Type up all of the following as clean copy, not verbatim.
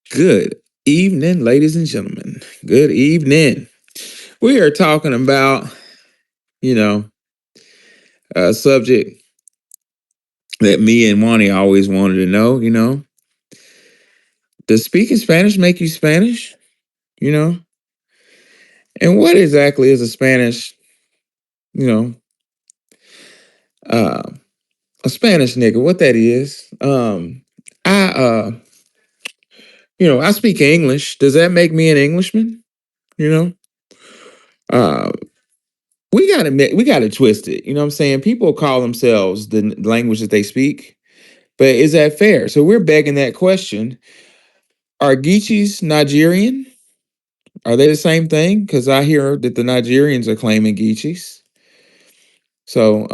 Good evening, ladies and gentlemen. Good evening. We are talking about, you know, a subject that me and Wani always wanted to know, does speaking Spanish make you Spanish? You know? And what exactly is a Spanish, you know, uh, a Spanish nigga, what that is? I I speak English. Does that make me an Englishman? You know? Uh we gotta twist it. You know what I'm saying? People call themselves the language that they speak. But is that fair? So we're begging that question. Are Geechees Nigerian? Are they the same thing? Because I hear that the Nigerians are claiming Geechees. So,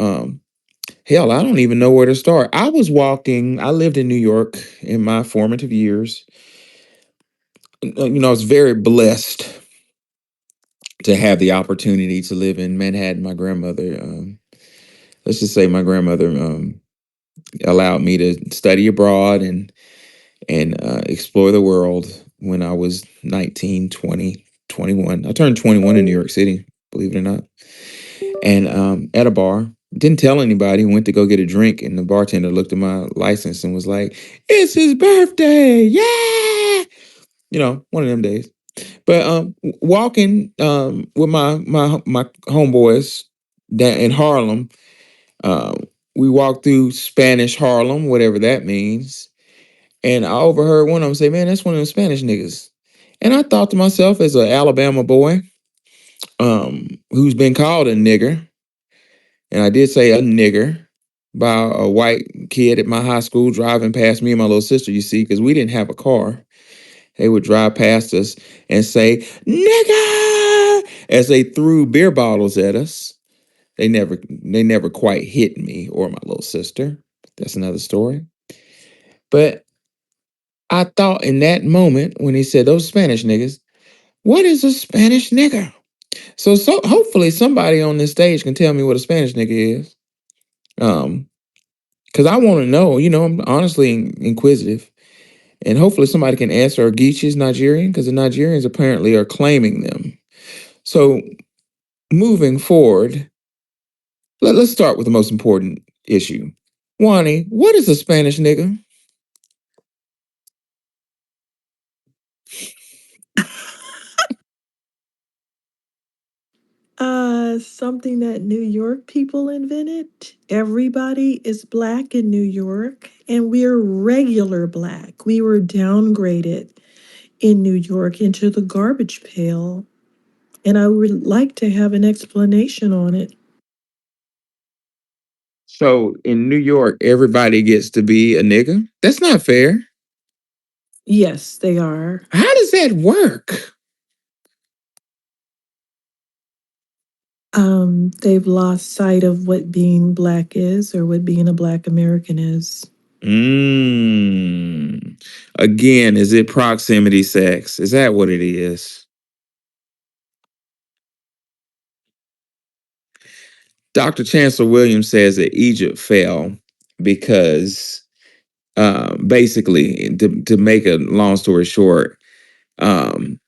hell, I don't even know where to start. I lived in New York in my formative years. I was very blessed to have the opportunity to live in Manhattan. My grandmother, let's just say my grandmother allowed me to study abroad and explore the world when I was 19, 20, 21. I turned 21 in New York City, believe it or not. And at a bar, didn't tell anybody, went to go get a drink, and the bartender looked at my license and was like, "It's his birthday. Yeah." One of them days. But walking with my homeboys down in Harlem, uh, we walked through Spanish Harlem, whatever that means. And I overheard one of them say, "Man, that's one of them Spanish niggas." And I thought to myself, as an Alabama boy, who's been called a nigger, and I did say a nigger by a white kid at my high school driving past me and my little sister, you see, because we didn't have a car. They would drive past us and say, "Nigger," as they threw beer bottles at us. They never quite hit me or my little sister. That's another story. But I thought in that moment when he said those Spanish niggas, what is a Spanish nigger? So hopefully somebody on this stage can tell me what a Spanish nigga is. Because I want to know, I'm honestly inquisitive. And hopefully somebody can answer, are Geechees Nigerian? Because the Nigerians apparently are claiming them. So moving forward, let's start with the most important issue. Wani, what is a Spanish nigga? Something that New York people invented. Everybody is black in New York, and we're regular black. We were downgraded in New York into the garbage pail, and I would like to have an explanation on it. So in New York, everybody gets to be a nigga? That's not fair. Yes, they are. How does that work? They've lost sight of what being black is or what being a black American is. Mm. Again, is it proximity sex? Is that what it is? Dr. Chancellor Williams says that Egypt fell because basically, to make a long story short, um,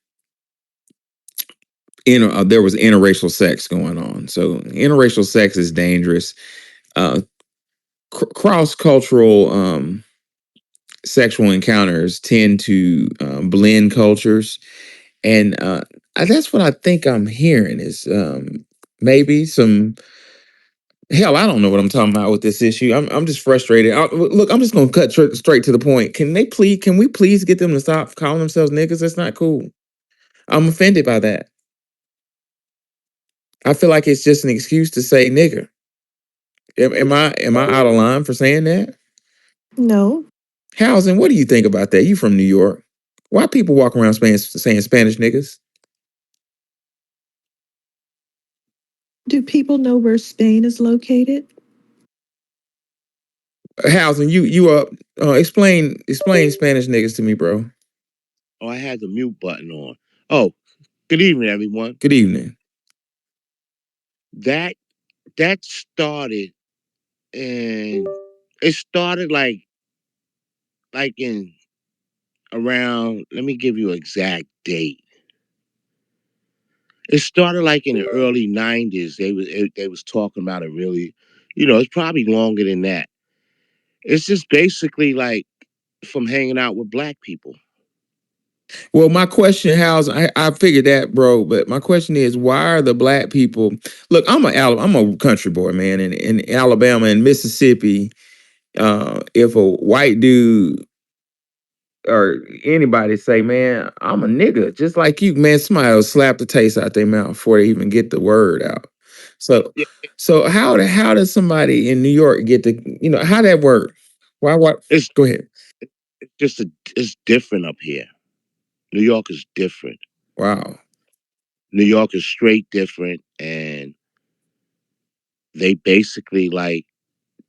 there was interracial sex going on. So interracial sex is dangerous. Uh, Cross cultural sexual encounters tend to blend cultures, and that's what I think I'm hearing is maybe some. Hell, I don't know what I'm talking about with this issue. I'm just frustrated. Look, I'm just gonna cut straight to the point. Can they please? Can we please get them to stop calling themselves niggas? That's not cool. I'm offended by that. I feel like it's just an excuse to say nigger. Am I out of line for saying that? No. Housing, what do you think about that? You from New York? Why people walk around saying Spanish niggas? Do people know where Spain is located? Housing, you up? Explain Spanish niggas to me, bro. Oh, I had the mute button on. Oh, good evening, everyone. Good evening. That that started and it started like in around. Let me give you an exact date. It started like in the early '90s. They was talking about it really. It's probably longer than that. It's just basically like from hanging out with black people. Well, my question, House, I figured that, bro. But my question is, why are the black people? Look, I'm a country boy, man. In Alabama and Mississippi, if a white dude or anybody say, "Man, I'm a nigga," just like you, man, somebody will slap the taste out their mouth before they even get the word out. So, Yeah, so how does somebody in New York get to how that work? Why? What? it's Go ahead. it's just it's different up here. New York is different. Wow. New York is straight different, and they basically like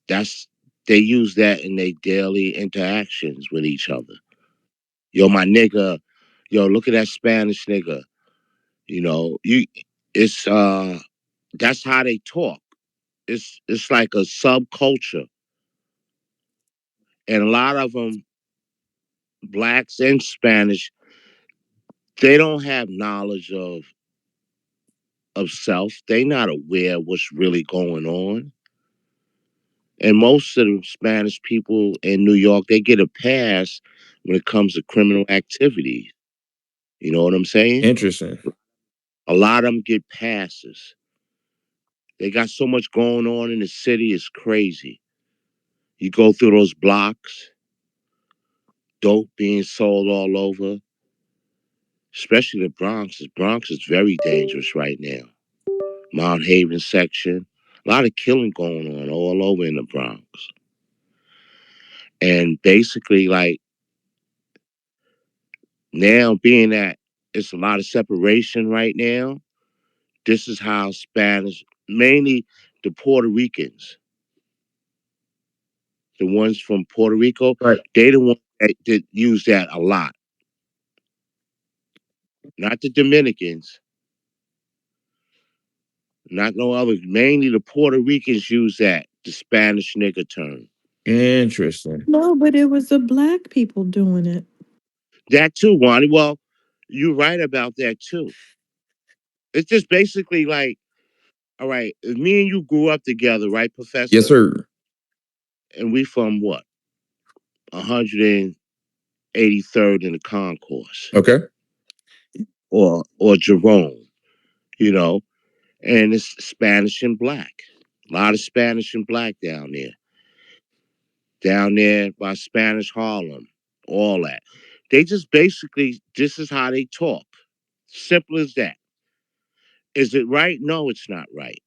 that's they use that in their daily interactions with each other. Yo, my nigga, yo, look at that Spanish nigga. You it's that's how they talk. It's like a subculture. And a lot of them, blacks and Spanish, they don't have knowledge of self. They not aware of what's really going on. And most of the Spanish people in New York, they get a pass when it comes to criminal activity. You know what I'm saying? Interesting. A lot of them get passes. They got so much going on in the city, it's crazy. You go through those blocks, dope being sold all over, especially the Bronx. The Bronx is very dangerous right now. Mount Haven section, a lot of killing going on all over in the Bronx. And basically, like now, being that it's a lot of separation right now, this is how Spanish, mainly the Puerto Ricans, the ones from Puerto Rico, Right. they the ones that use that a lot. Not the Dominicans, not no others. Mainly the Puerto Ricans use that, the Spanish nigger term. Interesting. No, but it was the black people doing it. That too, Wani. Well, you're right about that too. It's just basically like, all right, if me and you grew up together, right, Yes, Professor? sir. And we from what? 183rd in the concourse. Okay. Or Jerome, you know, and it's Spanish and black. A lot of Spanish and black down there. Down there by Spanish Harlem, all that. They just basically, this is how they talk. Simple as that. Is it right? No, it's not right.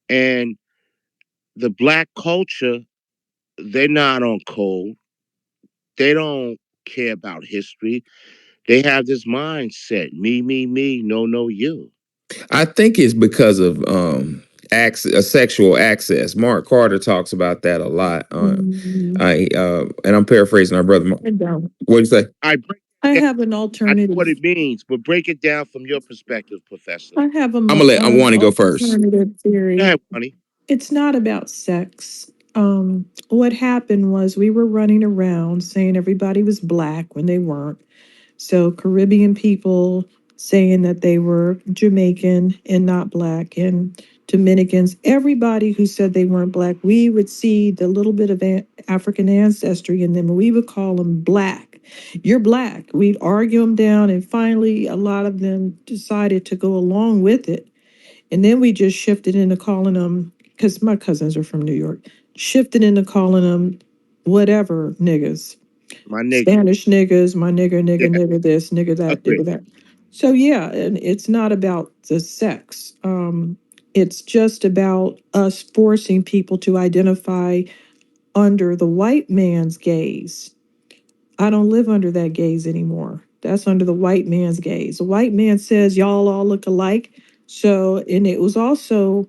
And the black culture, they're not on code. They don't care about history. They have this mindset: me, me, me, no, no, you. I think it's because of access, sexual access. Mark Carter talks about that a lot. Mm, And I'm paraphrasing our brother. I don't. What do you say? I break I it down. have an I know what alternative. it means, but break it down from your perspective, Professor. I have a I'm gonna let I want to go first. alternative Go theory. ahead, Money. It's not about sex. What happened was we were running around saying everybody was black when they weren't. So Caribbean people saying that they were Jamaican and not black, and Dominicans, everybody who said they weren't black, we would see the little bit of African ancestry in them, and we would call them black. You're black. We'd argue them down, and finally, a lot of them decided to go along with it. And then we just shifted into calling them, because my cousins are from New York, shifted into calling them whatever niggas. My nigga. Spanish niggas, my nigga, Yeah, nigga this, nigga that, agree. nigga that. So yeah, and it's not about the sex. It's just about us forcing people to identify under the white man's gaze. I don't live under that gaze anymore. That's under the white man's gaze. The white man says y'all all look alike. So, and it was also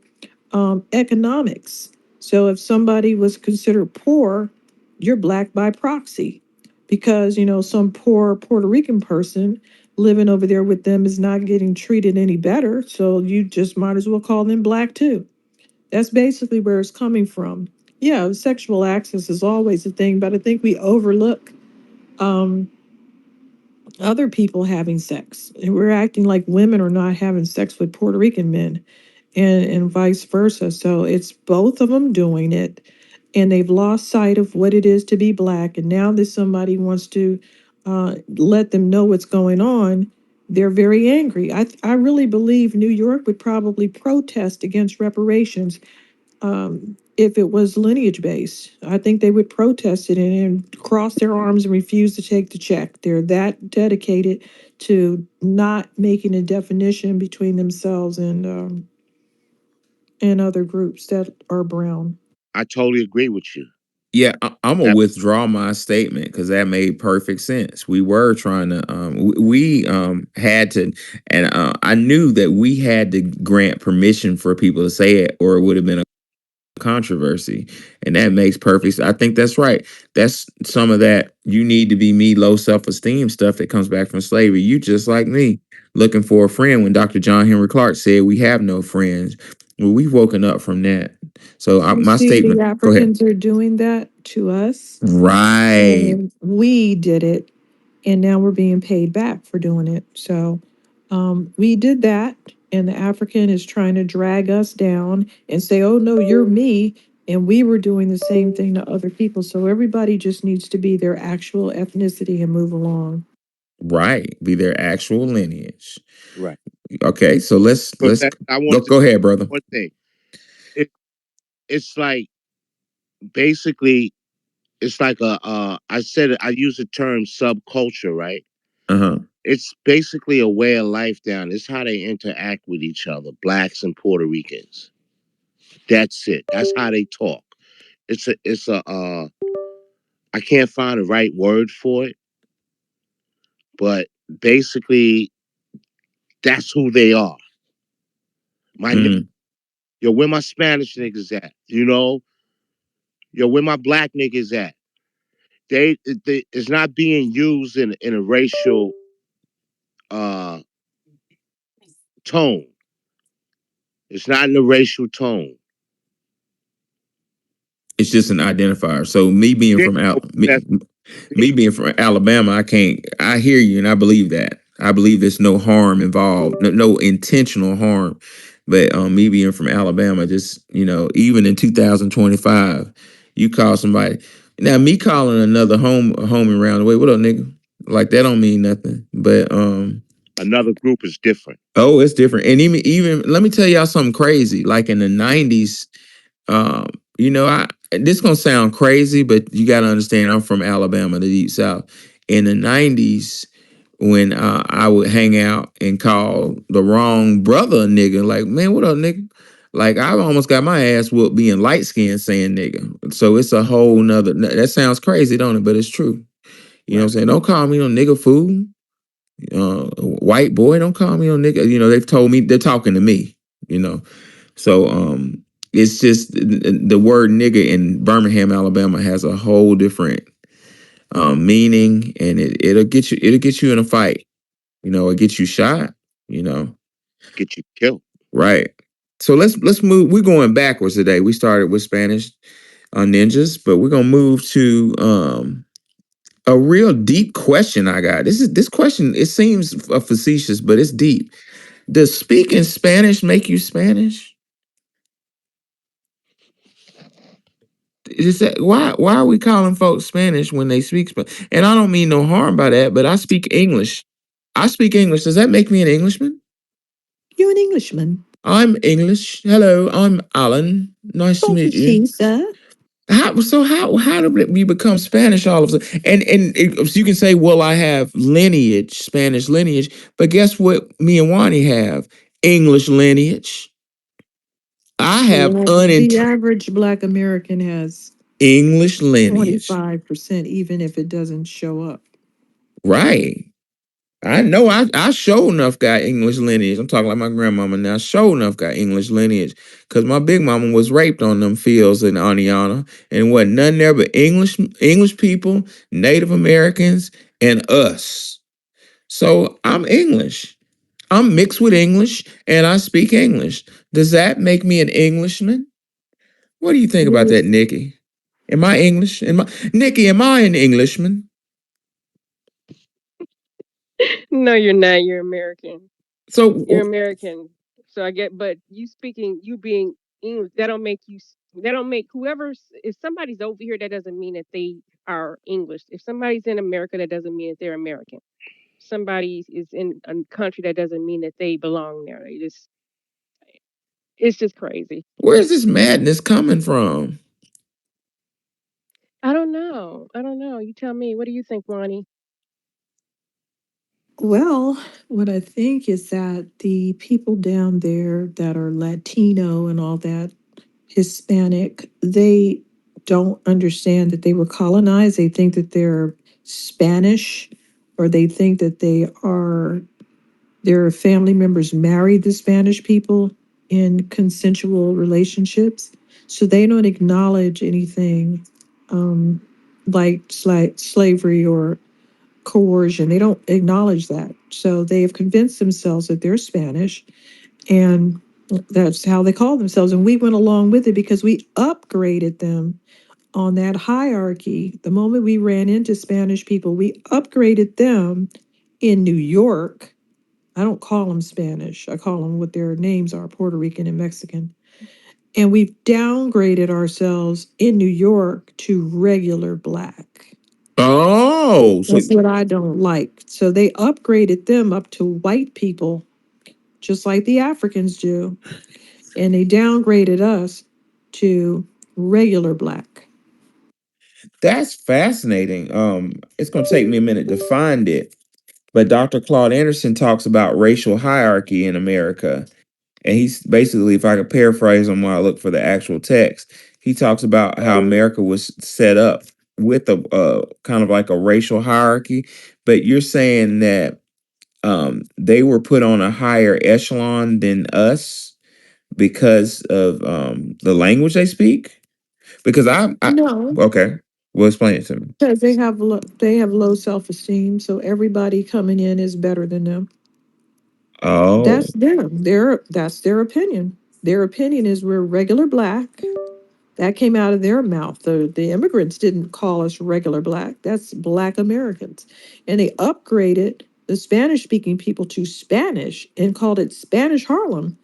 economics. So if somebody was considered poor, you're black by proxy because, some poor Puerto Rican person living over there with them is not getting treated any better. So you just might as well call them black too. That's basically where it's coming from. Yeah, sexual access is always a thing, but I think we overlook um, other people having sex. And we're acting like women are not having sex with Puerto Rican men and vice versa. So it's both of them doing it, and they've lost sight of what it is to be black. And now that somebody wants to let them know what's going on, they're very angry. I really believe New York would probably protest against reparations if it was lineage based. I think they would protest it and cross their arms and refuse to take the check. They're that dedicated to not making a definition between themselves and other groups that are brown. I totally agree with you. Yeah, I'm gonna That withdraw my statement because that made perfect sense. We were trying to, we had to, and I knew that we had to grant permission for people to say it, or it would have been a controversy, and that makes perfect. I think that's right. That's some of that you need to be me low self esteem stuff that comes back from slavery. You just like me looking for a friend when Dr. John Henry Clark said we have no friends. Well, we've woken up from that. So You my see, the statement. Go ahead. Africans are doing that to us, Right. and we did it, and now we're being paid back for doing it. So we did that, and the African is trying to drag us down and say, oh, no, you're me. And we were doing the same thing to other people. So everybody just needs to be their actual ethnicity and move along. Right. Be their actual lineage. right. Okay. So let's Professor, I go want to go ahead, brother. one thing. It, it's like basically it's like I said I use the term subculture, right? Uh-huh. It's basically a way of life down. It's how they interact with each other, blacks and Puerto Ricans. That's it. That's how they talk. It's a I can't find the right word for it, but basically that's who they are. My nigga, Mm. yo, where my Spanish niggas at? Yo, where my black niggas at? They it's not being used in a racial uh tone. It's not in a racial tone. It's just an identifier. So me being There from you go, Professor. There me being from Alabama, I can't. I hear you, and I believe that. I believe there's no harm involved, no intentional harm. But me being from Alabama, just even in 2025, you call somebody now. Me calling another homie around the way. What up, nigga? Like that don't mean nothing. But another group is different. oh, it's different. And even let me tell y'all something crazy. Like in the 90s, um, I this gonna sound crazy, but you gotta understand I'm from Alabama, the deep south. In the 90s, when I would hang out and call the wrong brother a nigga, like, man, what up, nigga? Like I almost got my ass whooped being light skinned saying nigga. So it's a whole nother that sounds crazy, don't it? But it's true. You know what Right. I'm saying? Don't call me no nigga fool. White boy, don't call me no nigga. They've told me they're talking to me, you know. So it's just the word nigga in Birmingham, Alabama has a whole different meaning, and it'll get you in a fight. It gets you shot. You know, Get you killed. right? So let's move. We're going backwards today. We started with Spanish ninjas, but we're gonna move to a real deep question I got. This question. It seems facetious, but it's deep. Does speaking Spanish make you Spanish? Is that why are we calling folks Spanish when they speak Spanish? And I don't mean no harm by that, but I speak English. I speak English. Does that make me an Englishman? You're an Englishman. I'm English. Hello, I'm Alan. Nice to meet you. Bonjour, sir. How did we become Spanish all of a sudden? So you can say, well, I have lineage, Spanish lineage, but guess what? Me and Wani have English lineage. I have Well, the average Black American has English lineage. 25%, even if it doesn't show up. Right. I know I sure enough got English lineage. I'm talking like my grandmama now. Sure enough got English lineage. Cause my big mama was raped on them fields in Aniana. And wasn't none there but English people, Native Americans, and us. So I'm English. I'm mixed with English and I speak English. Does that make me an Englishman? What do you think about that, Yes. Nikki? Am I English? Nikki, am I an Englishman? No, you're not. You're American. So You're American. So I get, but you speaking, you being English, that don't make you. That don't make whoever's. If somebody's over here, that doesn't mean that they are English. If somebody's in America, that doesn't mean that they're American. Somebody is in a country, that doesn't mean that they belong there. They just. It's just crazy. where's this madness coming from? I don't know. I don't know. You tell me. What do you think, Lonnie? Well, what I think is that the people down there that are Latino and all that, Hispanic, they don't understand that they were colonized. They think that they're Spanish, or they think that their family members married the Spanish people in consensual relationships. So they don't acknowledge anything um, like slavery or coercion. They don't acknowledge that. So they have convinced themselves that they're Spanish, and that's how they call themselves. And we went along with it because we upgraded them on that hierarchy. The moment we ran into Spanish people, we upgraded them in New York. I don't call them Spanish. I call them what their names are, Puerto Rican and Mexican. And we've downgraded ourselves in New York to regular black. Oh, so That's what I don't like. So they upgraded them up to white people, just like the Africans do. And they downgraded us to regular black. that's fascinating. It's gonna take me a minute to find it, but Dr. Claude Anderson talks about racial hierarchy in America, and he's basically, if I could paraphrase him while I look for the actual text, he talks about how America was set up with a kind of like a racial hierarchy, but you're saying that they were put on a higher echelon than us because of the language they speak. Because I No, okay, well, explain it to me. because they have low self-esteem, so everybody coming in is better than them. Oh, That's them. That's their opinion. Their opinion is we're regular black. That came out of their mouth. The immigrants didn't call us regular black. That's black Americans. And they upgraded the Spanish speaking people to Spanish and called it Spanish Harlem.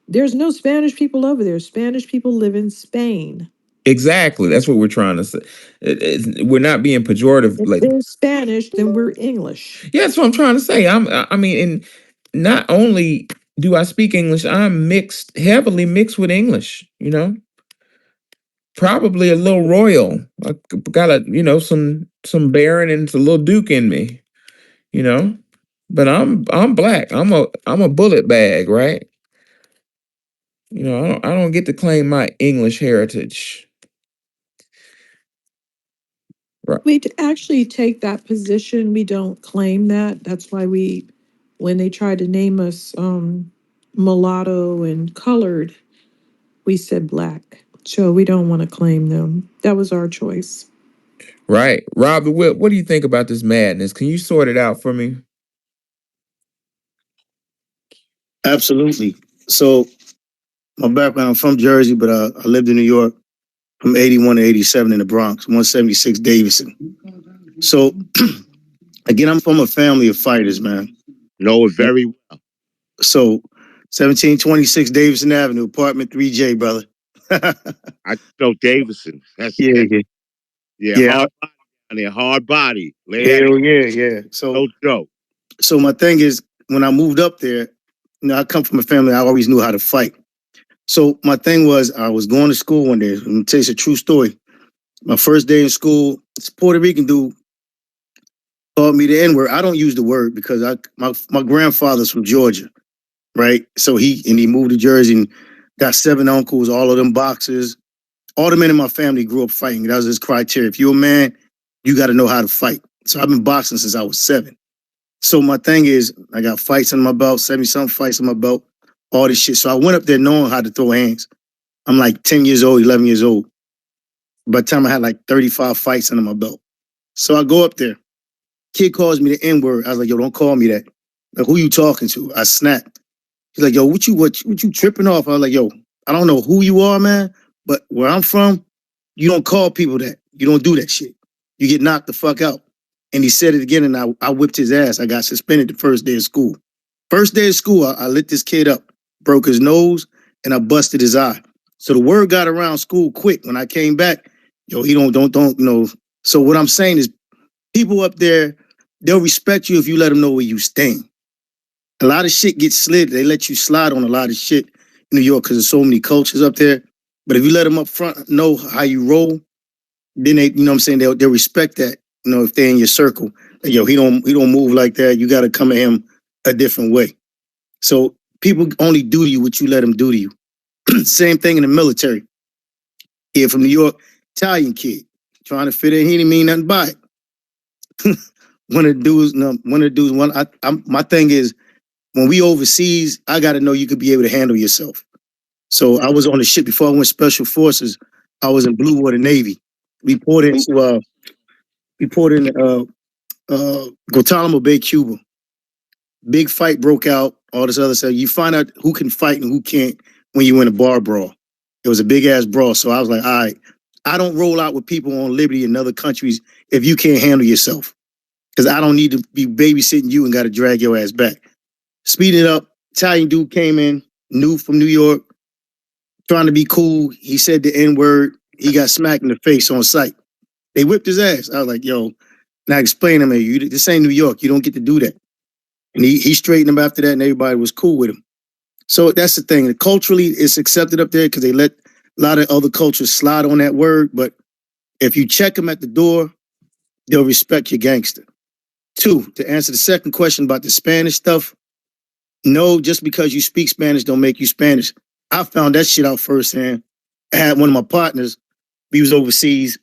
There's no Spanish people over there. Spanish people live in Spain. exactly. That's what we're trying to say. We're not being pejorative. If Like, they're Spanish, then we're English. yeah, that's what I'm trying to say. I mean, and not only do I speak English, I'm mixed, heavily mixed with English. Probably a little royal. I got some baron and a little duke in me. You know, but I'm black. I'm a bullet bag, right? I don't get to claim my English heritage. Right. Actually take that position. We don't claim that. That's why when they tried to name us mulatto and colored, We said black. So we don't want to claim them. That was our choice. Right. Rob the Whip, what do you think about this madness? Can you sort it out for me? Absolutely. So my background, I'm from Jersey, but I lived in New York from 81 to 87 in the Bronx, 176 Davidson. So again, I'm from a family of fighters, man. Know it very well. So 1726 Davidson Avenue, apartment 3J, brother. I know Davidson. That's Yeah, that, yeah. yeah, Yeah. hard body down there, hard body. Lay that, Hell yeah, yeah. So no joke. so my thing is when I moved up there, I come from a family I always knew how to fight. So my thing was I was going to school one day. I'm gonna tell you a true story. My first day in school, this Puerto Rican dude called me the N-word. I don't use the word because my grandfather's from Georgia, right? So he moved to Jersey and got 7 uncles, all of them boxers. All the men in my family grew up fighting. That was his criteria. If you're a man, you got to know how to fight. So I've been boxing since I was 7. So my thing is, I got fights in my belt, 70-something fights in my belt, all this shit. So I went up there knowing how to throw hands. I'm like 10 years old, 11 years old. By the time I had like 35 fights under my belt. So I go up there. Kid calls me the N-word. I was like, yo, don't call me that. Like, who you talking to? I snapped. He's like, yo, what you tripping off? I was like, yo, I don't know who you are, man, but where I'm from, you don't call people that. You don't do that shit. You get knocked the fuck out. And he said it again, and I whipped his ass. I got suspended the first day of school. First day of school, I lit this kid up, broke his nose, and I busted his eye. So the word got around school quick. When I came back, yo, he don't, you know. So what I'm saying is people up there, they'll respect you if you let them know where you stand. A lot of shit gets slid. They let you slide on a lot of shit in New York because there's so many cultures up there. But if you let them up front know how you roll, then they, you know what I'm saying, they'll respect that. You know, if they're in your circle, like, yo, he don't move like that. You got to come at him a different way. So people only do to you what you let them do to you. Same thing in the military. Here from New York, Italian kid trying to fit in. He didn't mean nothing by it. One of the dudes, no, one of the dudes. My thing is when we overseas, I got to know you could be able to handle yourself. So I was on the ship before I went special forces. I was in Blue Water Navy. We poured into Guantanamo Bay, Cuba. Big fight broke out. All this other stuff. You find out who can fight and who can't when you in a bar brawl. It was a big ass brawl. So I was like, all right, I don't roll out with people on liberty in other countries if you can't handle yourself. Because I don't need to be babysitting you and got to drag your ass back. Speeding it up, Italian dude came in, new from New York, trying to be cool. He said the N word. He got smacked in the face on sight. They whipped his ass. I was like, yo, now explain to me, this ain't New York. You don't get to do that. And he straightened him after that, and everybody was cool with him. So that's the thing. Culturally, it's accepted up there because they let a lot of other cultures slide on that word. But if you check them at the door, they'll respect your gangster. 2, to answer the second question about the Spanish stuff, no, just because you speak Spanish don't make you Spanish. I found that shit out firsthand. I had one of my partners, he was overseas,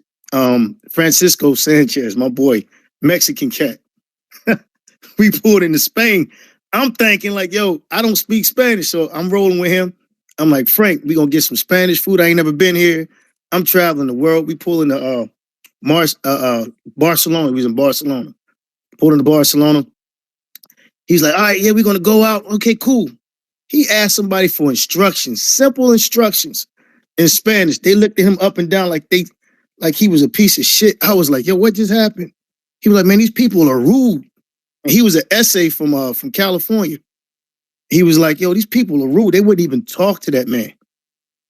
Francisco Sanchez, my boy, Mexican cat. We pulled into Spain. I'm thinking like, yo, I don't speak Spanish, so I'm rolling with him. I'm like, Frank, we gonna get some Spanish food. I ain't never been here. I'm traveling the world. We pull into Barcelona. We was in Barcelona. Pulled into Barcelona. He's like, all right, yeah, we're gonna go out. Okay, cool. He asked somebody for instructions, simple instructions in Spanish. They looked at him up and down like he was a piece of shit. I was like, yo, what just happened? He was like, man, these people are rude. And he was an essay from California. He was like, yo, these people are rude. They wouldn't even talk to that man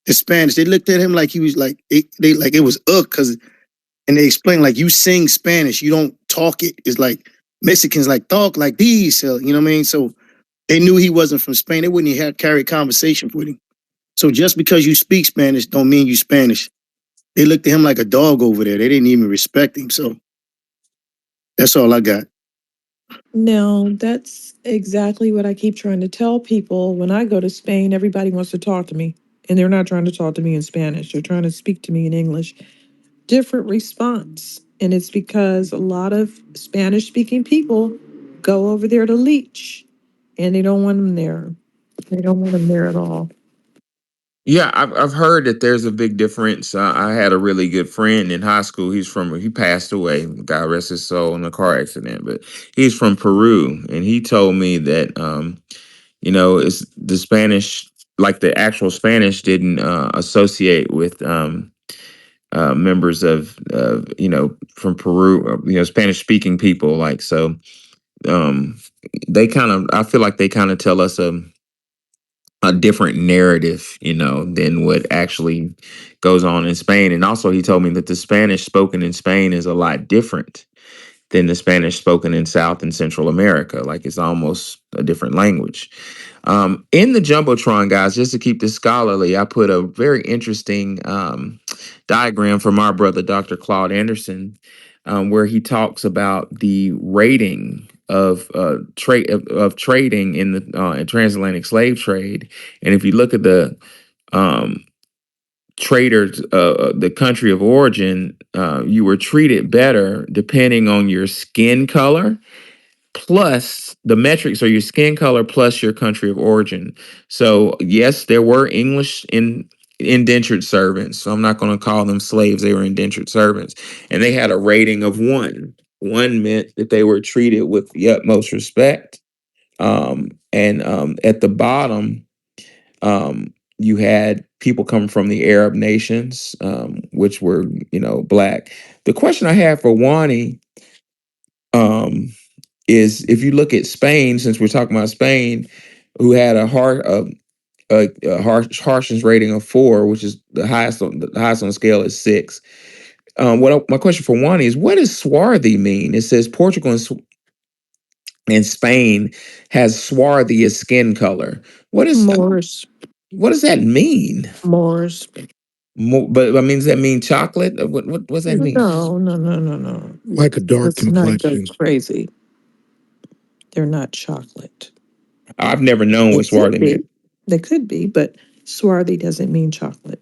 in Spanish. They looked at him like he was like they like it was because and they explained like you sing Spanish, you don't talk it. It's like Mexicans like talk like these, so, you know what I mean? So they knew he wasn't from Spain. They wouldn't even have carry conversations with him. So just because you speak Spanish don't mean you Spanish. They looked at him like a dog over there. They didn't even respect him. So that's all I got. Now, that's exactly what I keep trying to tell people. When I go to Spain, everybody wants to talk to me, and they're not trying to talk to me in Spanish. They're trying to speak to me in English. Different response. And it's because a lot of Spanish speaking people go over there to leech, and they don't want them there. They don't want them there at all. Yeah, I've heard that there's a big difference. I had a really good friend in high school. He passed away. God rest his soul in a car accident, but he's from Peru, and he told me that it's the Spanish, like the actual Spanish, didn't associate with members of from Peru, Spanish speaking people. Like so, um, they kind of I feel like they kind of tell us a different narrative, than what actually goes on in Spain. And also, he told me that the Spanish spoken in Spain is a lot different than the Spanish spoken in South and Central America. Like it's almost a different language. In the Jumbotron, guys, just to keep this scholarly, I put a very interesting diagram from our brother, Dr. Claude Anderson, where he talks about the rating of trading in the transatlantic slave trade. And if you look at the um, traders, the country of origin, you were treated better depending on your skin color plus the metrics are your skin color plus your country of origin. So yes, there were English in indentured servants. So I'm not going to call them slaves. They were indentured servants, and they had a rating of one. One meant that they were treated with the utmost respect. And at the bottom, you had people coming from the Arab nations, which were black. The question I have for Wani, um, is if you look at Spain, since we're talking about Spain, who had a harshness rating of 4, which is the highest on the scale is 6. My question for Juan is, what does swarthy mean? It says Portugal and Spain has swarthy as skin color. Moors, What does that mean? Moors. But I mean, does that mean chocolate? What does that mean? No, no, no, no, no. Like a dark Let's not go complexion. crazy. They're not chocolate. I've never known They what could swarthy be. meant. They could be, but swarthy doesn't mean chocolate.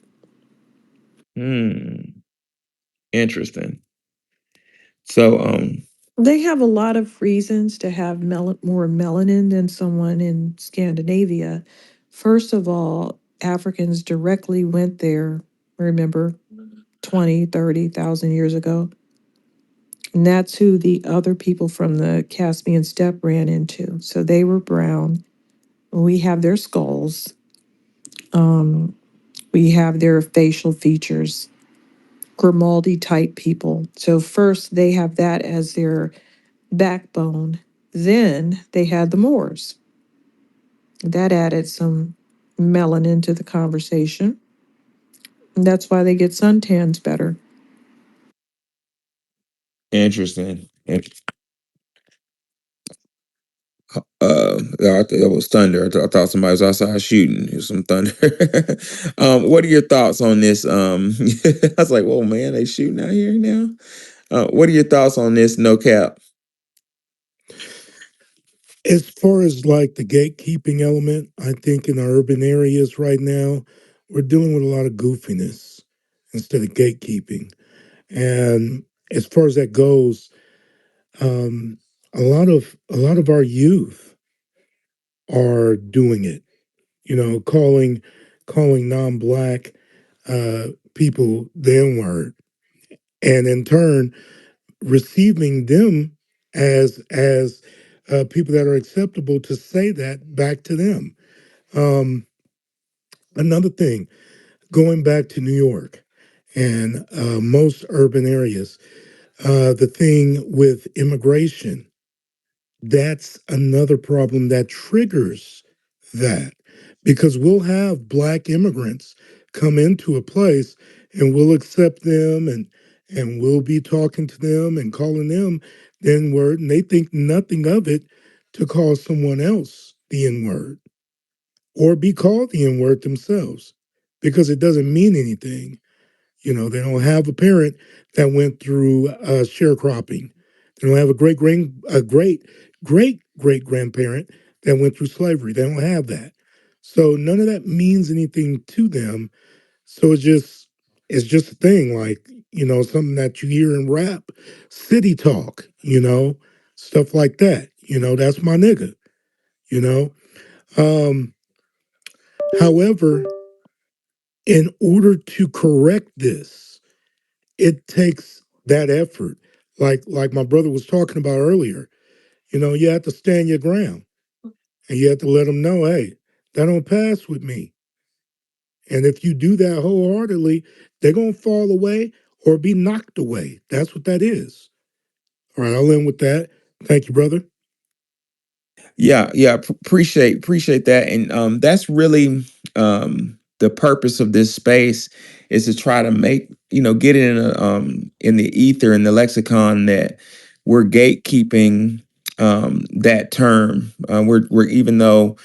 Hmm, interesting. So, They have a lot of reasons to have more melanin than someone in Scandinavia. First of all, Africans directly went there, remember, 20, 30,000 years ago. And that's who the other people from the Caspian steppe ran into. So they were brown. We have their skulls. Um, we have their facial features, Grimaldi type people. So first they have that as their backbone. Then they had the Moors. That added some melanin to the conversation. And that's why they get suntans better. interesting. I thought that was thunder. I thought somebody was outside shooting. It was some thunder. What are your thoughts on this? I was like, "Whoa, man, they shooting out here now." What are your thoughts on this? No cap. As far as like the gatekeeping element, I think in our urban areas right now, we're dealing with a lot of goofiness instead of gatekeeping. And as far as that goes, um, a lot of our youth are doing it. Calling non-black people the N-word, and in turn receiving them as people that are acceptable to say that back to them. Um, Another thing, going back to New York and most urban areas, the thing with immigration, that's another problem that triggers that because we'll have black immigrants come into a place and we'll accept them and we'll be talking to them and calling them the N-word, and they think nothing of it to call someone else the N-word or be called the N word themselves because it doesn't mean anything. They don't have a parent that went through sharecropping. They don't have a great grandparent that went through slavery. They don't have that. So none of that means anything to them. So it's just a thing like, something that you hear in rap, city talk, stuff like that. That's my nigga, you know. Um, However, In order to correct this, it takes that effort. Like my brother was talking about earlier, you have to stand your ground and you have to let them know, hey, that don't pass with me. And if you do that wholeheartedly, they're gonna fall away or be knocked away. That's what that is. All right, I'll end with that. Thank you, brother. Yeah, yeah, appreciate that, and that's really the purpose of this space is to try to make get in the ether in the lexicon that we're gatekeeping that term. We're even though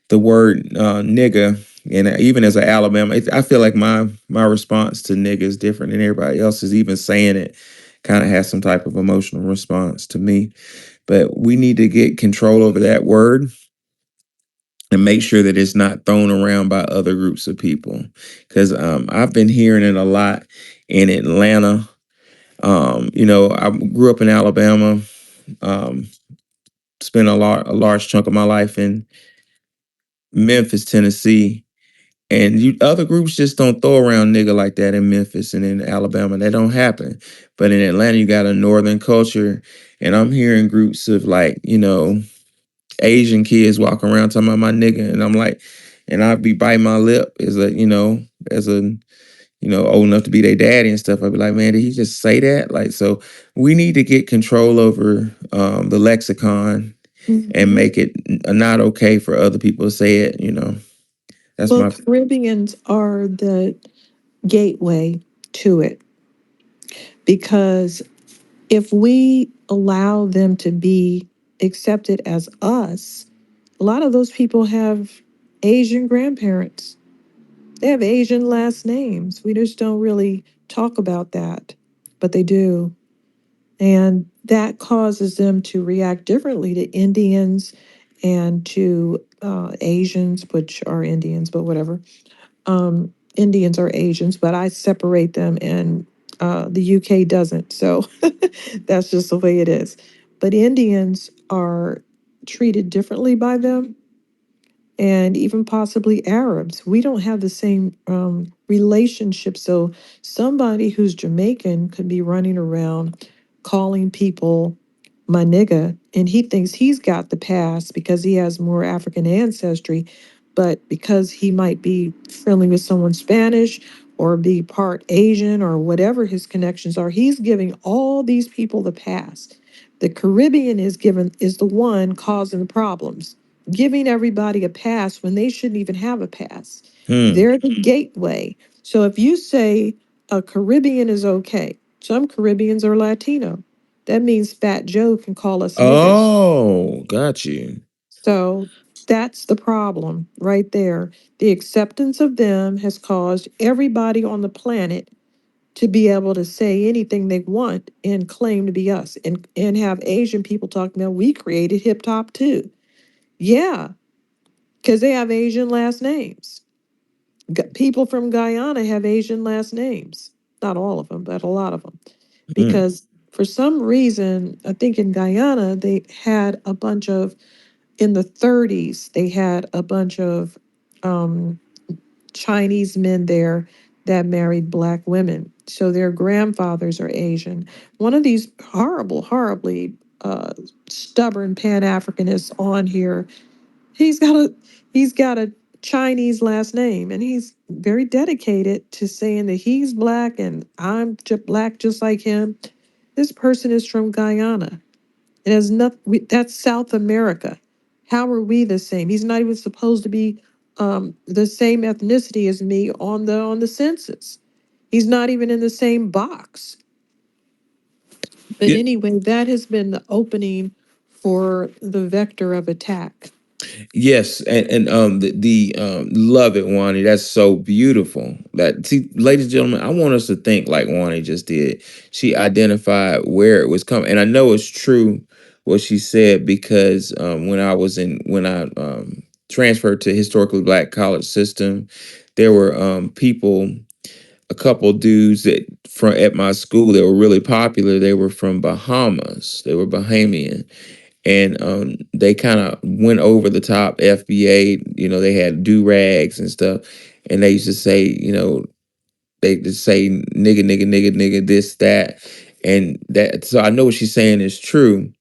the word nigga, and even as an Alabama, I feel like my response to nigga is different than everybody else's. Even saying it kind of has some type of emotional response to me, but we need to get control over that word and make sure that it's not thrown around by other groups of people. Because I've been hearing it a lot in Atlanta. I grew up in Alabama. Um, Spent a large chunk of my life in Memphis, Tennessee. And other groups just don't throw around nigga like that in Memphis and in Alabama. That don't happen. But in Atlanta, you got a northern culture, and I'm hearing groups of like, Asian kids walking around talking about my nigga, and I'm like, and I'd be biting my lip as a old enough to be their daddy and stuff. I'd be like, man, did he just say that? Like, so we need to get control over the lexicon and Mhm. make it not okay for other people to say it. That's Well, my Caribbeans are the gateway to it because if we allow them to be accepted as us, a lot of those people have Asian grandparents. They have Asian last names. We just don't really talk about that, but they do. And that causes them to react differently to Indians and to Asians, which are Indians, but whatever. Indians are Asians, but I separate them, and the UK doesn't. So that's just the way it is. But Indians are treated differently by them, and even possibly Arabs. We don't have the same relationship. So somebody who's Jamaican could be running around calling people my nigga, and he thinks he's got the pass because he has more African ancestry. But because he might be friendly with someone Spanish or be part Asian or whatever his connections are, he's giving all these people the pass. The Caribbean is the one causing the problems, giving everybody a pass when they shouldn't even have a pass. hmm. They're the gateway. So if you say a Caribbean is okay, some Caribbeans are Latino. That means Fat Joe can call us niggers. Oh, got you. So that's the problem right there. The acceptance of them has caused everybody on the planet to be able to say anything they want and claim to be us, and have Asian people talking about we created hip hop too. Yeah, because they have Asian last names. People from Guyana have Asian last names. Not all of them, but a lot of them. Hmm. Because for some reason, I think in Guyana, they had a bunch of, in the 30s, they had a bunch of um, Chinese men there that married Black women. So their grandfathers are Asian. One of these horribly uh, stubborn Pan Africanists on here, He's got a he's got a Chinese last name, and he's very dedicated to saying that he's black and I'm black just like him. This person is from Guyana. It has nothing. That's South America. How are we the same? He's not even supposed to be the same ethnicity as me on the census. He's not even in the same box. But Yeah. anyway, that has been the opening for the vector of attack. Yes, and the love it, Wani. That's so beautiful. That see, ladies and gentlemen, I want us to think like Wani just did. She identified where it was coming, and I know it's true what she said because when I transferred to historically black college system, there were people, a couple dudes that from at my school that were really popular. They were from Bahamas. They were Bahamian, and they kind of went over the top FBA. They had do rags and stuff, and they used to say, you know, they just say nigga, nigga, nigga, nigga, this, that, and that. So I know what she's saying is true,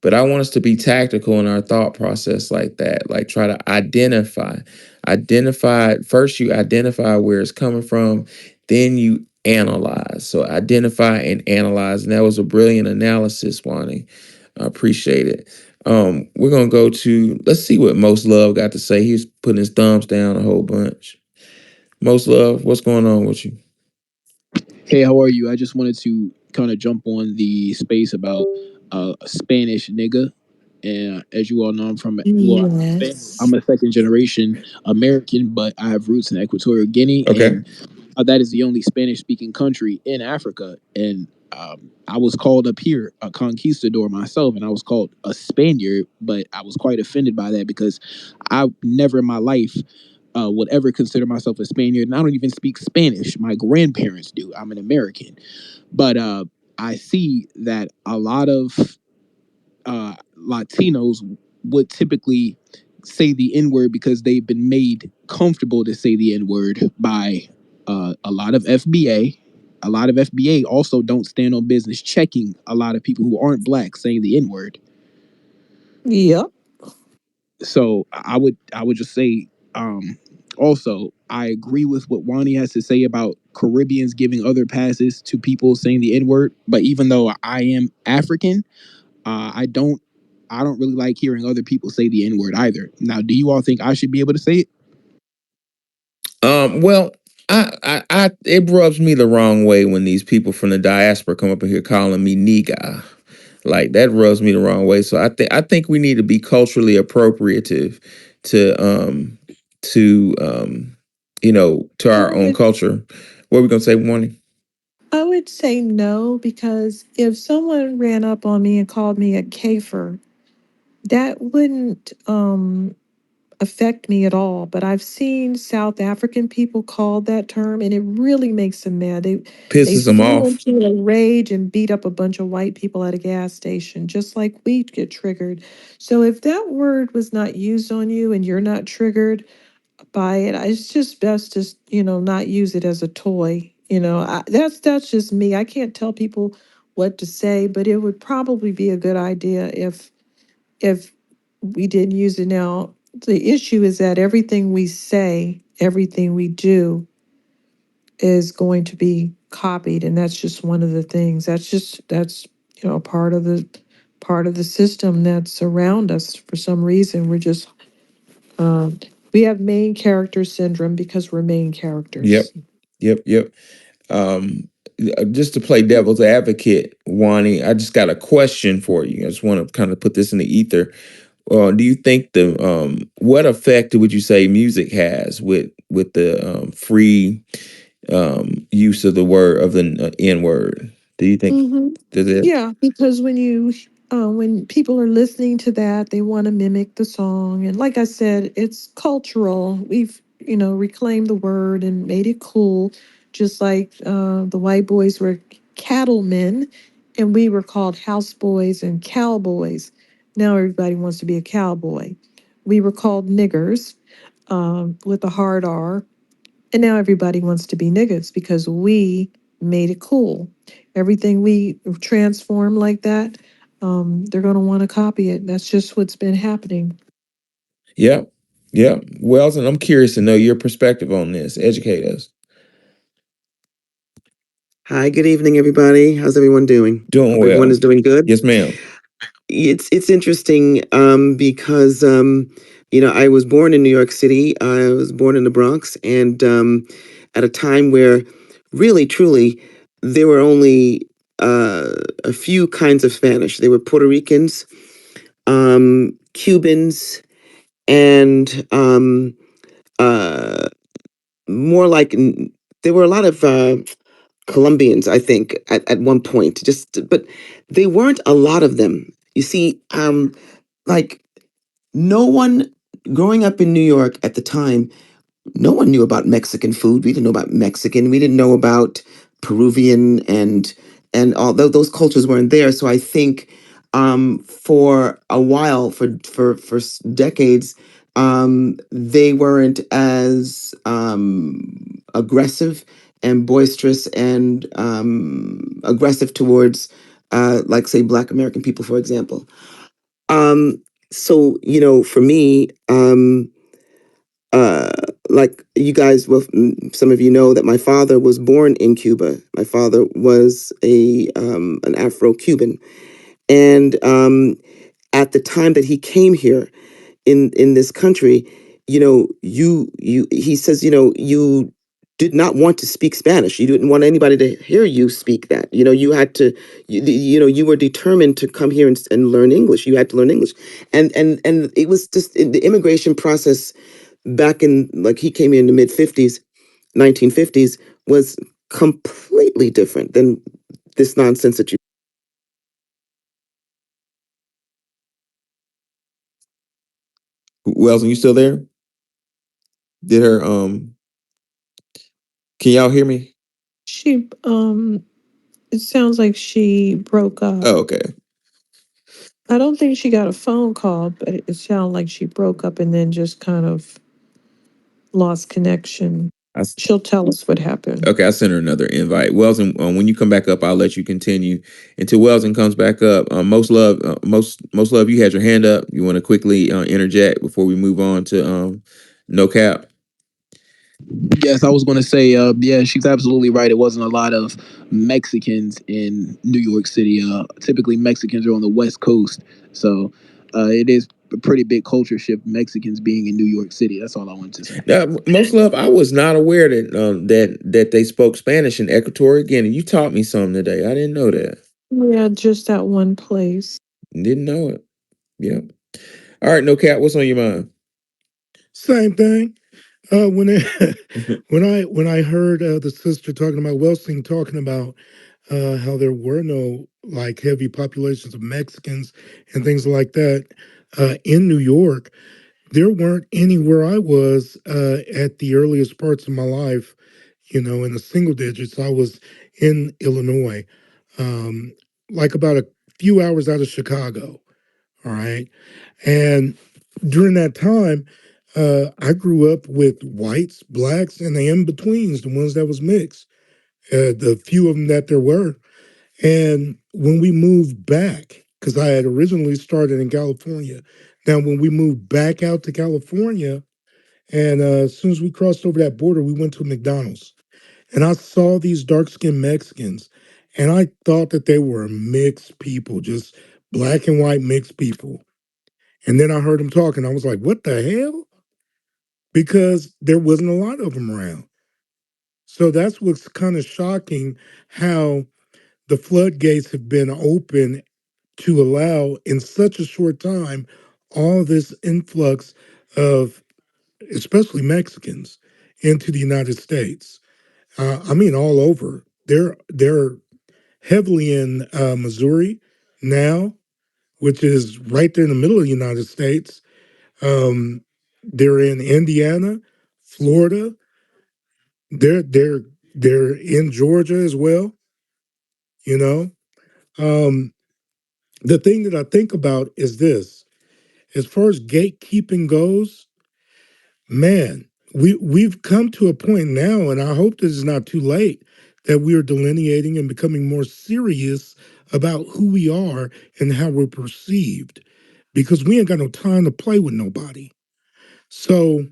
but I want us to be tactical in our thought process like that. Like try to identify. First, you identify where it's coming from, then you analyze. So identify and analyze, and that was a brilliant analysis, Wani. I appreciate it. We're gonna go to let's see what Most Love got to say. He's putting his thumbs down a whole bunch. Most Love, what's going on with you? Hey, how are you? I just wanted to kind of jump on the space about a Spanish nigga. And as you all know, I'm Yes. a second generation American, but I have roots in Equatorial Guinea, Okay. and that is the only Spanish speaking country in Africa. And I was called up here a conquistador myself, and I was called a Spaniard, but I was quite offended by that because I never in my life would ever consider myself a Spaniard, and I don't even speak Spanish. My grandparents do. I'm an American, but I see that a lot of Latinos would typically say the N word because they've been made comfortable to say the N word by a lot of FBA. A lot of FBA also don't stand on business checking a lot of people who aren't black saying the N word. Yep. So I would just say also I agree with what Wani has to say about Caribbeans giving other passes to people saying the N word. But even though I am African, I don't really like hearing other people say the N word either. Now, do you all think I should be able to say it? Well, it rubs me the wrong way when these people from the diaspora come up in here calling me nigga. Like that rubs me the wrong way. So I think we need to be culturally appropriative to to I our own would culture. What are we gonna say, morning? I would say no, because if someone ran up on me and called me a kafer, that wouldn't affect me at all. But I've seen South African people called that term, and it really makes them mad. They Pisses them flew off. into a rage and beat up a bunch of white people at a gas station, just like we get triggered. So if that word was not used on you and you're not triggered by it, it's just best to not use it as a toy. That's just me. I can't tell people what to say, but it would probably be a good idea if we didn't use it. Now, the issue is that everything we say, everything we do is going to be copied, and that's just one of the things. That's part of the system that's around us. For some reason, um, we have main character syndrome because we're main Yep. characters. Yep. Um, just to play devil's advocate, Wani, I just got a question for you. I just want to kind of put this in the ether. Do you think the what effect would you say music has with the free use of the word of the N word? Do you think hmm does it? Yeah, because when people are listening to that, they want to mimic the song, and like I said, it's cultural. We've reclaimed the word and made it cool, just like the white boys were cattlemen, and we were called houseboys and cowboys. Now everybody wants to be a cowboy. We were called niggers with a hard R. And now everybody wants to be niggas because we made it cool. Everything we transform like that, they're going to want to copy it. That's just what's been happening. Yep. Yep. Wells, and I'm curious to know your perspective on this. Educate us. Hi, good evening, everybody. How's everyone doing? Doing Hope everyone well. is doing good. Yes, ma'am. It's interesting because I was born in New York City. I was born in the Bronx, and at a time where really, truly, there were only a few kinds of Spanish. There were Puerto Ricans, Cubans, and uh, more like there were a lot of Colombians, I think, at one point. But they weren't a lot of them. You see, like no one growing up in New York at the time, no one knew about Mexican food. We didn't know about Mexican. We didn't know about Peruvian and although those cultures weren't there. So I think for a while, for decades, They weren't as aggressive and boisterous and aggressive towards, like, say, Black American people, for example. So, for me, uh, like you guys, well, some of you know that my father was born in Cuba. My father was an Afro-Cuban, and at the time that he came here in this country, he says, you did not want to speak Spanish. You didn't want anybody to hear you speak that. You had to, you were determined to come here and learn English. You had to learn English, and it was just the immigration process back in, like, he came here in the mid 50s, 1950s, was completely different than this nonsense that you. Wells, are you still there? Did her Can y'all hear me? She it sounds like she broke up. Oh, okay. I don't think she got a phone call, but it sounded like she broke up and then just kind of lost connection. I s She'll tell us what happened. Okay, I sent her another invite. Welton, when you come back up, I'll let you continue until Welton comes back up. Most love. You had your hand up. You want to quickly interject before we move on to no cap? Yes, I was going to say, yeah, she's absolutely right. It wasn't a lot of Mexicans in New York City. Typically, Mexicans are on the West Coast, so it is a pretty big culture shift. Mexicans being in New York City. That's all I wanted to say. Most love. I was not aware that they spoke Spanish in Equatorial Guinea. You taught me something today. I didn't know that. Yeah, just that one place. Didn't know it. Yeah. All right, no cap. What's on your mind? Same thing. When when I heard the sister talking about Welsing talking about how there were no, like, heavy populations of Mexicans and things like that in New York, there weren't any where I was at the earliest parts of my life. In the single digits. I was in Illinois, um, like about a few hours out of Chicago. All right, and during that time, I grew up with whites, blacks, and the in betweens, the ones that was mixed, the few of them that there were. And when we moved back, because I had originally started in California, now when we moved back out to California, and as soon as we crossed over that border, we went to a McDonald's, and I saw these dark skinned Mexicans, and I thought that they were mixed people, just black and white mixed people. And then I heard them talking. I was like, what the hell? Because there wasn't a lot of them around. So that's what's kind of shocking, how the floodgates have been open to allow in such a short time all this influx of especially Mexicans into the United States. I mean, all over. They're heavily in Missouri now, which is right there in the middle of the United States. Um, they're in Indiana, Florida. They're in Georgia as well. You know, um, the thing that I think about is this: as far as gatekeeping goes, man, we've come to a point now, and I hope this is not too late, that we are delineating and becoming more serious about who we are and how we're perceived, because we ain't got no time to play with nobody. So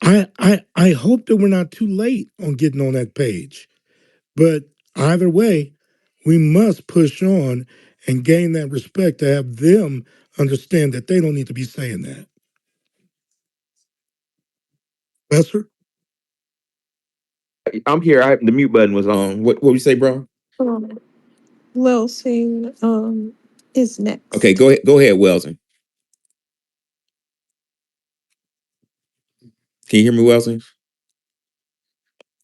I hope that we're not too late on getting on that page. But either way, we must push on and gain that respect to have them understand that they don't need to be saying that. Besser? I'm here. The mute button was on. What you say, bro? Welsing is Okay, next. go ahead. Go ahead, Welton. Can you hear me, Welton?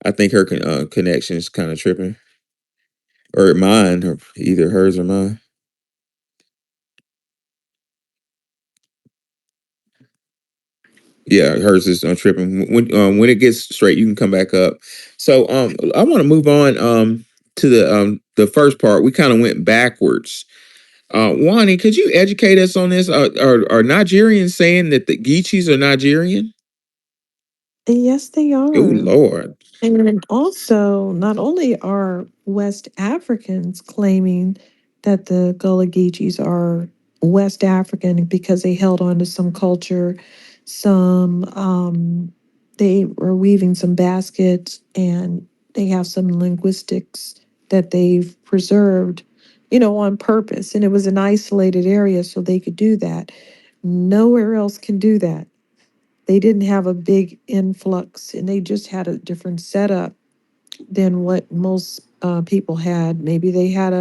I think her connection is kind of tripping, or mine, or either hers or mine. Yeah, hers is tripping. When it gets straight, you can come back up. So I want to move on to the first part. We kind of went backwards. Wani, could you educate us on this? Are Nigerians saying that the Geechees are Nigerian? Yes, they Oh are. Lord. And also, not only are West Africans claiming that the Gullah Geechees are West African because they held on to some culture, they were weaving some baskets, and they have some linguistics that they've preserved, on purpose. And it was an isolated area, so they could do that. Nowhere else can do that. They didn't have a big influx, and they just had a different setup than what most people had. Maybe they had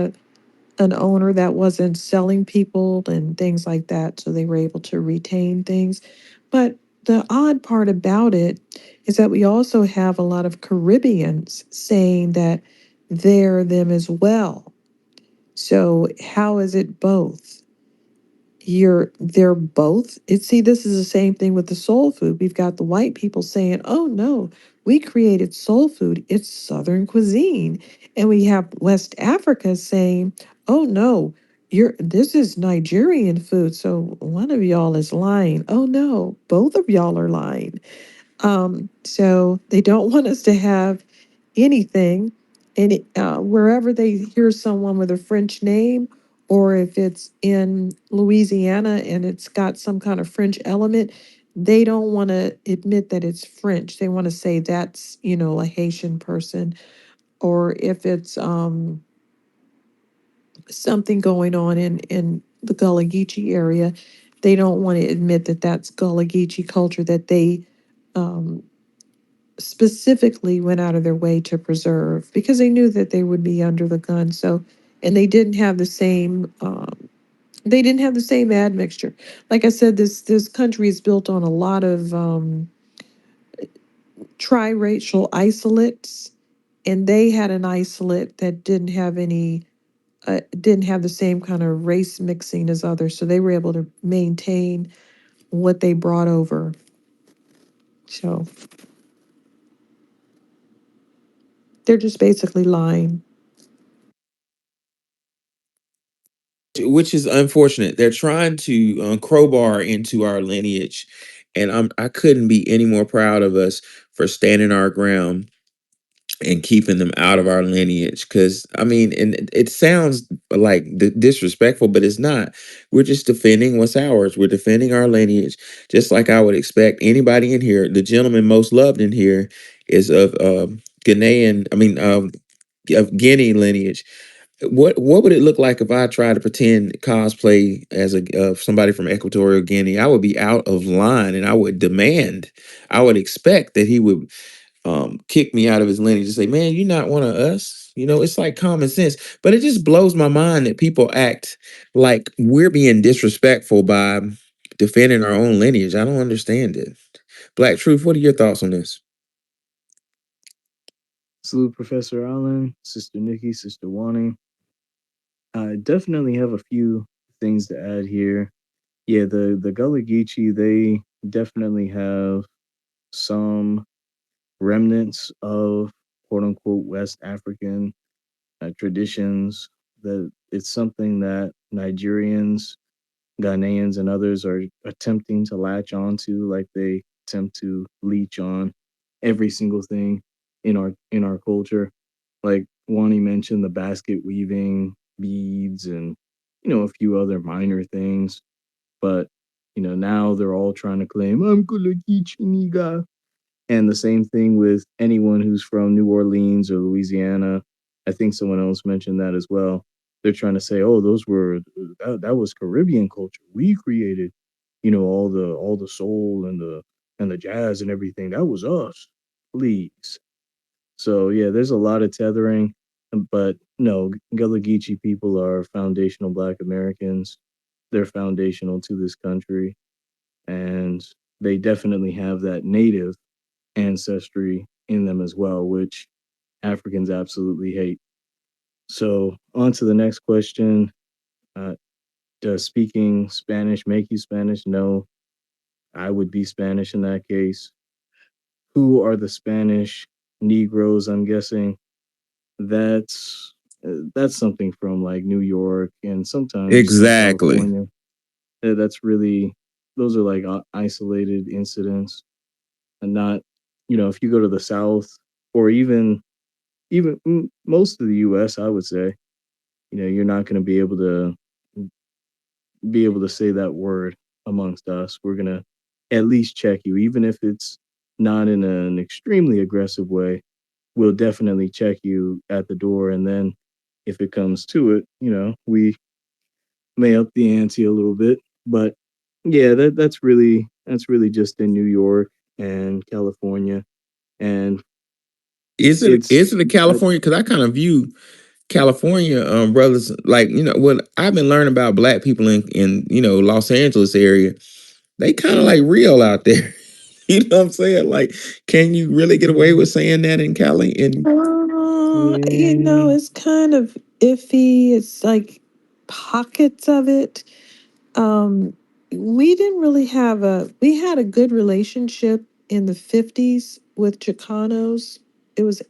an owner that wasn't selling people and things like that, so they were able to retain things. But the odd part about it is that we also have a lot of Caribbeans saying that they're them as well. So how is it both? They're both. This is the same thing with the soul food. We've got the white people saying, "Oh no, we created soul food. It's Southern cuisine," and we have West Africa saying, "Oh no, this is Nigerian food." So one of y'all is lying. Oh no, both of y'all are lying. So they don't want us to have anything. And wherever they hear someone with a French name, or if it's in Louisiana and it's got some kind of French element, they don't want to admit that it's French. They want to say that's, a Haitian person. Or if it's something going on in the Gullah Geechee area, they don't want to admit that that's Gullah Geechee culture that they um, specifically went out of their way to preserve because they knew that they would be under the gun. So, and they didn't have the same admixture. Like I said, this country is built on a lot of triracial isolates, and they had an isolate that didn't have the same kind of race mixing as others. So they were able to maintain what they brought over. So they're just basically lying. Which is unfortunate. They're trying to crowbar into our lineage, and I couldn't be any more proud of us for standing our ground and keeping them out of our lineage. Because I mean, and it sounds like disrespectful, but it's not. We're just defending what's ours. We're defending our lineage, just like I would expect anybody in here. The gentleman most loved in here is of Ghanaian. I mean, of Guinea lineage. What would it look like if I tried to pretend cosplay as a somebody from Equatorial Guinea? I would be out of line, and I would expect that he would kick me out of his lineage and say, "Man, you're not one of us." It's like common sense, but it just blows my mind that people act like we're being disrespectful by defending our own lineage. I don't understand it. Black Truth, what are your thoughts on this? Salute, Professor Allen, Sister Nikki, Sister Wani. I definitely have a few things to add here. Yeah, the Gullah Geechee, they definitely have some remnants of quote unquote West African traditions. That it's something that Nigerians, Ghanaians, and others are attempting to latch onto, like they attempt to leech on every single thing in our culture. Like Wani mentioned, the basket weaving, beads, and a few other minor things. But now they're all trying to claim I'm Gullah Geechee nigga. And the same thing with anyone who's from New Orleans or Louisiana. I think someone else mentioned that as well. They're trying to say, "Oh, that was Caribbean culture. We created, all the soul and the jazz and everything. That was us." Please. So yeah, there's a lot of tethering, but no, Gullah Geechee people are foundational Black Americans. They're foundational to this country, and they definitely have that native ancestry in them as well, which Africans absolutely hate. So, on to the next question. Uh, does speaking Spanish make you Spanish? No, I would be Spanish in that case. Who are the Spanish Negroes? I'm guessing that's that's something from like New York and sometimes some Exactly. California. That's really, those are like isolated incidents, and not, if you go to the South, or even most of the U.S., I would say, you're not going to be able to say that word amongst us. We're going to at least check you, even if it's not in an extremely aggressive way. We'll definitely check you at the door. And then if it comes to it, we may up the ante a little bit. But yeah, that's really just in New York and California. And Is it it's is it a I, California? Because I kind of view California brothers like what I've been learning about black people in Los Angeles area. They kind of like real out there. You know what I'm saying? Like, can you really get away with saying that in Cali? And yeah. It's kind of iffy. It's like pockets of it. Um, we didn't really we had a good relationship in the 50s with Chicanos. It was,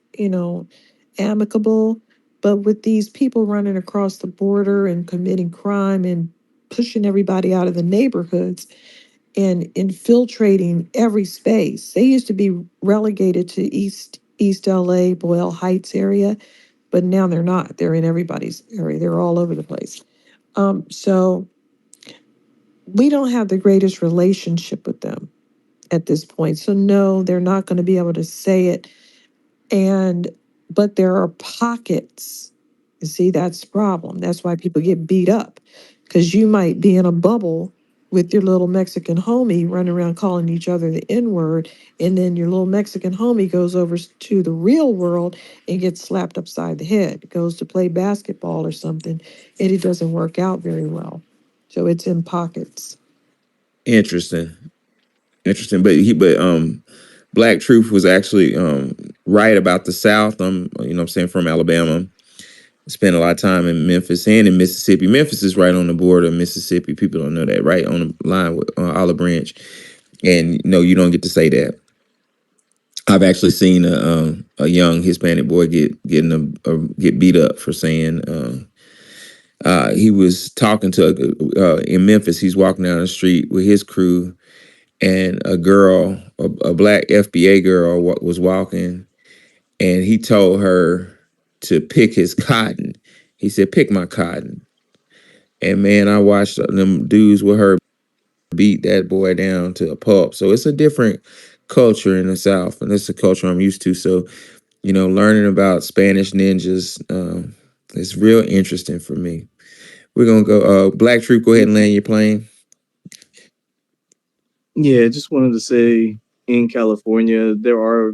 amicable. But with these people running across the border and committing crime and pushing everybody out of the neighborhoods and infiltrating every space, they used to be relegated to East LA, Boyle Heights area, but now they're not. They're in everybody's area. They're all over the place. So we don't have the greatest relationship with them at this point. So no, they're not going to be able to say it. And but there are pockets. You see, that's the problem. That's why people get beat up. Because you might be in a bubble with your little Mexican homie running around calling each other the N-word, and then your little Mexican homie goes over to the real world and gets slapped upside the head, goes to play basketball or something, and it doesn't work out very well. So it's in pockets. interesting, interesting. But Black Truth was actually right about the South. I'm saying from Alabama. Spent a lot of time in Memphis and in Mississippi. Memphis is right on the border of Mississippi. People don't know that, right on the line with Olive Branch. And no, you don't get to say that. I've actually seen a young Hispanic boy get beat up for saying he was talking to in Memphis. He's walking down the street with his crew, and a girl, a black FBA girl, was walking, and he told her to pick his cotton. He said, "Pick my cotton." And man, I watched them dudes with her beat that boy down to a pulp. So it's a different culture in the South, and it's a culture I'm used to. So learning about Spanish ninjas is real interesting for me. We're gonna go. Black Troop, go ahead and land your plane. Yeah, just wanted to say, in California, there are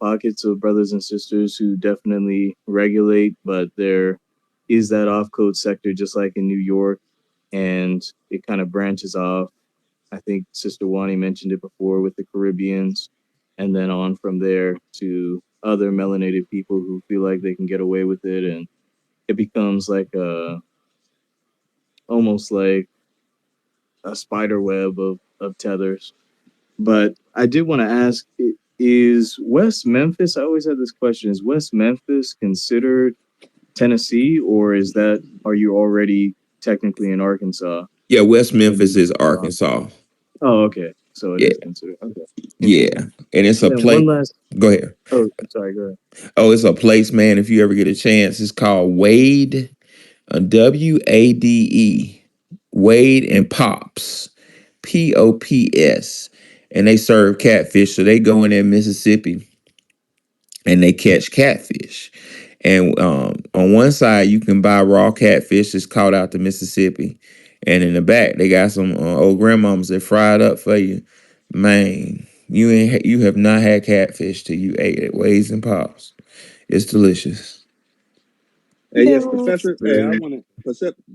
pockets of brothers and sisters who definitely regulate, but there is that off code sector, just like in New York, and it kind of branches off. I think Sister Wani mentioned it before with the Caribbeans, and then on from there to other melanated people who feel like they can get away with it, and it becomes like almost like a spider web of tethers. But I did want to ask, is West Memphis, I always had this question, is West Memphis considered Tennessee, or are you already technically in Arkansas Yeah, West when Memphis you is moved on? Arkansas. Oh, okay. So it Yeah, is considered. Okay. yeah, Interesting. and it's a And then one place. last, Go ahead. oh, I'm sorry, go ahead. Oh, it's a place, man. If you ever get a chance, it's called Wade, WADE, Wade and Pops, POPS, and they serve catfish. So they go in there, Mississippi, and they catch catfish. And on one side, you can buy raw catfish that's caught out the Mississippi, and in the back, they got some old grandmamas that fry it up for you. Man, you have not had catfish till you ate it. Ways and Pops, it's delicious. Hey, yes, No, Professor. Hey, I Really? want to,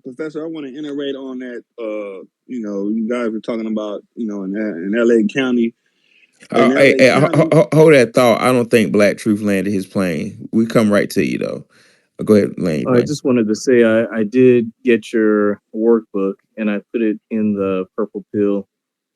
Professor. I want to iterate on that. You guys were talking about, in L.A. County. In Hey, L.A. hey, County, hold that thought. I don't think Black Truth landed his plane. We come right to you though. Go ahead, land your I plane. just wanted to say I did get your workbook, and I put it in the purple pill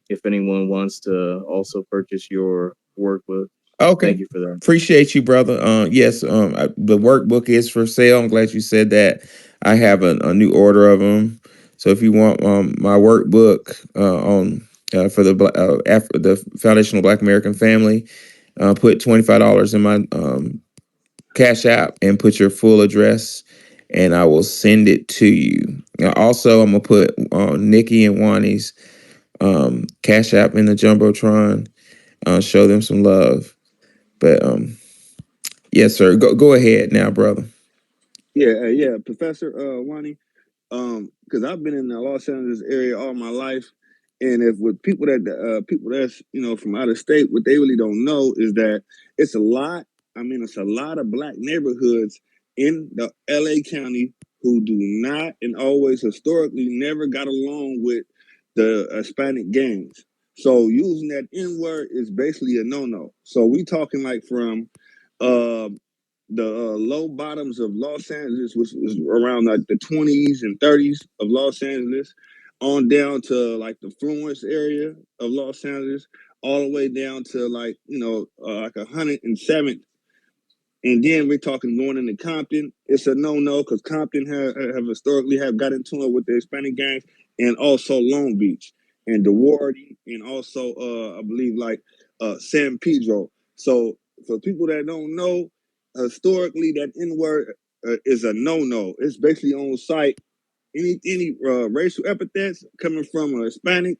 if anyone wants to also purchase your workbook. Okay. Thank you for that. Appreciate you, brother. Yes, the workbook is for sale. I'm glad you said that. I have a new order of them. So if you want my workbook on for the foundational Black American family, put $25 in my Cash App and put your full address, and I will send it to you. Now, also, I'm gonna put Nikki and Wani's Cash App in the jumbotron. Show them some love. But yes, sir. Go ahead now, brother. Yeah, yeah, Professor Wani. Because I've been in the Los Angeles area all my life, and if with people that's from out of state, what they really don't know is that it's a lot. I mean, it's a lot of black neighborhoods in the L.A. County who do not and always historically never got along with the Hispanic gangs. So using that N word is basically a no no. So we talking like from uh, the low bottoms of Los Angeles, which was around like the 20s and 30s of Los Angeles, on down to like the Florence area of Los Angeles, all the way down to like like 107th, and then we're talking going into Compton. It's a no-no because Compton have historically have got into it with the Hispanic gangs, and also Long Beach and DeWardy, and also I believe like San Pedro. So for people that don't know, historically that N-word is a no-no. It's basically on site. Any racial epithets coming from a Hispanic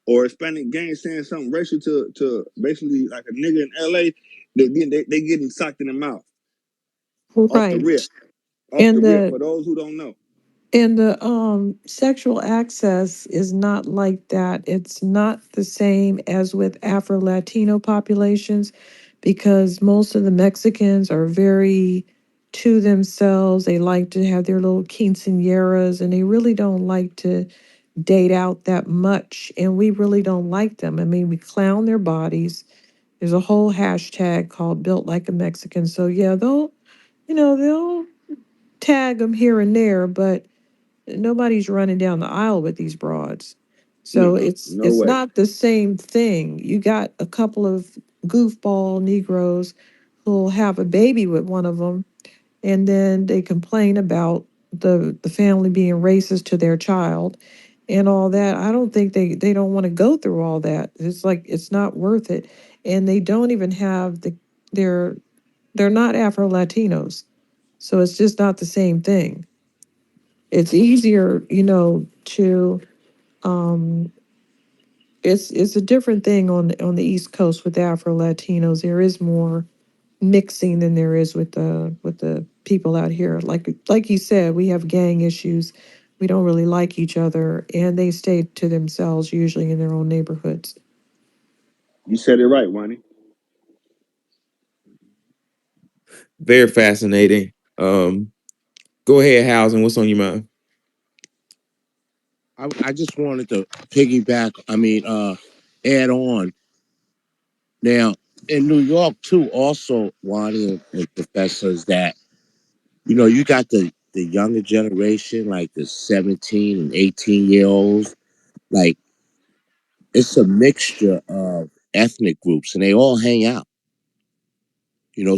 or Hispanic gang saying something racial to basically like a nigga in LA, they getting socked in the mouth off the Right. rip, And the for those who don't know. sexual access is not like that. It's not the same as with Afro Latino populations because most of the Mexicans are very to themselves. They like to have their little quinceañeras and they really don't like to date out that much. And we really don't like them. I mean, we clown their bodies. There's a whole hashtag called Built Like a Mexican. So yeah, they'll tag them here and there, but nobody's running down the aisle with these broads. So No, it's no it's way. not the same thing. You got a couple of goofball Negroes who'll have a baby with one of them, and then they complain about the family being racist to their child and all that. I don't think they don't want to go through all that. It's like it's not worth it. And they don't even have they're they're not Afro Latinos. So it's just not the same thing. It's easier, to um it's a different thing on the East Coast with Afro Latinos. There is more mixing than there is with the people out here. Like you said, we have gang issues. We don't really like each other, and they stay to themselves usually in their own neighborhoods. You said it right, Wani. Very fascinating. Go ahead, Housing. What's on your mind? I just wanted to piggyback. I mean, add on now in New York too. Also, Wani and professors that you got the younger generation, like the 17 and 18-year olds. Like it's a mixture of ethnic groups, and they all hang out.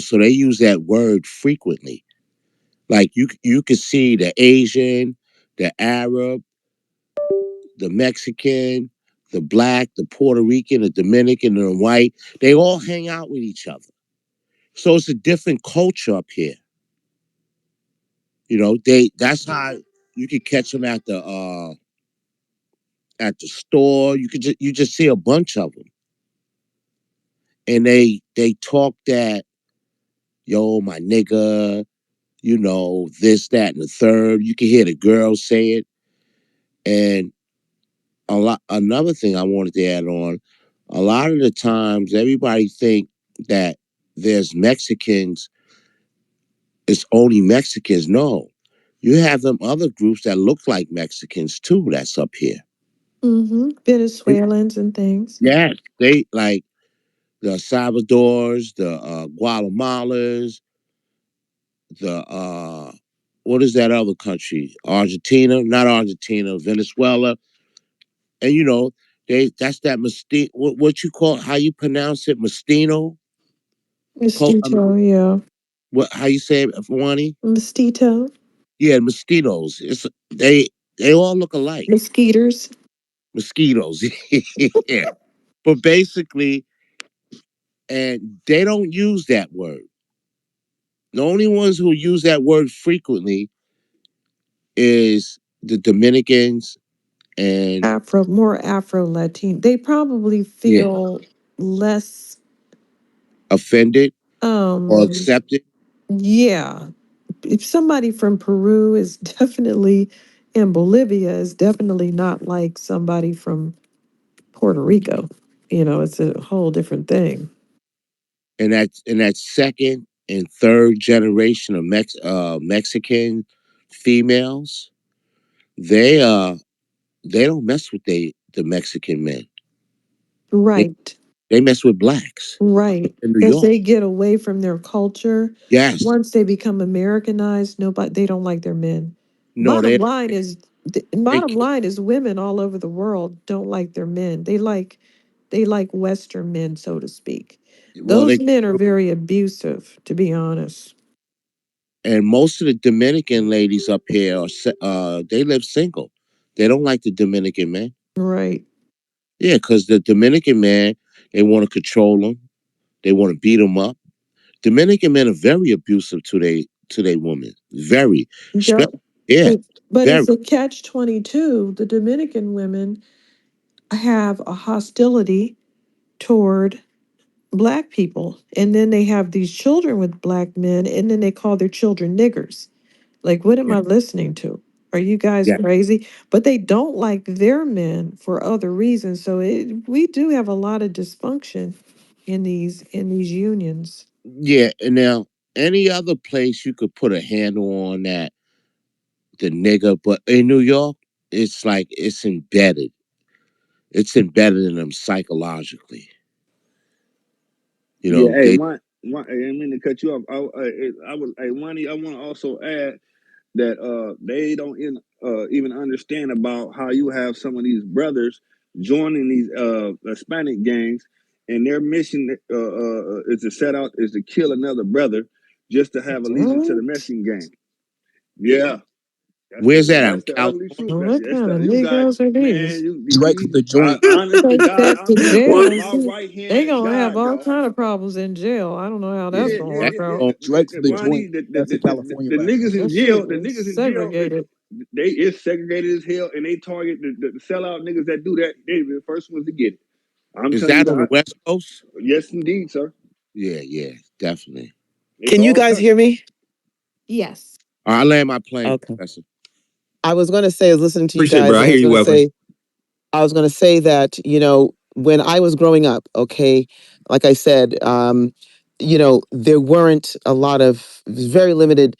So they use that word frequently. Like you could see the Asian, the Arab, the Mexican, the Black, the Puerto Rican, the Dominican, and the white. They all hang out with each other. So it's a different culture up here. That's how you could catch them at the store. You just see a bunch of them, and they talk that yo my nigga, this that and the third. You can hear the girls say it, and another thing I wanted to add on, a lot of the times everybody think that there's Mexicans, it's only Mexicans. No. You have them other groups that look like Mexicans too that's up here. And Venezuelans and things. yeah, they like the Salvadors, the Guatemalans, the what is that other country? Argentina, not Argentina, Venezuela. And that's that what you call, how you pronounce it, Mestino. Mosquito, yeah. What? How you say it, Wani? Mosquito. Yeah, mosquitoes. They all look alike. Mosquitoes. Mosquitoes. Yeah. But basically, and they don't use that word. The only ones who use that word frequently is the Dominicans and More Afro Latin. They probably yeah, feel less offended or um accepted. yeah. If somebody from Peru is definitely in Bolivia is definitely not like somebody from Puerto Rico. You know, it's a whole different thing. And that second and third generation of Mexican females, they they don't mess with the Mexican men. They Right. they mess with blacks Right. in New As York. they get away from their culture, Yes. once they become Americanized, nobody they don't like their men. No, they Bottom can't. line is women all over the world don't like their men. They like Western men, so to speak. Well, Those men are very abusive, to be honest. and most of the Dominican ladies up here they live single. They don't like the Dominican men. Right. Yeah, because the Dominican man, they want to control them. They want to beat them up. Dominican men are very abusive to their women. Very, Yep. especially yeah, But very. it's a catch-22. The Dominican women have a hostility toward black people. And then they have these children with black men, and then they call their children niggers. Like, what am Yeah, I listening to? Are you guys yeah, crazy? But they don't like their men for other reasons. So we do have a lot of dysfunction in these unions. yeah. And now any other place you could put a handle on that the nigger, but in New York, it's like it's embedded. It's embedded in them psychologically. You Yeah, know, hey, they I didn't mean to cut you off. I was, hey, Wani, I want to also add that they don't even understand about how you have some of these brothers joining these Hispanic gangs, and their mission is to set out is to kill another brother just to have allegiance to the What? Mexican gang. Yeah, where's that out in that's the ugly California? truth. What That's kind the of you got Negroes are man. these? Direct to the joint. Honest to Take God, that to What? jail. my See, right they hand gonna have guy, all dog. kind of problems in jail. I don't know how that's Yeah, gonna that's work out. going. Direct to the Ronnie, joint. That's a California the rapper. niggas in That shit jail, the is niggas in jail, segregated. they is segregated as hell, and they target the sellout niggas that do that. They the first ones to get it. I'm Is telling you that on the that. West Coast? Yes, indeed, sir. Yeah, yeah, definitely. It's Can you all guys cut. hear me? Yes. I land my plane, Okay. Professor. I was going to say, I was listening to you Appreciate it, bro. guys, I and hear you well. I was going to say that, when I was growing up, okay, like I said, there weren't a lot of, very limited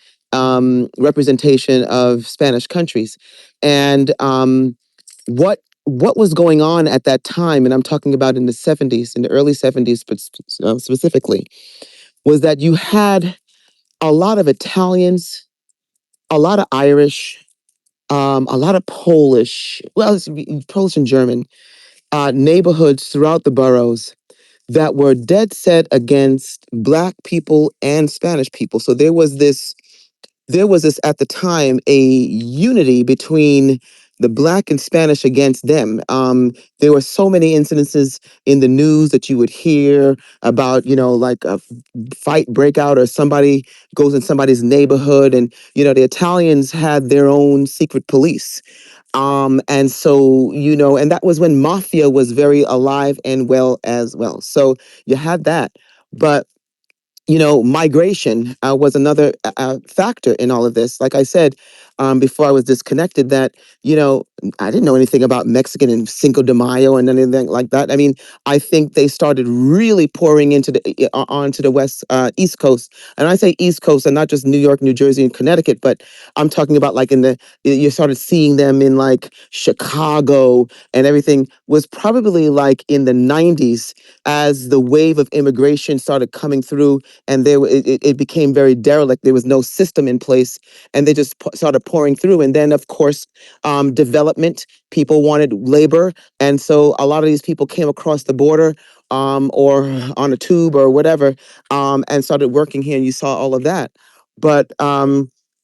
representation of Spanish countries. And what was going on at that time, and I'm talking about in the 70s, in the early 70s, but specifically, was that you had a lot of Italians, a lot of Irish, a lot of Polish, well, Polish and German neighborhoods throughout the boroughs that were dead set against Black people and Spanish people. So there was this at the time a unity between the Black and Spanish against them. There were so many incidences in the news that you would hear about, like a fight breakout or somebody goes in somebody's neighborhood, and the Italians had their own secret police. And so, and that was when mafia was very alive and well as well. So you had that. But migration was another factor in all of this. Like I said before I was disconnected, that I didn't know anything about Mexican and Cinco de Mayo and anything like that. I mean, I think they started really pouring into onto the west East Coast. And I say East Coast, and not just New York, New Jersey, and Connecticut, but I'm talking about like you started seeing them in like Chicago, and everything was probably like in the 90s as the wave of immigration started coming through, and it became very derelict. There was no system in place, and they just started pouring through. And then, of course, development. People wanted labor, and so a lot of these people came across the border or on a tube or whatever, and started working here, and you saw all of that. But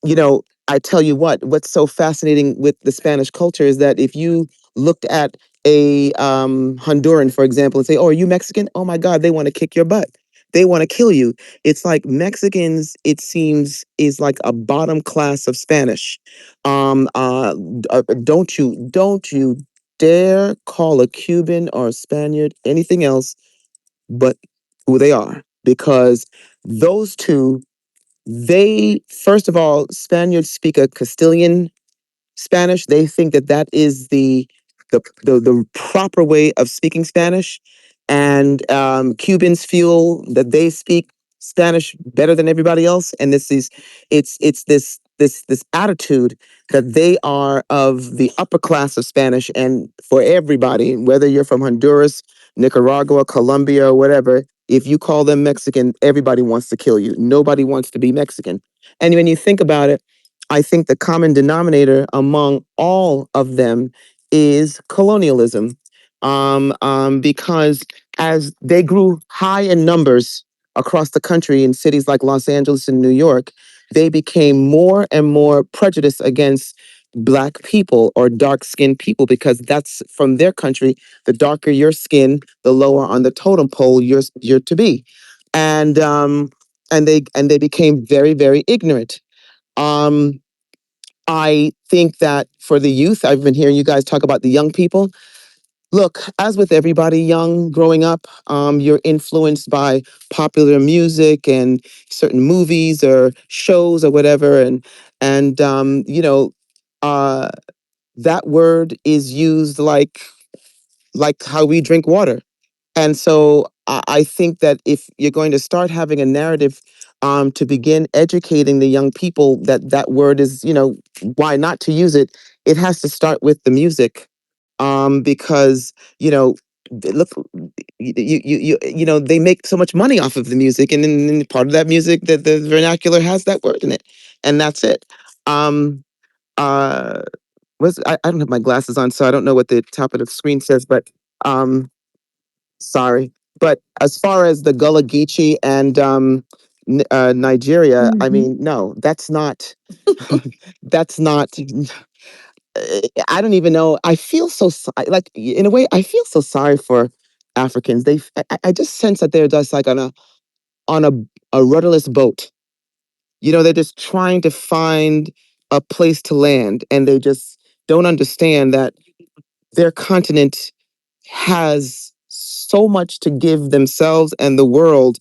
you know, I tell you what's so fascinating with the Spanish culture is that if you looked at a Honduran, for example, and say, "Oh, are you Mexican?" Oh my God, they want to kick your butt. They want to kill you. It's like Mexicans, it seems, is like a bottom class of Spanish. Don't you dare call a Cuban or a Spaniard anything else but who they are, because those two, they, first of all, Spaniards speak a Castilian Spanish. They think that that is the proper way of speaking Spanish, and Cubans feel that they speak Spanish better than everybody else. And this is it's this attitude that they are of the upper class of Spanish, and for everybody, whether you're from Honduras, Nicaragua, Colombia, or whatever. If you call them Mexican, everybody wants to kill you. Nobody wants to be Mexican. And when you think about it, I think the common denominator among all of them is colonialism, because as they grew high in numbers across the country in cities like Los Angeles and New York, they became more and more prejudiced against Black people or dark skinned people, because that's from their country. The darker your skin, the lower on the totem pole you're to be, and they became very, very ignorant. Um, I think that for the youth, I've been hearing you guys talk about the young people. Look, as with everybody young growing up, you're influenced by popular music and certain movies or shows or whatever, and uh, that word is used like how we drink water. And so I think that if you're going to start having a narrative to begin educating the young people that that word is, why not to use it, it has to start with the music. Because, look, they make so much money off of the music. And then part of that music, that the vernacular has that word in it. And that's it. Um, uh, I don't have my glasses on, so I don't know what the top of the screen says, but um, sorry. But as far as the Gullah Geechee and Nigeria, I mean, no, that's not. That's not. I don't even know. I feel so like, in a way, I feel so sorry for Africans. I just sense that they're just like on a rudderless boat. They're just trying to find a place to land, and they just don't understand that their continent has so much to give themselves and the world.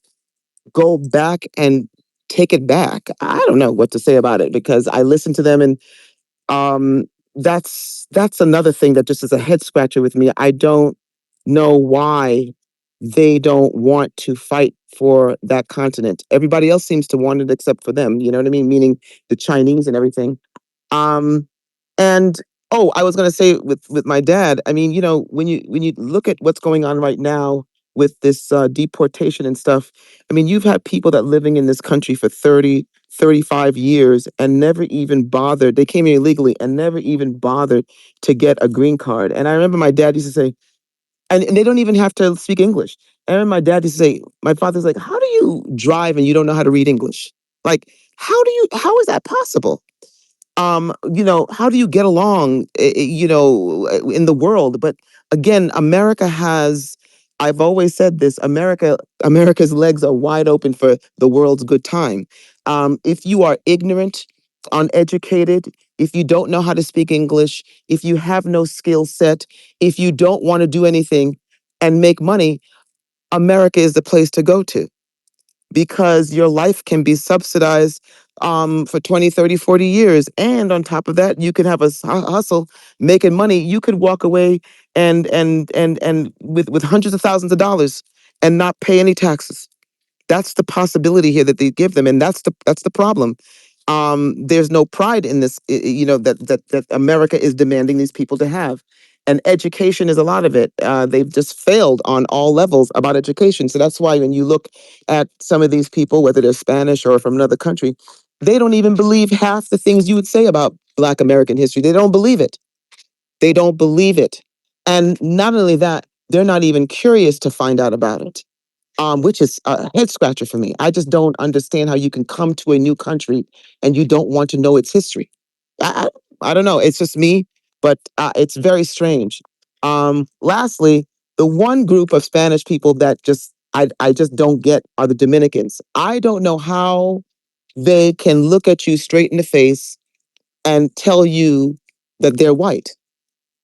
Go back and take it back. I don't know what to say about it, because I listen to them, and um that's another thing that just is a head scratcher with me. I don't know why they don't want to fight for that continent. Everybody else seems to want it except for them, you know what I mean? Meaning the Chinese and everything. Um, and oh, I was gonna say with my dad. I mean, when you look at what's going on right now with this deportation and stuff. I mean, you've had people that living in this country for 30, 35 years and never even bothered. They came here illegally and never even bothered to get a green card. And I remember my dad used to say, and they don't even have to speak English. I remember my dad used to say, my father's like, how do you drive and you don't know how to read English? Like, how is that possible? How do you get along, in the world? But again, America has, I've always said this, America's legs are wide open for the world's good time. If you are ignorant, uneducated, if you don't know how to speak English, if you have no skill set, if you don't want to do anything and make money, America is the place to go to, because your life can be subsidized for 20, 30, 40 years. And on top of that, you can have a hustle making money. You could walk away and with hundreds of thousands of dollars and not pay any taxes. That's the possibility here that they give them, and that's the problem. There's no pride in this, that America is demanding these people to have, and education is a lot of it. They've just failed on all levels about education. So that's why when you look at some of these people, whether they're Spanish or from another country, they don't even believe half the things you would say about Black American history. They don't believe it. They don't believe it. And not only that, They're not even curious to find out about it, which is a head scratcher for me. I just don't understand how you can come to a new country and you don't want to know its history. I don't know. It's just me, but it's very strange. Lastly, the one group of Spanish people that I just don't get are the Dominicans. I don't know how they can look at you straight in the face and tell you that they're white.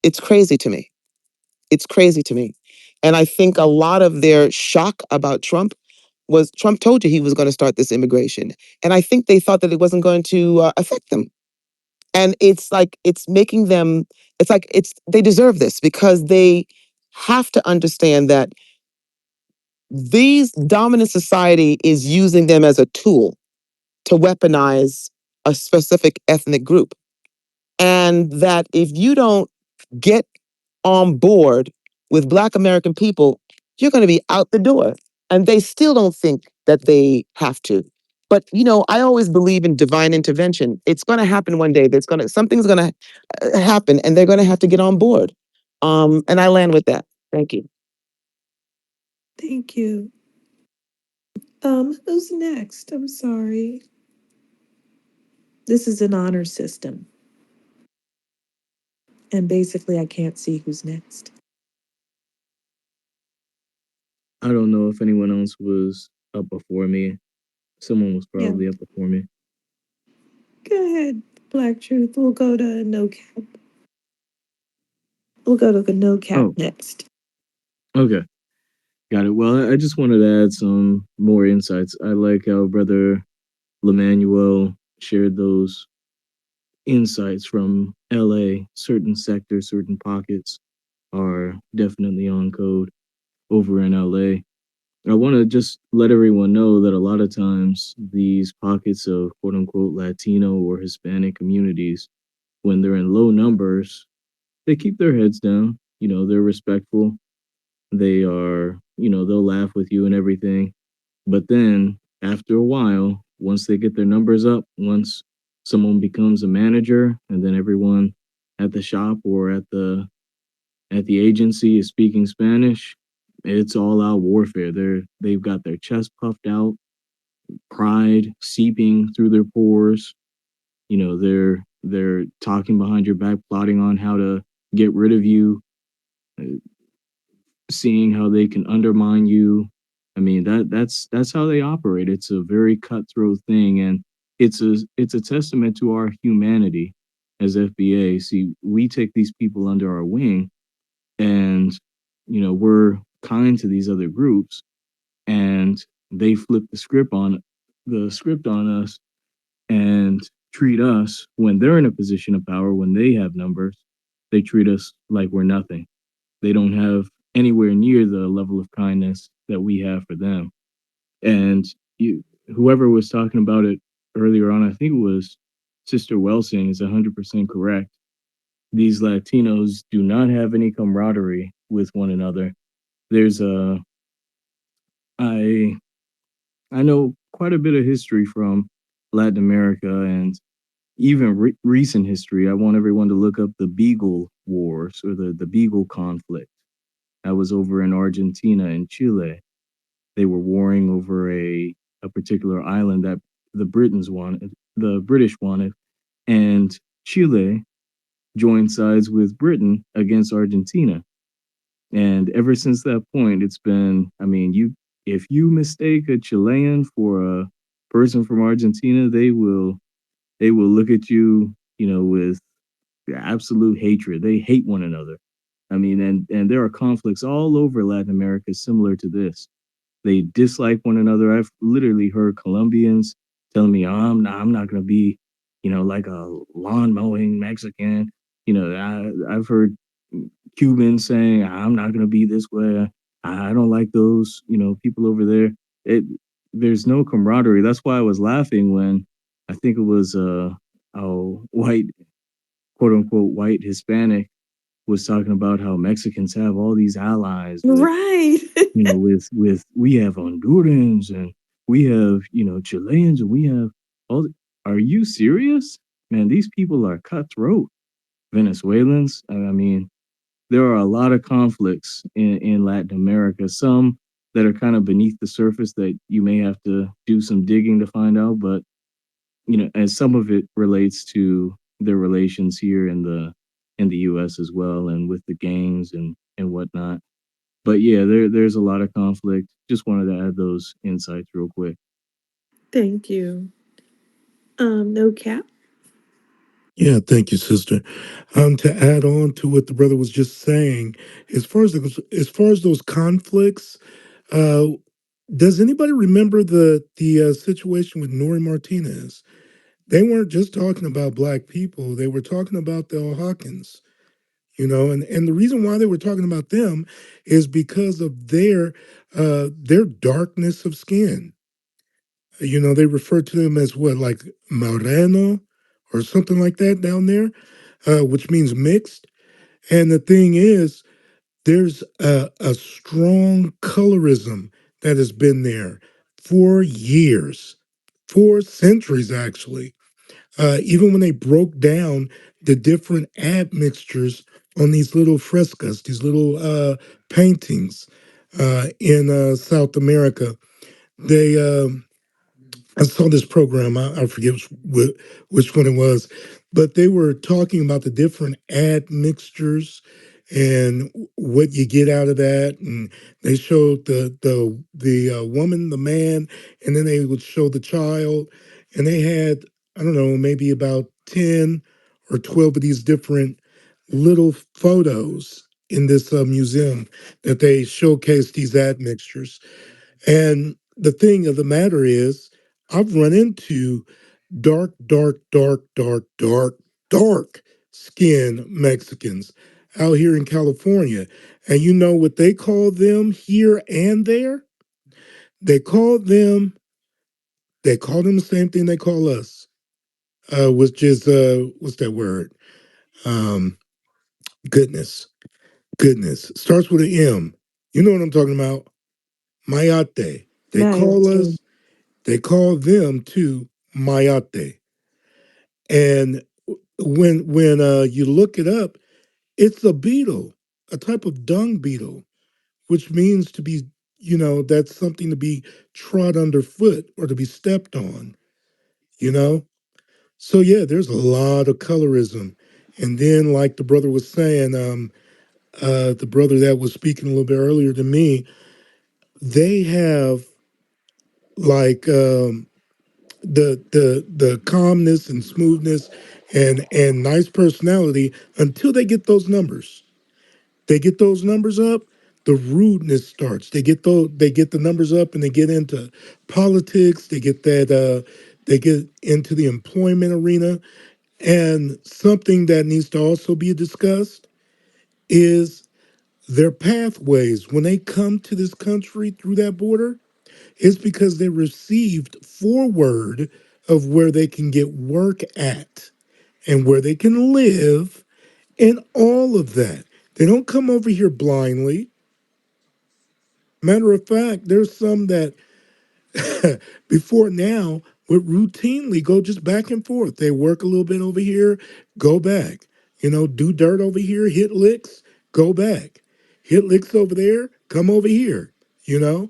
It's crazy to me. It's crazy to me. And I think a lot of their shock about Trump was Trump told you he was going to start this immigration. And I think they thought that it wasn't going to affect them. And it's like, it's making them, it's like, they deserve this because they have to understand that these dominant society is using them as a tool to weaponize a specific ethnic group. And that if you don't get on board with Black American people, you're going to be out the door. And they still don't think that they have to. But I always believe in divine intervention. It's going to happen one day. Something's going to happen, and they're going to have to get on board. And I land with that. Thank you. Thank you. Who's next? I'm sorry. This is an honor system. And basically I can't see who's next. I don't know if anyone else was up before me. Someone was Yeah. probably up before me. Go ahead, Black Truth. We'll go to No Cap. We'll go to No Cap Oh, next. okay. Got it. Well, I just wanted to add some more insights. I like how Brother Lemanuel shared those insights from LA. Certain sectors, certain pockets are definitely on code over in LA. I want to just let everyone know that a lot of times these pockets of quote unquote Latino or Hispanic communities, when they're in low numbers, they keep their heads down. They're respectful. They are, they'll laugh with you and everything. But then after a while, once they get their numbers up, once someone becomes a manager and then everyone at the shop or at the agency is speaking Spanish, it's all out warfare. They've got their chest puffed out, pride seeping through their pores. They're talking behind your back, plotting on how to get rid of you, uh, seeing how they can undermine you. I mean, that's how they operate. It's a very cutthroat thing, and it's a testament to our humanity as FBA. See, we take these people under our wing, and we're kind to these other groups, and they flip the script on us and treat us when they're in a position of power, when they have numbers, they treat us like we're nothing. They don't have anywhere near the level of kindness that we have for them. And whoever was talking about it earlier on, I think it was Sister Welsing, is 100% correct. These Latinos do not have any camaraderie with one another. There's a I I know quite a bit of history from Latin America and even recent history. I want everyone to look up the Beagle Wars or the Beagle conflict. That was over in Argentina and Chile. They were warring over a particular island that the British wanted, and Chile joined sides with Britain against Argentina. And ever since that point, it's been, I mean, if you mistake a Chilean for a person from Argentina, they will look at you, with absolute hatred. They hate one another. I mean, and there are conflicts all over Latin America similar to this. They dislike one another. I've literally heard Colombians telling me, "Oh, I'm not gonna be, like a lawn mowing Mexican." I've heard Cubans saying, "I'm not gonna be this way. I don't like those, people over there." It There's no camaraderie. That's why I was laughing when I think it was a white, quote unquote, white Hispanic was talking about how Mexicans have all these allies with Right. we have Hondurans and we have, Chileans and we have all are you serious? Man, these people are cutthroat. Venezuelans, I mean, there are a lot of conflicts in Latin America. Some that are kind of beneath the surface that you may have to do some digging to find out, but and some of it relates to their relations here in the U.S. as well, and with the gangs and whatnot. But yeah, there's a lot of conflict. Just wanted to add those insights real quick. Thank you. No cap. Yeah, thank you, sister. To add on to what the brother was just saying, as far as those conflicts, uh, does anybody remember the situation with Nori Martinez? They weren't just talking about black people; they were talking about the Oaxacans. And the reason why they were talking about them is because of their darkness of skin. They refer to them as what, like moreno or something like that down there, which means mixed. And the thing is, there's a strong colorism that has been there for years, for centuries, actually. Even when they broke down the different admixtures on these little frescoes, these little paintings in South America, they I saw this program. I forget which one it was, but they were talking about the different admixtures and what you get out of that. And they showed the woman, the man, and then they would show the child. And they had, I don't know, maybe about 10 or 12 of these different little photos in this museum that they showcased these admixtures. And the thing of the matter is, I've run into dark, dark, dark, dark, dark, dark skin Mexicans out here in California. And you know what they call them here and there? They call them, they call them the same thing they call us, which is, what's that word? Um, goodness, goodness. Starts with an M. You know what I'm talking about? Mayate. They call Mayate. us, they call them too Mayate. And when you look it up, it's a beetle, a type of dung beetle, which means to be, that's something to be trod underfoot or to be stepped on, you know? So yeah, there's a lot of colorism. And then like the brother was saying, the brother that was speaking a little bit earlier to me, they have like the calmness and smoothness and nice personality until they get those numbers. They get those numbers up, the rudeness starts. They get the numbers up and they get into politics, they get into the employment arena. And something that needs to also be discussed is their pathways. When they come to this country through that border, it's because they received forward of where they can get work at and where they can live and all of that. They don't come over here blindly. Matter of fact, there's some that before now would routinely go just back and forth. They work a little bit over here, go back. Do dirt over here, hit licks, go back. Hit licks over there, come over here. You know,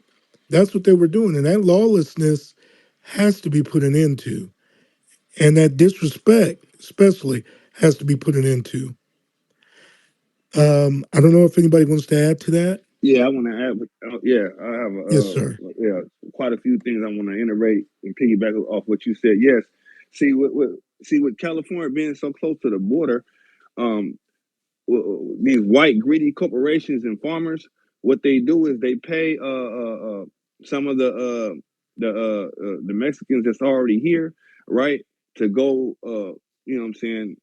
that's what they were doing. And that lawlessness has to be put an end to. And that disrespect, especially, has to be put an end to. I don't know if anybody wants to add to that. Yeah, I want to add. Yeah, I have Yes, sir. yeah, quite a few things I want to iterate and piggyback off what you said. Yes, see, with California being so close to the border, um, these white greedy corporations and farmers, what they do is they pay some of the Mexicans that's already here, right, to go what I'm saying,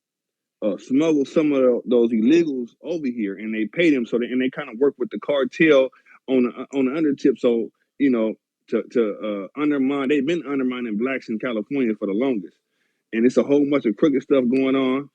smuggle some of those illegals over here, and they pay them and they kind of work with the cartel on the undertip. So to undermine, they've been undermining blacks in California for the longest, and it's a whole bunch of crooked stuff going on.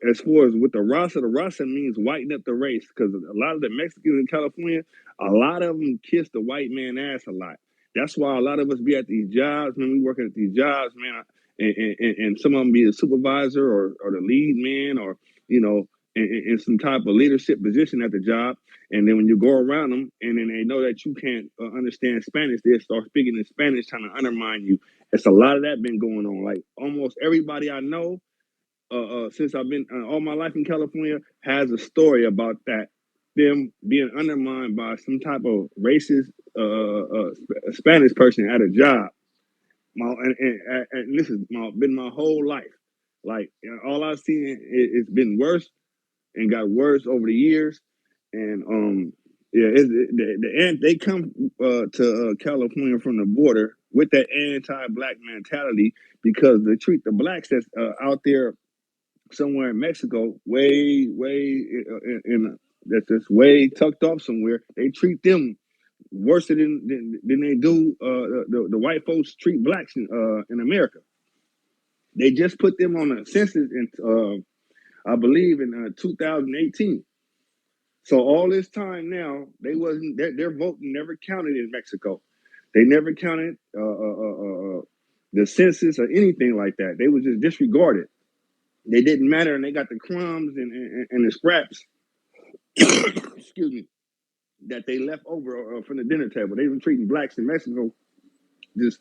As far as with the Rasa means whiten up the race because a lot of the Mexicans in California, a lot of them kiss the white man ass a lot. That's why a lot of us be at these jobs, man. We working at these jobs, man, and some of them be the supervisor or the lead man or you know in some type of leadership position at the job. And then when you go around them and then they know that you can't understand Spanish, they start speaking in Spanish, trying to undermine you. It's a lot of that been going on. Like almost everybody I know, since I've been all my life in California, has a story about that, them being undermined by some type of racist Spanish person at a job. And this has been my whole life. Like all I've seen, it's been worse and got worse over the years. And yeah, they come to California from the border with that anti-black mentality because they treat the blacks that's out there somewhere in Mexico, way that's just way tucked off somewhere. They treat them worse than they do the white folks treat blacks in America. They just put them on a census in I believe in 2018. So all this time now, they wasn't their vote never counted in Mexico. They never counted the census or anything like that. They was just disregarded. They didn't matter, and they got the crumbs and the scraps. Excuse me, that they left over from the dinner table. They were treating blacks in Mexico just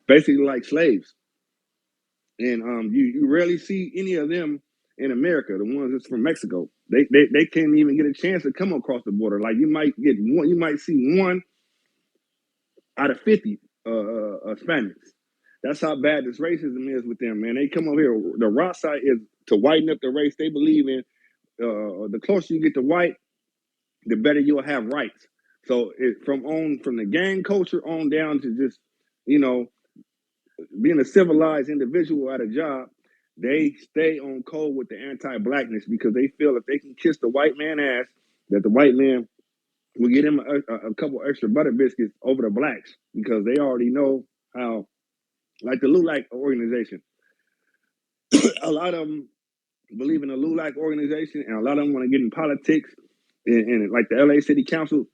basically like slaves. And you rarely see any of them in America. The ones that's from Mexico, they can't even get a chance to come across the border. Like you might get one, you might see one out of 50 Spaniards. That's how bad this racism is with them, man. They come over here. The raw side is to whiten up the race. They believe in the closer you get to white, the better you'll have rights. So from the gang culture on down to just you know being a civilized individual at a job, they stay on code with the anti-blackness because they feel if they can kiss the white man ass, that the white man will get him a couple extra butter biscuits over the blacks because they already know how, like the LULAC organization, a lot of them believe in the LULAC organization and a lot of them want to get in politics and like the LA City Council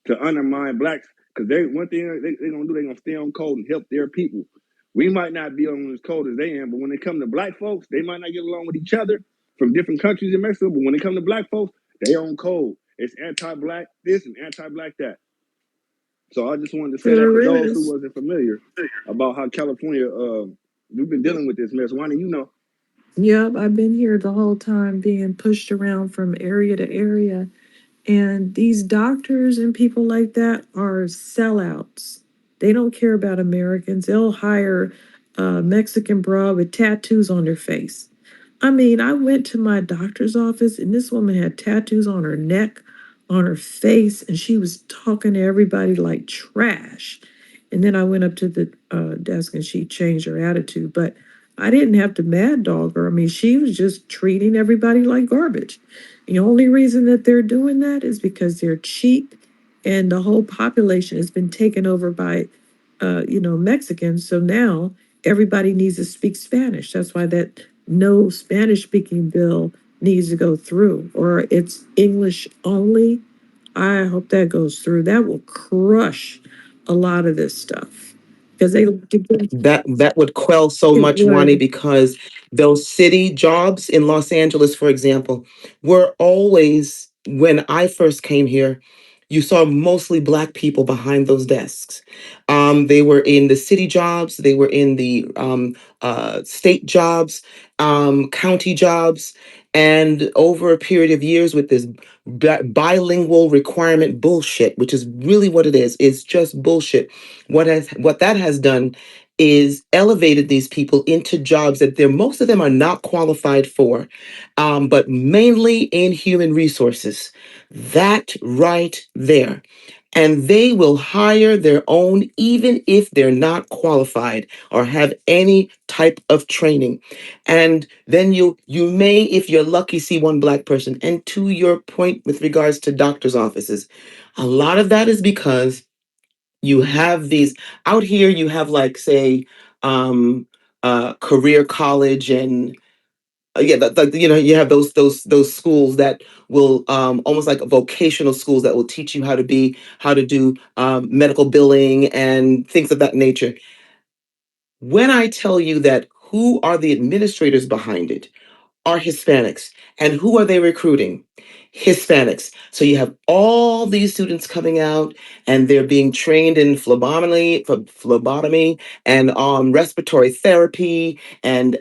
to undermine blacks because they one thing they're gonna do, they're gonna stay on code and help their people. We might not be on as cold as they am, but when they come to black folks, they might not get along with each other from different countries in Mexico. But when they come to black folks, they on code. It's anti-black this and anti-black that. So I just wanted to say that for There those who is. wasn't familiar about how California we've been dealing with this mess. Why do you know? Yep, I've been here the whole time being pushed around from area to area. And these doctors and people like that are sellouts. They don't care about Americans. They'll hire a Mexican broad with tattoos on their face. I mean, I went to my doctor's office and this woman had tattoos on her neck, on her face, and she was talking to everybody like trash. And then I went up to the desk and she changed her attitude. But I didn't have to mad dog her. I mean, she was just treating everybody like garbage. The only reason that they're doing that is because they're cheap and the whole population has been taken over by, Mexicans. So now everybody needs to speak Spanish. That's why that no Spanish speaking bill needs to go through, or it's English only. I hope that goes through. That will crush a lot of this stuff because they That would quell so it much, Wani, would. because those city jobs in Los Angeles, for example, were always, when I first came here, you saw mostly Black people behind those desks. They were in the city jobs, they were in the state jobs, county jobs, and over a period of years with this bilingual requirement bullshit, which is really what it is. It's just bullshit. What that has done is elevated these people into jobs that most of them are not qualified for, but mainly in human resources. That right there. And they will hire their own, even if they're not qualified or have any type of training. And then you may, if you're lucky, see one Black person. And to your point with regards to doctors' offices, a lot of that is because you have these out here, you have like say career college and yeah, you have those schools that will almost like vocational schools that will teach you how to do medical billing and things of that nature. When I tell you that who are the administrators behind it are Hispanics. And who are they recruiting? Hispanics. So you have all these students coming out and they're being trained in phlebotomy and respiratory therapy and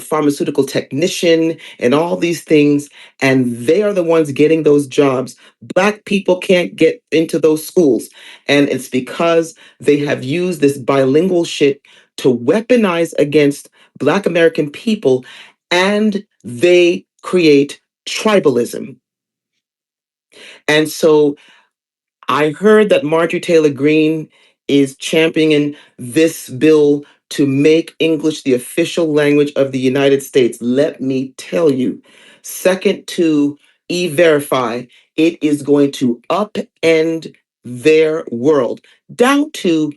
pharmaceutical technician and all these things. And they are the ones getting those jobs. Black people can't get into those schools. And it's because they have used this bilingual shit to weaponize against Black American people, and they create tribalism. And so I heard that Marjorie Taylor Greene is championing this bill to make English the official language of the United States. Let me tell you, second to E-Verify, it is going to upend their world down to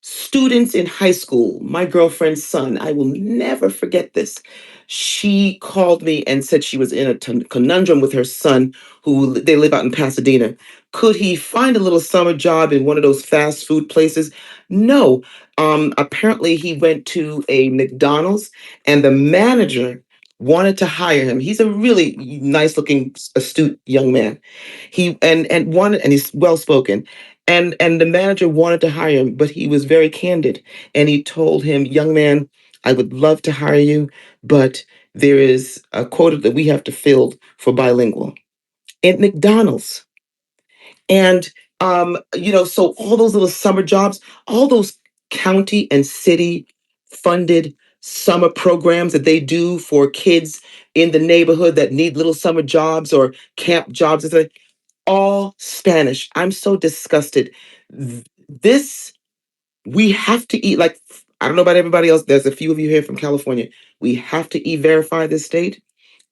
students in high school. My girlfriend's son, I will never forget this. She called me and said she was in a conundrum with her son, who they live out in Pasadena. Could he find a little summer job in one of those fast food places? No. Apparently, he went to a McDonald's, and the manager wanted to hire him. He's a really nice looking, astute young man. And he's well spoken, and the manager wanted to hire him, but he was very candid. And he told him, young man, I would love to hire you, but there is a quota that we have to fill for bilingual at McDonald's. And so all those little summer jobs, all those county and city funded summer programs that they do for kids in the neighborhood that need little summer jobs or camp jobs, all Spanish. I'm so disgusted. This, we have to eat, like, I don't know about everybody else. There's a few of you here from California. We have to e-verify this state.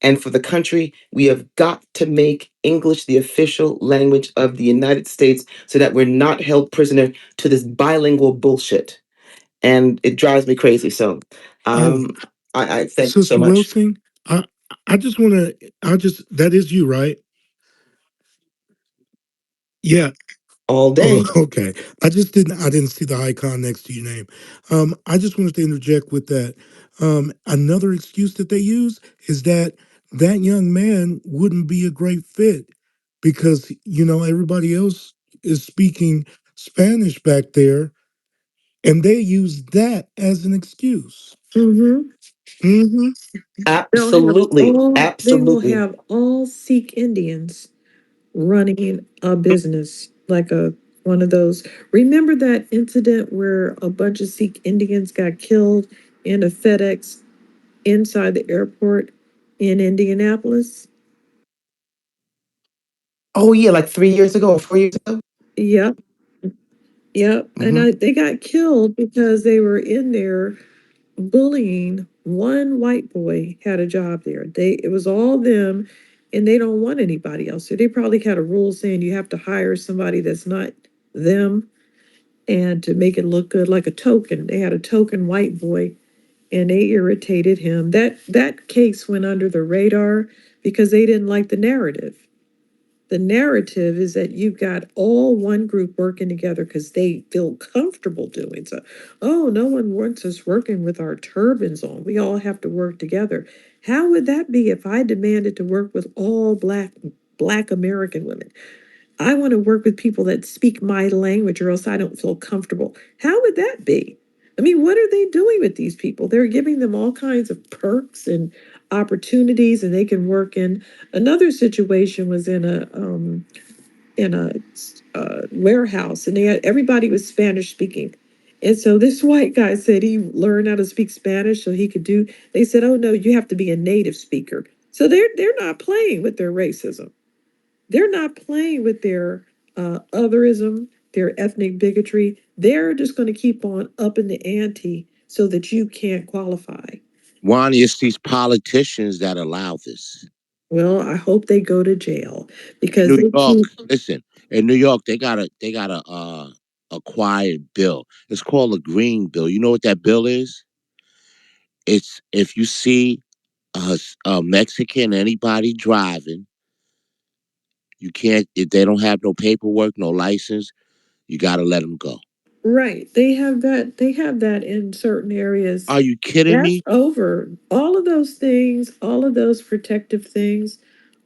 And for the country, we have got to make English the official language of the United States so that we're not held prisoner to this bilingual bullshit. And it drives me crazy. So Oh, um, I thank you so Sister much. Wilson, I just want to, that is you, right? Yeah. All Oh, day. okay. I didn't see the icon next to your name. I just wanted to interject with that. Another excuse that they use is that that young man wouldn't be a great fit because, everybody else is speaking Spanish back there, and they use that as an excuse. Mm-hmm. Mm-hmm. Absolutely. They will Absolutely. have all Sikh Indians running a business like a one of those. Remember that incident where a bunch of Sikh Indians got killed in a FedEx inside the airport in Indianapolis? Oh, yeah, like 3 years ago or 4 years ago. Yep, yep. And Hmm. they got killed because they were in there bullying one white boy had a job there. It was all them and they don't want anybody else. So they probably had a rule saying you have to hire somebody that's not them and to make it look good like a token. They had a token white boy and they irritated him. That case went under the radar because they didn't like the narrative. The narrative is that you've got all one group working together because they feel comfortable doing so. Oh, no one wants us working with our turbans on. We all have to work together. How would that be if I demanded to work with all black American women? I want to work with people that speak my language or else I don't feel comfortable. How would that be? I mean, what are they doing with these people? They're giving them all kinds of perks and opportunities, and they can work in. Another situation was in a warehouse, and they had everybody was Spanish speaking, and so this white guy said he learned how to speak Spanish so he could do. They said, "Oh no, you have to be a native speaker." So they're not playing with their racism. They're not playing with their otherism, their ethnic bigotry. They're just going to keep on upping the ante so that you can't qualify. Wani, it's these politicians that allow this. Well, I hope they go to jail In because New they York, keep. listen, in New York, they got a quiet bill. It's called a green bill. You know what that bill is? It's if you see a Mexican, anybody driving, you can't, if they don't have no paperwork, no license, you got to let them go. Right. They have that. They have that in certain areas. Are you kidding That's me? over. All of those things, all of those protective things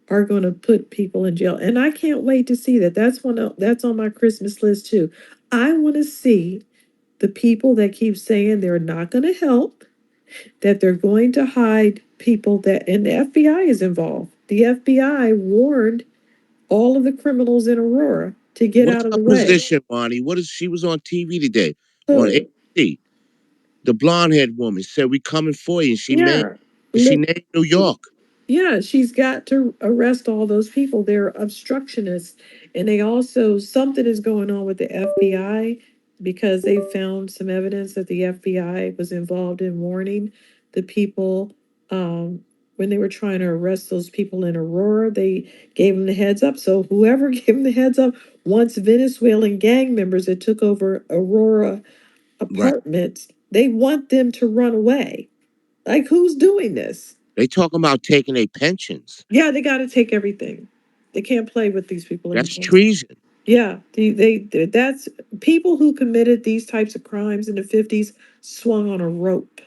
are going to put people in jail. And I can't wait to see that. That's on my Christmas list too. I want to see the people that keep saying they're not going to help, that they're going to hide people that, and the FBI is involved. The FBI warned all of the criminals in Aurora to get What's out of her the way. position, Bonnie? What is she was on TV today on Who? ABC. The blonde haired woman said we coming for you, and Yeah. she Li- named New York. Yeah, she's got to arrest all those people. They're obstructionists. And they also, something is going on with the FBI because they found some evidence that the FBI was involved in warning the people when they were trying to arrest those people in Aurora. They gave them the heads up. So whoever gave them the heads up, once Venezuelan gang members that took over Aurora Right. apartments, they want them to run away. Like, who's doing this? They talking about taking their pensions. Yeah, they got to take everything. They can't play with these people That's anymore. treason. Yeah, that's people who committed these types of crimes in the 50s swung on a rope.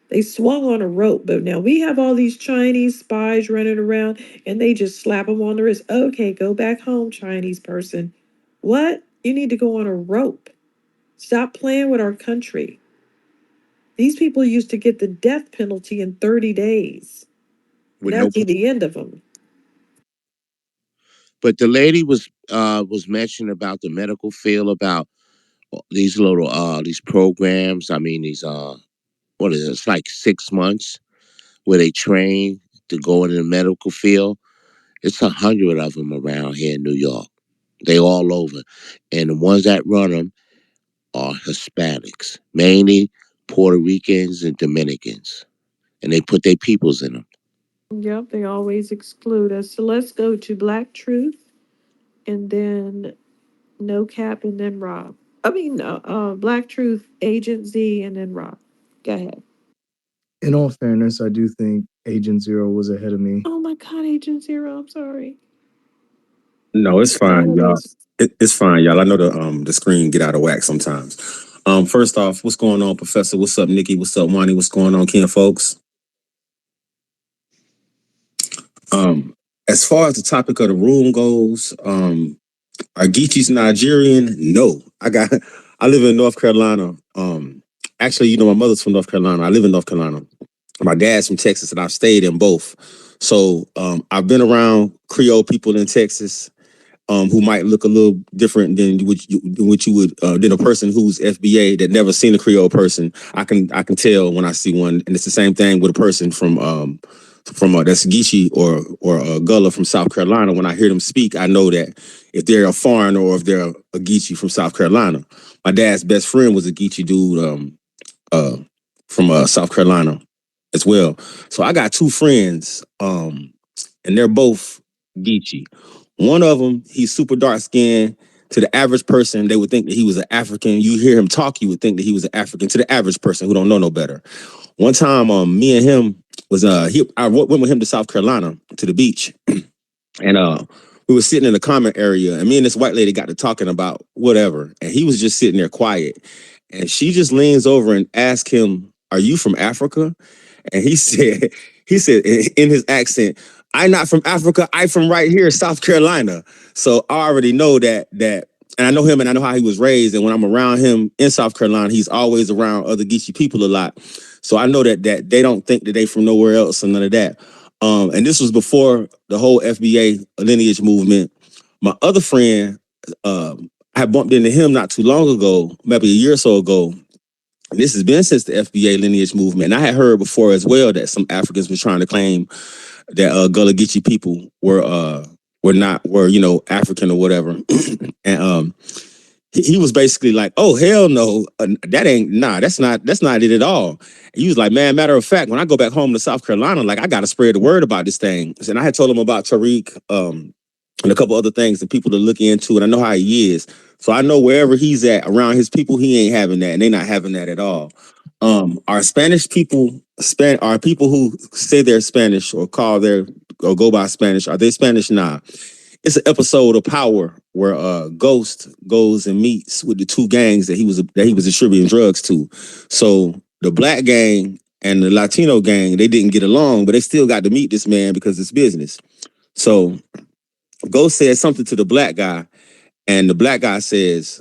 They swung on a rope, but now we have all these Chinese spies running around and they just slap them on the wrist. Okay, go back home, Chinese person. What? You need to go on a rope. Stop playing with our country. These people used to get the death penalty in 30 days. And With no that'd be the end of them. But the lady was mentioning about the medical field, about these little these programs. I mean, these what is it? It's like 6 months where they train to go into the medical field. It's 100 of them around here in New York. They all over, and the ones that run them are Hispanics, mainly Puerto Ricans and Dominicans, and they put their peoples in them. Yep, they always exclude us. So let's go to Black Truth and then No Cap and then Rob. I mean, Black Truth, Agent Z, and then Rob. Go ahead. In all fairness, I do think Agent Zero was ahead of me. Oh my God, Agent Zero, I'm sorry. No, it's fine, y'all. Honest. It's fine, y'all. I know the screen get out of whack sometimes. First off, what's going on, Professor? What's up, Nikki? What's up, Wani? What's going on, Ken folks? As far as the topic of the room goes, are Geechees Nigerian? No. I live in North Carolina. Actually, my mother's from North Carolina. I live in North Carolina. My dad's from Texas, and I've stayed in both. So I've been around Creole people in Texas, who might look a little different than what you would than a person who's FBA that never seen a Creole person. I can tell when I see one, and it's the same thing with a person from that's Geechee or Gullah from South Carolina. When I hear them speak, I know that if they're a foreigner or if they're a Geechee from South Carolina. My dad's best friend was a Geechee dude from South Carolina as well. So I got two friends, and they're both Geechee. One of them, he's super dark skinned. To the average person, they would think that he was an African. You hear him talk, you would think that he was an African. To the average person who don't know no better. One time, me and him was I went with him to South Carolina to the beach, and we were sitting in the common area, and me and this white lady got to talking about whatever, and he was just sitting there quiet, and she just leans over and asks him, "Are you from Africa?" And he said in his accent, "I'm not from Africa. I from right here, South Carolina." So I already know that, and I know him, and I know how he was raised. And when I'm around him in South Carolina, he's always around other Geechee people a lot. So I know that they don't think that they from nowhere else and none of that. And this was before the whole FBA lineage movement. My other friend, I bumped into him not too long ago, maybe a year or so ago, and this has been since the FBA lineage movement. And I had heard before as well that some Africans were trying to claim that Gullah Geechee people were African or whatever. And he was basically like, "Oh hell no, that's not it at all." And he was like, "Man, matter of fact, when I go back home to South Carolina, like I got to spread the word about this thing." And I had told him about Tariq, and a couple other things that people to look into, and I know how he is. So I know wherever he's at around his people, he ain't having that, and they not having that at all. Are Spanish people are people who say they're Spanish or go by Spanish? Are they Spanish? Nah. it's an episode of Power where Ghost goes and meets with the two gangs that he was distributing drugs to. So the black gang and the Latino gang, they didn't get along, but they still got to meet this man because it's business. So Ghost said something to the black guy, and the black guy says,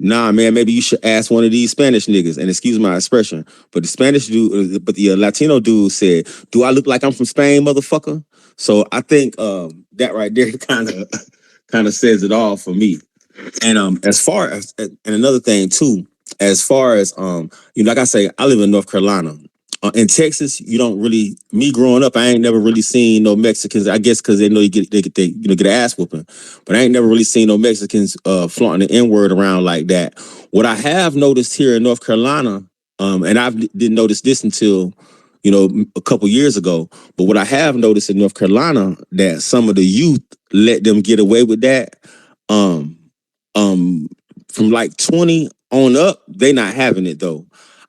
nah, man, maybe you should ask one of these Spanish niggas. And excuse my expression, but the Spanish dude, but the Latino dude said, do I look like I'm from Spain, motherfucker? So I think that right there kind of says it all for me. And as far as and another thing too, as far as like I say, I live in North Carolina. In Texas, you don't really. Me growing up, I ain't never really seen no Mexicans. I guess because they know they get an ass whooping, but I ain't never really seen no Mexicans flaunting the N word around like that. What I have noticed here in North Carolina, and I didn't notice this until a couple years ago, but what I have noticed in North Carolina that some of the youth let them get away with that. Um, from like 20 on up, they not having it though.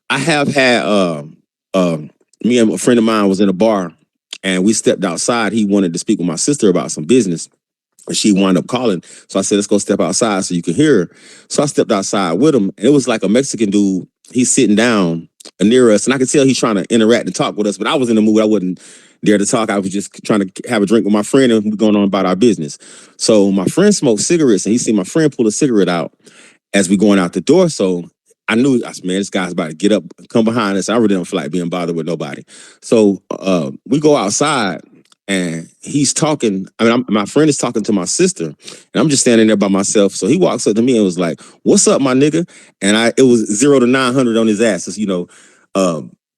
I have had me and a friend of mine was in a bar and we stepped outside. He wanted to speak with my sister about some business. And she wound up calling. So I said, let's go step outside so you can hear her. So I stepped outside with him. And it was like a Mexican dude. He's sitting down near us. And I could tell he's trying to interact and talk with us. But I was in the mood. I wasn't there to talk. I was just trying to have a drink with my friend and we're going on about our business. So my friend smoked cigarettes and he seen my friend pull a cigarette out as we going out the door. So I knew, I said, man, this guy's about to get up, come behind us. I really don't feel like being bothered with nobody. So we go outside and he's talking. I mean, my friend is talking to my sister and I'm just standing there by myself. So he walks up to me and was like, what's up, my nigga? And it was 0 to 900 on his ass. So,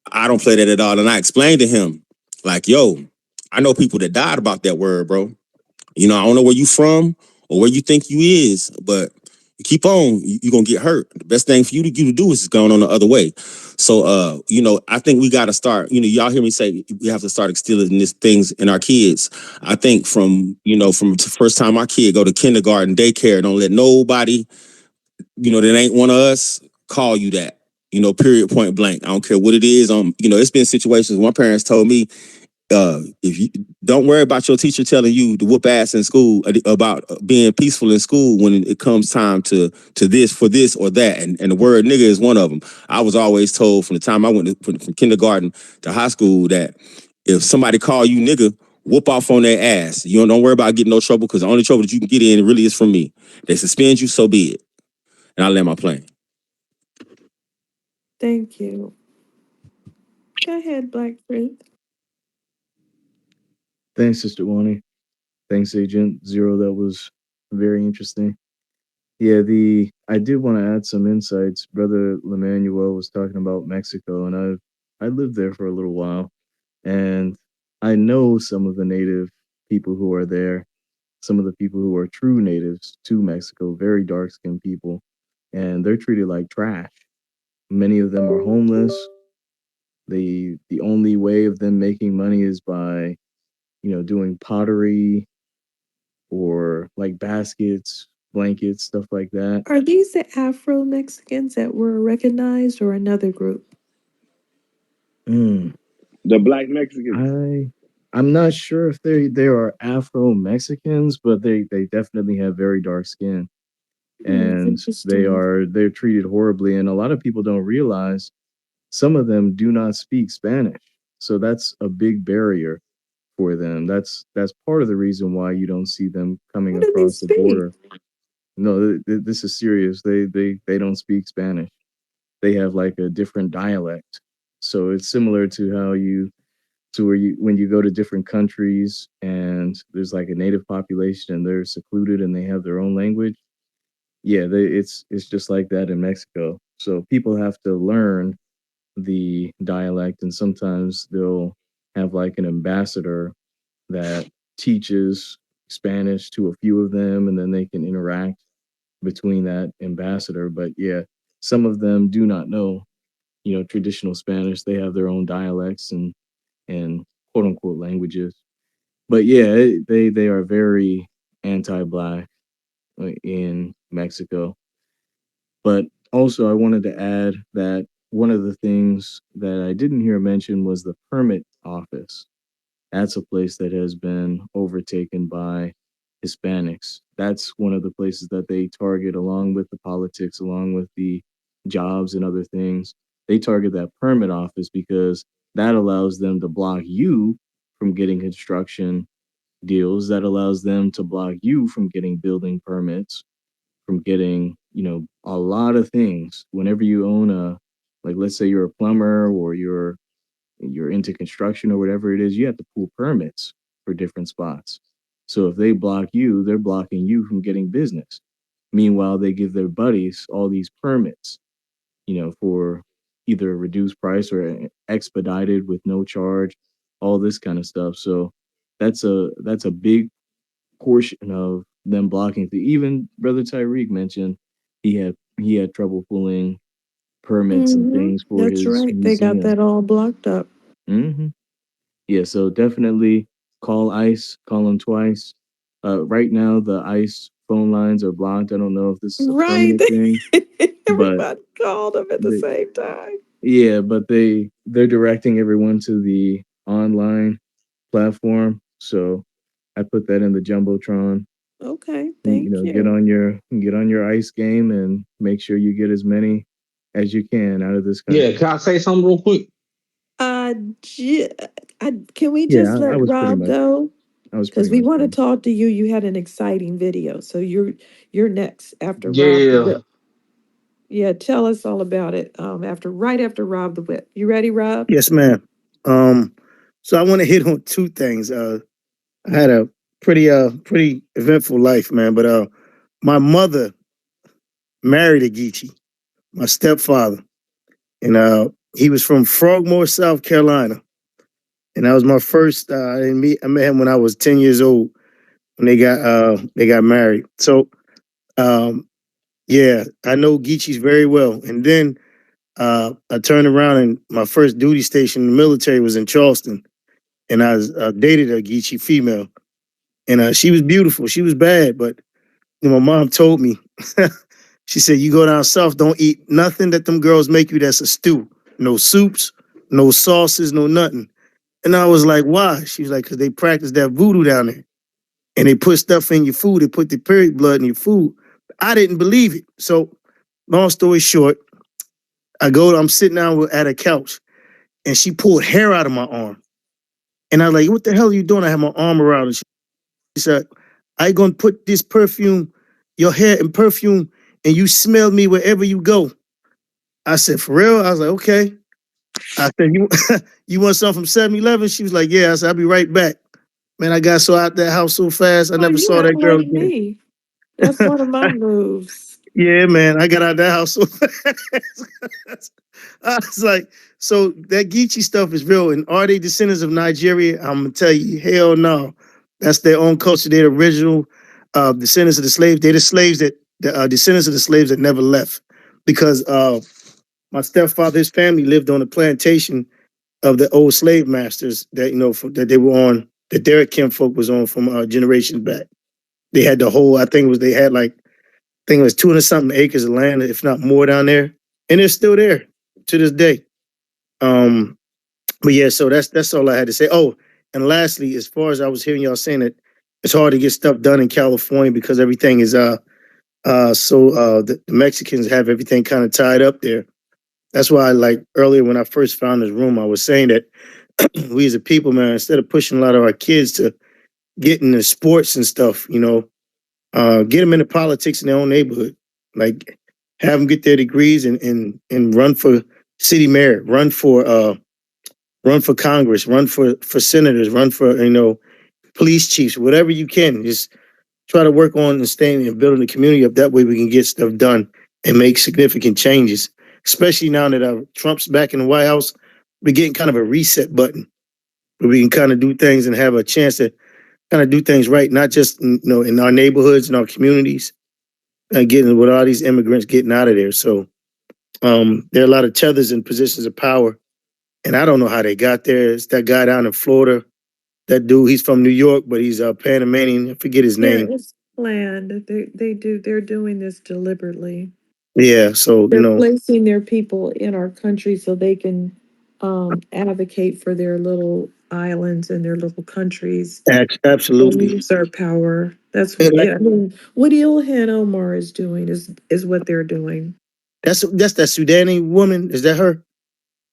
I don't play that at all. And I explained to him like, yo, I know people that died about that word, bro. I don't know where you from or where you think you is, but you keep on, you're gonna get hurt. The best thing for you to do is going on the other way. So I think we gotta start, y'all hear me say we have to start instilling these things in our kids. I think from the first time our kid go to kindergarten, daycare, don't let nobody, that ain't one of us call you that. Period, point blank. I don't care what it is. It's been situations where my parents told me, if you don't worry about your teacher telling you to whoop ass in school about being peaceful in school when it comes time to this for this or that, and the word nigga is one of them. I was always told from the time I went from kindergarten to high school that if somebody call you nigga, whoop off on their ass. You don't worry about getting no trouble because the only trouble that you can get in really is from me. They suspend you, so be it. And I land my plane. Thank you. Go ahead, Black Truth. Thanks, Sister Wani. Thanks, Agent Zero. That was very interesting. Yeah, I did want to add some insights. Brother Lemanuel was talking about Mexico, and I lived there for a little while, and I know some of the native people who are there, some of the people who are true natives to Mexico, very dark skinned people, and they're treated like trash. Many of them are homeless. The only way of them making money is by, doing pottery or like baskets, blankets, stuff like that. Are these the Afro Mexicans that were recognized or another group? Mm, The black Mexicans. I'm not sure if they are Afro Mexicans, but they definitely have very dark skin, and Interesting. they're treated horribly. And a lot of people don't realize some of them do not speak Spanish, so that's a big barrier for them. That's part of the reason why you don't see them coming What do they across the speak? border. No, this is serious. They don't speak Spanish. They have like a different dialect. So it's similar to how you to where you when you go to different countries and there's like a native population and they're secluded and they have their own language. Yeah, it's just like that in Mexico. So people have to learn the dialect, and sometimes they'll have like an ambassador that teaches Spanish to a few of them, and then they can interact between that ambassador. But yeah, some of them do not know, traditional Spanish. They have their own dialects and quote unquote languages. But yeah, they are very anti-black in Mexico. But also, I wanted to add that one of the things that I didn't hear mentioned was the permit office. That's a place that has been overtaken by Hispanics. That's one of the places that they target, along with the politics, along with the jobs and other things. They target that permit office because that allows them to block you from getting construction deals. That allows them to block you from getting building permits, from getting, a lot of things. Whenever you own like, let's say you're a plumber, or you're into construction or whatever it is, you have to pull permits for different spots. So if they block you, they're blocking you from getting business. Meanwhile, they give their buddies all these permits, for either a reduced price or expedited with no charge, all this kind of stuff. So that's a big portion of them blocking. Even Brother Tyreek mentioned he had trouble pulling permits and things for That's his right. They got museum. that all blocked up. hmm Yeah, so definitely call ICE, call them twice. Right now, the ICE phone lines are blocked. I don't know if this is a Right. permanent thing, but Everybody called them at the they, same time. yeah, but they're directing everyone to the online platform. So I put that in the jumbotron. Okay, thank Get you. on your ICE game and make sure you get as many as you can out of this country. Yeah, can I say something real quick? Uh, j- can we Yeah, just I let was pretty Rob much go? I was Because pretty we much want to done. talk to you. You had an exciting video, so you're next after Rob the Yeah. Whip. Yeah, tell us all about it. Right after Rob the Whip. You ready, Rob? Yes, ma'am. Um, so I want to hit on two things. I had a pretty eventful life, man. But my mother married a Geechee, my stepfather, and he was from Frogmore, South Carolina. And that was my first. I met him when I was 10 years old when they got married. So um, yeah, I know Geechees very well. And then I turned around and my first duty station in the military was in Charleston, and I was, dated a Geechee female, and she was beautiful. She was bad, but my mom told me, she said, "You go down south, don't eat nothing that them girls make you that's a stew. No soups, no sauces, no nothing." And I was like, "Why?" She was like, "Because they practice that voodoo down there, and they put stuff in your food. They put the period blood in your food." I didn't believe it. So, long story short, I'm sitting down at a couch, and she pulled hair out of my arm. And I was like, "What the hell are you doing?" I had my arm around her. She said, "I gonna put this perfume, your hair in perfume, and you smell me wherever you go." I said, "For real?" I was like, "Okay." I said, "You you want something from 7-Eleven?" She was like, "Yeah." I said, "I'll be right back." Man, I got so out that house so fast, I Oh, never you saw act that girl like again. me. That's one of my moves. Yeah, man, I got out that house so fast. I was like, so that Geechee stuff is real. And are they descendants of Nigeria? I'm gonna tell you, hell no. That's their own culture. They're the original descendants of the slaves. They're the slaves the descendants of the slaves that never left. Because my stepfather, his family lived on a plantation of the old slave masters that that they were on, that their kinfolk was on from generations back. They had the whole. I think it was they had like I think it was 200 something acres of land, if not more, down there, and they're still there to this day. Um, but yeah, so that's all I had to say. Oh, and lastly, as far as I was hearing y'all saying that it's hard to get stuff done in California because everything is the Mexicans have everything kind of tied up there. That's why, like earlier when I first found this room, I was saying that we as a people, man, instead of pushing a lot of our kids to get into sports and stuff, get them into politics in their own neighborhood. Like have them get their degrees and run for city mayor, run for Congress, run for senators, run for police chiefs, whatever you can. Just try to work on and staying and building the community up. That way we can get stuff done and make significant changes. Especially now that Trump's back in the White House, we're getting kind of a reset button where we can kind of do things and have a chance to kind of do things right, not just in our neighborhoods and our communities, and getting with all these immigrants getting out of there. So there are a lot of tethers in positions of power, and I don't know how they got there. It's that guy down in Florida, that dude. He's from New York, but he's Panamanian. I forget his Yeah, name. it's planned. They're doing this deliberately. Yeah, so They're placing their people in our country so they can advocate for their little islands and their little countries and Absolutely. use our power. That's And like yeah. I mean, what Ilhan Omar is doing is what they're doing. that's that Sudani woman. Is that her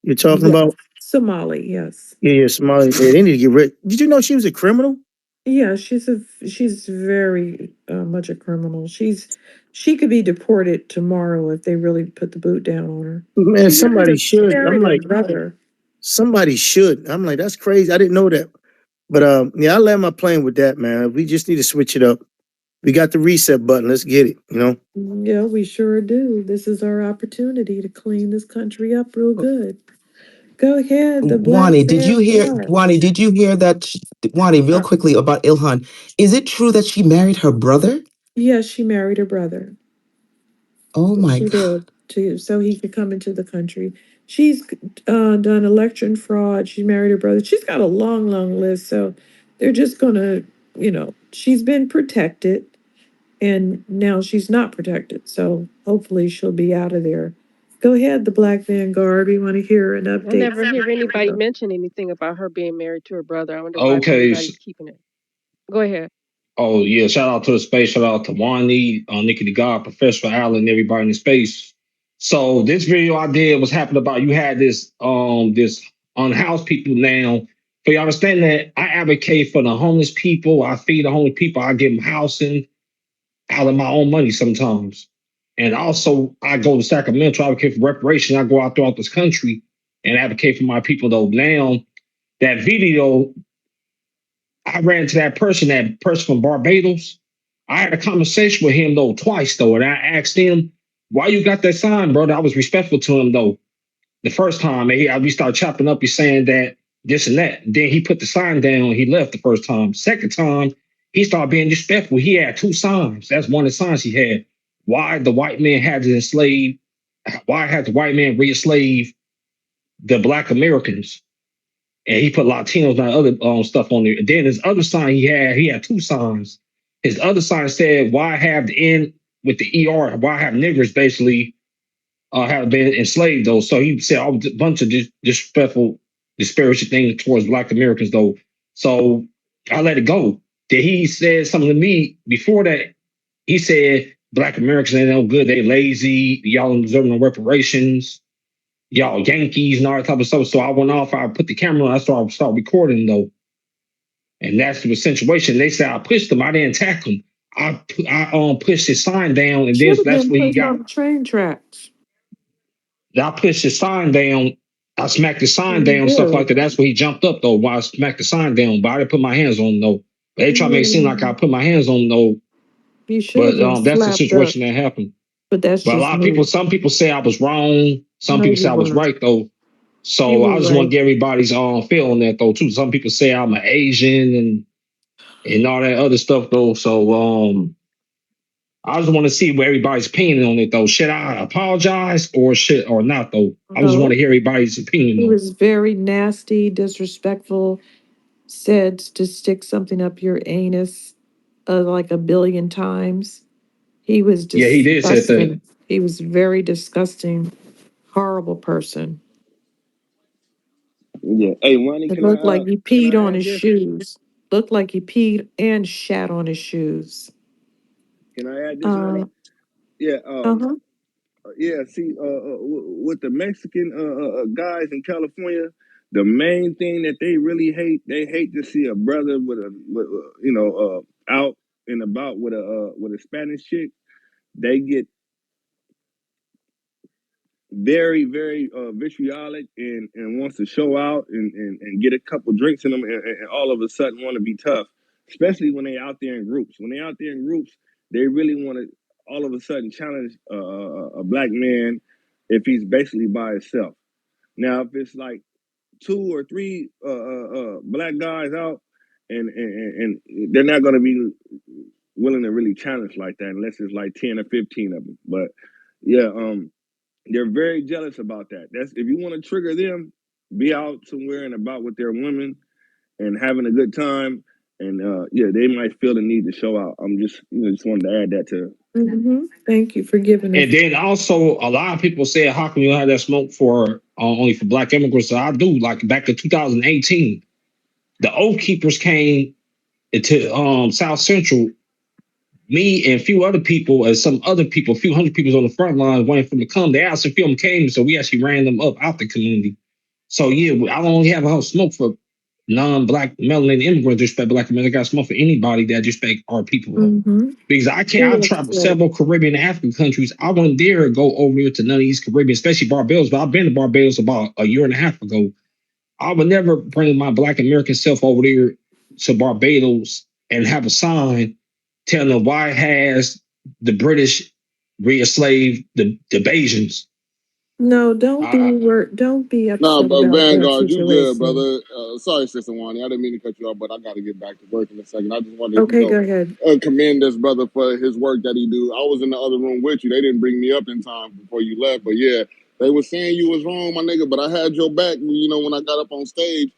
you're talking Yes, about? Somali. Yes. Yeah, yeah, Somali. Yeah, they need to get rid. Did you know she was a criminal? Yeah, she's very much a criminal. She could be deported tomorrow if they really put the boot down on her. Man, somebody She should. I'm married her like, brother. somebody should. I'm like, that's crazy. I didn't know that. But yeah, I land my plane with that, man. We just need to switch it up. We got the reset button. Let's get it. You know. Yeah, we sure do. This is our opportunity to clean this country up real good. Go ahead, the black Wani, did you hear? vanguard. Wani, did you hear that? Wani, real Uh, quickly about Ilhan. Is it true that she married her brother? yes, she married her brother. Oh my She God. did to so he could come into the country. She's done election fraud. She married her brother. She's got a long, long list. So they're just gonna, she's been protected, and now she's not protected. So hopefully she'll be out of there. Go ahead, the Black Vanguard. We want to hear an I update. never hear anybody mention anything about her being married to her brother. I wonder why Okay. everybody's keeping it. Go ahead. Oh yeah. Shout out to the space. Shout out to Wani, Nikki the God, Professor Allen, everybody in the space. So this video I did was happening about you had this unhoused people now. For you understand that I advocate for the homeless people. I feed the homeless people. I give them housing out of my own money sometimes. And also I go to Sacramento, I advocate for reparation. I go out throughout this country and advocate for my people though. Now that video I ran into that person from Barbados. I had a conversation with him though twice though, and I asked him, "Why you got that sign, brother?" I was respectful to him though. The first time, and we started chopping up. He's saying that this and that. Then he put the sign down. He left the first time. Second time, he started being disrespectful. He had two signs. That's one of the signs he had. Why the white man had to enslave? Why had the white man re-enslave the black Americans? And he put Latinos and other stuff on there. And then his other sign he had two signs. His other sign said, "Why have the N with the ER? Why have niggers basically have been enslaved though?" So he said a bunch of disrespectful, disparaging things towards Black Americans though. So I let it go. Then he said something to me before that. He said Black Americans ain't no good. They lazy. Y'all don't deserve no reparations, y'all Yankees and all that type of stuff. So I went off, I put the camera on, I started recording though. And that's the situation. They said I pushed him, I didn't attack him. I pushed his sign down, and then Should have that's been where he put got. on the train tracks. I pushed his sign down. I smacked the sign You down, stuff like did. that. That's where he jumped up though. While I smacked the sign down, but I didn't put my hands on him though. They try to make it seem like I Mm, put my hands on him though, you should have but been that's the slapped up, situation that happened. but that's But a just lot of people, me. some people say I was wrong. Some No, people you say I was weren't. right though. You So were I just want to right. get everybody's feel on that though too. Some people say I'm an Asian and all that other stuff though. So I just want to see where everybody's opinion on it though. Should I apologize or not though? I just want No, to hear everybody's opinion he though. was very nasty, disrespectful, said to stick something up your anus like a billion times. He was Yeah, he did say that. disgusting. He was very disgusting, horrible person. Yeah. Hey, Ronnie, It looked like he can peed I on add his this? shoes. Looked like he peed and shat on his shoes. Can I add this, Uh, Ronnie? Yeah. uh-huh. Yeah. See, with the Mexican guys in California, the main thing that they really hate, they hate to see a brother out and about with a Spanish chick. They get very, very vitriolic and wants to show out and get a couple drinks in them and all of a sudden want to be tough, especially when they out there in groups. When they out there in groups, they really want to all of a sudden challenge a black man if he's basically by himself. Now, if it's like two or three black guys out, and they're not going to be willing to really challenge like that unless it's like 10 or 15 of them. But yeah, they're very jealous about that. That's if you want to trigger them, be out somewhere and about with their women and having a good time. And yeah, they might feel the need to show out. I'm just just wanted to add that to. Thank you for giving And us. then also a lot of people say, how come you don't have that smoke for only for black immigrants? So I do, like back in 2018. The Oath Keepers came into South Central. Me and a few other people, and some other people, a few hundred people on the front line waiting for them to come. They asked if them came, so we actually ran them up out the community. So yeah, I don't only have a house smoke for non-black melanated immigrants respect black America. I got smoke for anybody that respect our people. Mm-hmm. Because I can't. I've traveled several Caribbean and African countries. I wouldn't dare go over there to none of these Caribbean, especially Barbados. But I've been to Barbados about a year and a half ago. I would never bring my Black American self over there to Barbados and have a sign telling them why has the British re-enslaved the Bajans. No, don't be Nah, upset but about that Vanguard, you good, situation. brother. Sorry, Sister Wani. I didn't mean to cut you off, but I got to get back to work in a second. I just wanted to, Okay, go ahead. commend this brother for his work that he do. I was in the other room with you. They didn't bring me up in time before you left, but yeah, they were saying you was wrong, my nigga. But I had your back. You know, when I got up on stage,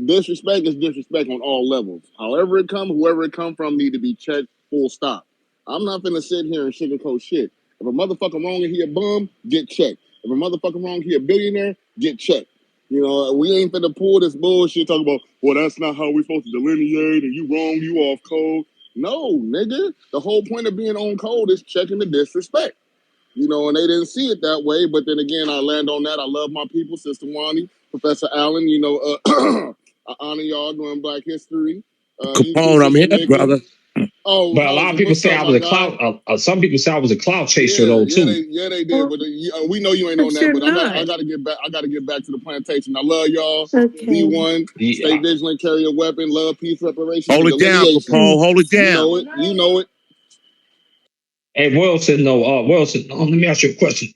disrespect is disrespect on all levels. However it come, whoever it come from, need to be checked. Full stop. I'm not gonna sit here and sugarcoat shit. If a motherfucker wrong and he a bum, get checked. If a motherfucker wrong, he a billionaire, get checked. You know, we ain't finna pull this bullshit talking about, well, that's not how we supposed to delineate and you wrong, you off code. No, nigga. The whole point of being on code is checking the disrespect. You know, and they didn't see it that way. But then again, I land on that. I love my people, Sister Wani, Professor Allen. You know, I honor y'all doing Black History. Come You too, on, I'm Sister here, Nikki. brother. Oh, But a lot of people what's say up, I my was a guy? clout. Some people say I was a clout chaser Yeah, though too. they did. Well, But we know you ain't on but that. you're But I not. gotta get back. I gotta get back to the plantation. I love y'all. Be Okay. one. Stay Yeah. vigilant. Carry a weapon. Love, peace, reparations, and Hold it down, delineation. Capone. Mm. Hold it You down. know it. You know it. Hey Wilson, no, Wilson. Let me ask you a question.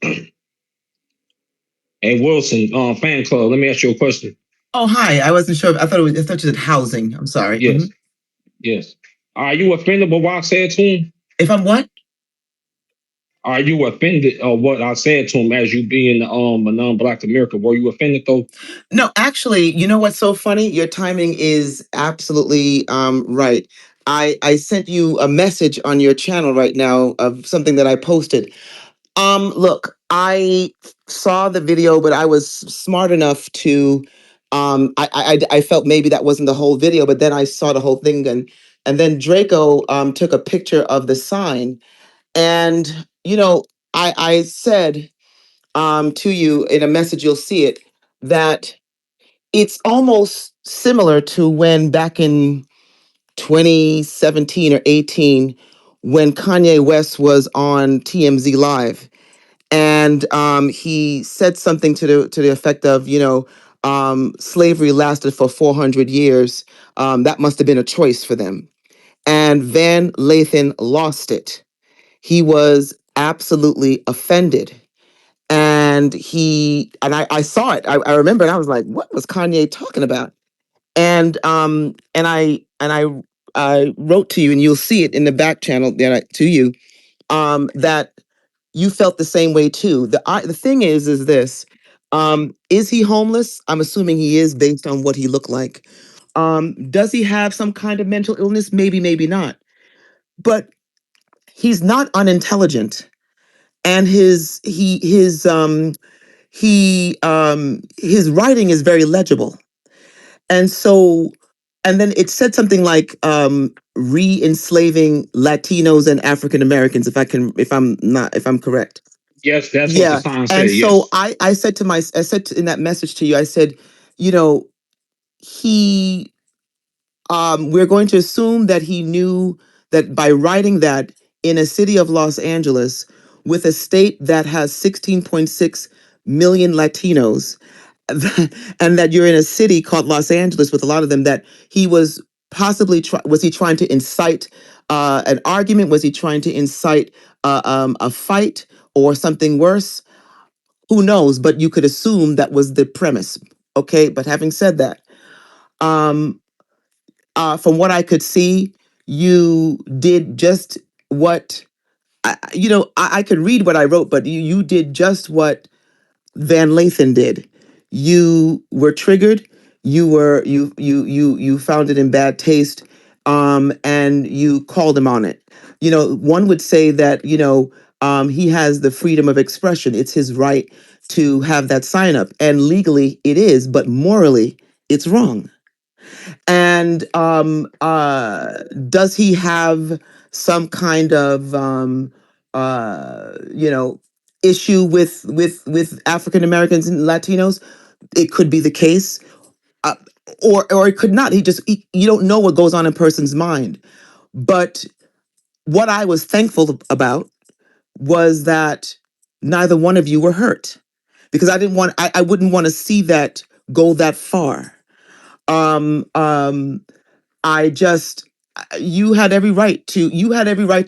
Hey Wilson, fan club. Let me ask you a question. Oh, hi. I wasn't sure. I thought you said housing. I'm sorry. Yes, yes. Are you offended by what I said to him? If I'm what? Are you offended of what I said to him as you being a non-black American? Were you offended though? No, actually, you know what's so funny? Your timing is absolutely right. I sent you a message on your channel right now of something that I posted. Look, I saw the video, but I was smart enough to I felt maybe that wasn't the whole video, but then I saw the whole thing, and then Draco took a picture of the sign, and I said to you in a message, you'll see it, that it's almost similar to when back in 2017 or 18, when Kanye West was on TMZ Live, and he said something to the effect of, slavery lasted for 400 years. That must have been a choice for them. And Van Lathan lost it. He was absolutely offended. And I saw it. I remember, and I was like, what was Kanye talking about? And I wrote to you, and you'll see it in the back channel to you, that you felt the same way too. The thing is this: is he homeless? I'm assuming he is based on what he looked like. Does he have some kind of mental illness? Maybe, maybe not. But he's not unintelligent, and his writing is very legible. And so, and then it said something like re-enslaving Latinos and African Americans, if I'm correct. Yes, that's what the Yeah. sign And said. so Yes. I said in that message to you, I said, you know, he we're going to assume that he knew that by writing that in a city of Los Angeles with a state that has 16.6 million Latinos, and that you're in a city called Los Angeles with a lot of them, that he was possibly was he trying to incite an argument? Was he trying to incite a fight or something worse? Who knows? But you could assume that was the premise. Okay, but having said that, um, from what I could see, you did just what I could read what I wrote, but you did just what Van Lathan did. You were triggered. You found it in bad taste, and you called him on it. One would say that he has the freedom of expression. It's his right to have that sign up, and legally it is, but morally it's wrong. And does he have some kind of issue with African Americans and Latinos? It could be the case, uh, or it could not. You don't know what goes on in a person's mind. But what I was thankful about was that neither one of you were hurt, because I wouldn't want to see that go that far. Um, um, I just you had every right to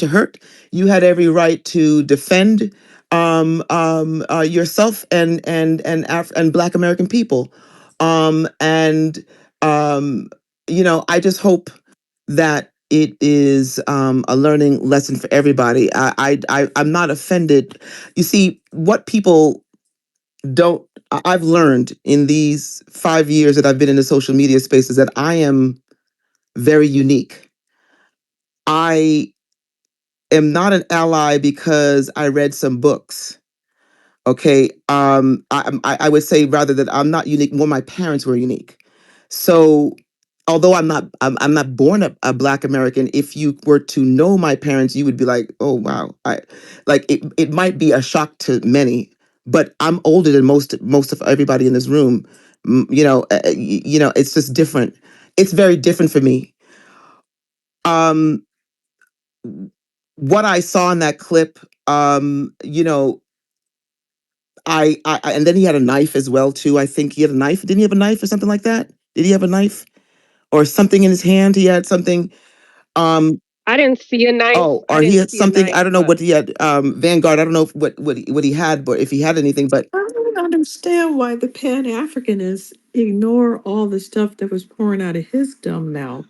hurt. You had every right to defend yourself and Black American people. And I just hope that it is a learning lesson for everybody. I'm not offended. You see, what people don't I've learned in these 5 years that I've been in the social media space is that I am very unique. I am not an ally because I read some books. Okay. I would say rather that I'm not unique. More, my parents were unique. So although I'm not born a Black American, if you were to know my parents, you would be like, oh wow. It might be a shock to many, but I'm older than most of everybody in this room. It's just different. It's very different for me. Um, what I saw in that clip, and then he had a knife as well too. I think he had a knife. Didn't he have a knife or something like that? Did he have a knife or something in his hand? He had something. I didn't see a knife. Oh, I or he didn't had see a something. I knife, don't know but what he had. Vanguard. I don't know what he had, but if he had anything. But I don't understand why the Pan Africanists ignore all the stuff that was pouring out of his dumb mouth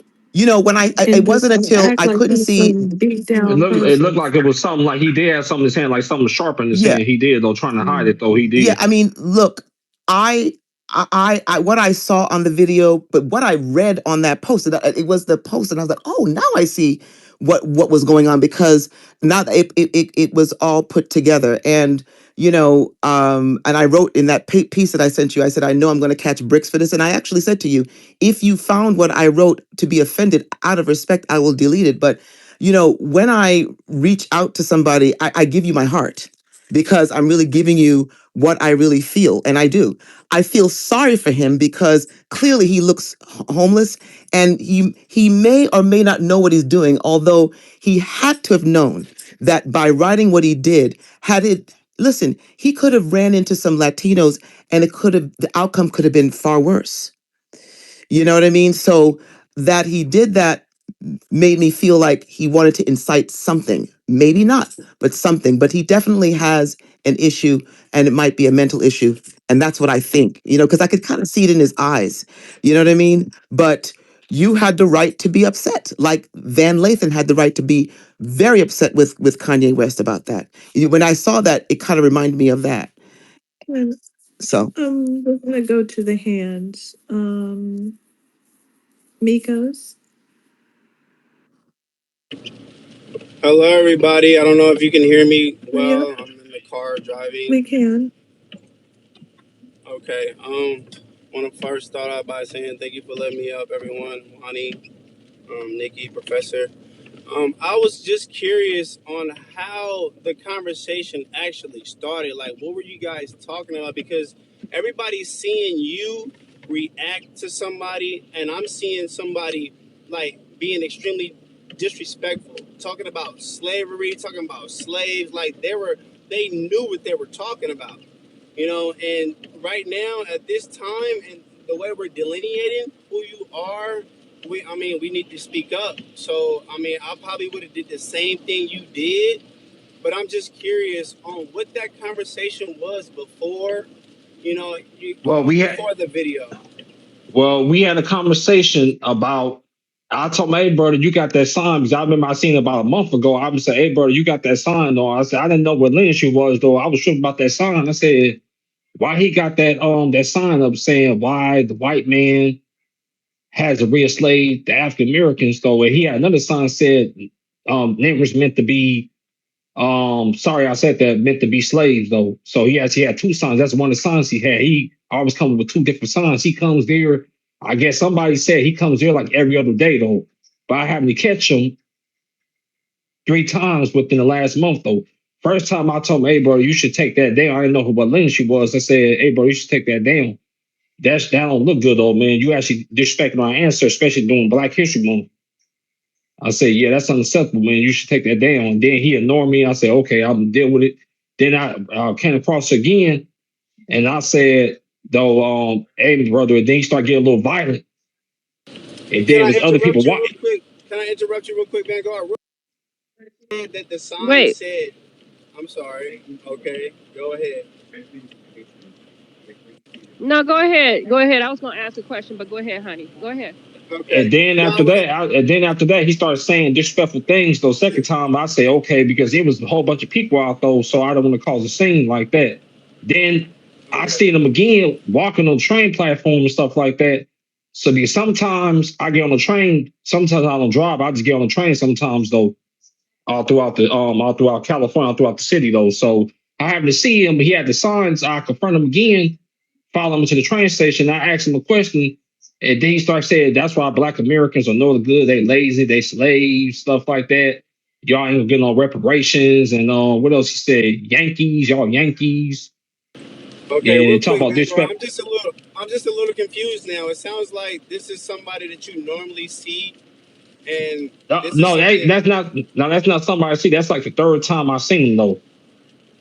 when it and just wasn't until act I like couldn't he's see. some beat It down looked person. like it was something like he did have something in his hand, like something sharp in his Yeah, hand. He did though, trying to hide Mm. it though. He yeah. did. I mean, look, I. I what I saw on the video, but what I read on that post, it was the post, and I was like, oh, now I see what was going on, because now that it was all put together. And and I wrote in that piece that I sent you, I said, I know I'm going to catch bricks for this. And I actually said to you, if you found what I wrote to be offended, out of respect, I will delete it. But when I reach out to somebody, I give you my heart, because I'm really giving you what I really feel. And I do. I feel sorry for him, because clearly he looks homeless, and he may or may not know what he's doing, although he had to have known that by writing what he did, listen, he could have ran into some Latinos, and the outcome could have been far worse. You know what I mean? So that he did that made me feel like he wanted to incite something. Maybe not, but something. But he definitely has an issue, and it might be a mental issue. And that's what I think, because I could kind of see it in his eyes. You know what I mean? But you had the right to be upset. Like Van Lathan had the right to be very upset with Kanye West about that. When I saw that, it kind of reminded me of that. And, So we're gonna go to the hands. Miko's. Hello, everybody. I don't know if you can hear me Yep, well. I'm in the car we driving. can. Okay. Want to first start out by saying thank you for letting me up, everyone. Wani, Nikki, Professor. I was just curious on how the conversation actually started. Like, what were you guys talking about? Because everybody's seeing you react to somebody, and I'm seeing somebody like being extremely disrespectful, talking about slavery, talking about slaves. Like they knew what they were talking about, And right now, at this time, and the way we're delineating who you are, we need to speak up. So, I probably would have did the same thing you did, but I'm just curious on what that conversation was before, Well, we had before the video. we had a conversation about. I told my, hey brother, you got that sign, because I remember I seen it about a month ago. I was saying, hey brother, you got that sign though. I said I didn't know what lineage was though. I was sure about that sign. I said, why he got that sign up saying why the white man has to re-enslave the African Americans though, and he had another sign said niggers meant to be sorry I said that, meant to be slaves though. So he had two signs. That's one of the signs he had. He always comes with two different signs. He comes there I guess somebody said he comes here like every other day though. But I happened to catch him 3 times within the last month though. First time I told him, hey bro, you should take that down. I didn't know what lineage she was. I said, hey bro, you should take that down. That don't look good though, man. You actually disrespecting our ancestors, especially during Black History Month. I said, yeah, that's unacceptable, man. You should take that down. And then he ignored me. I said, okay, I'll deal with it. Then I came across again, and I said, though, hey, brother. And then he started getting a little violent. And then Can it I was other people interrupt you watching. real quick? Can I interrupt you real quick, Vanguard? That the sign Wait, said, I'm sorry. Okay, go ahead. no, go ahead. Go ahead. I was gonna ask a question, but go ahead, honey. Go ahead. Okay. And then No, after that, he started saying disrespectful things. Though second time, I say okay because it was a whole bunch of people out though, so I don't want to cause a scene like that. Then I okay. seen him again walking on the train platform and stuff like that. So because sometimes I get on the train, sometimes I don't drive. I just get on the train sometimes though, all throughout California, all throughout the city though. So I happened to see him. He had the signs. I confront him again, follow him to the train station. I asked him a question, and then he started saying, "That's why Black Americans are no good. They lazy. They slaves, stuff like that. Y'all ain't getting no reparations." And what else he said? Yankees, y'all Yankees. Okay, real And talking quick, about Vanguard. disrespect. I'm just a little confused now. It sounds like this is somebody that you normally see, and this is No, something that's not. No, that's not somebody I see. That's like the third time I seen him though.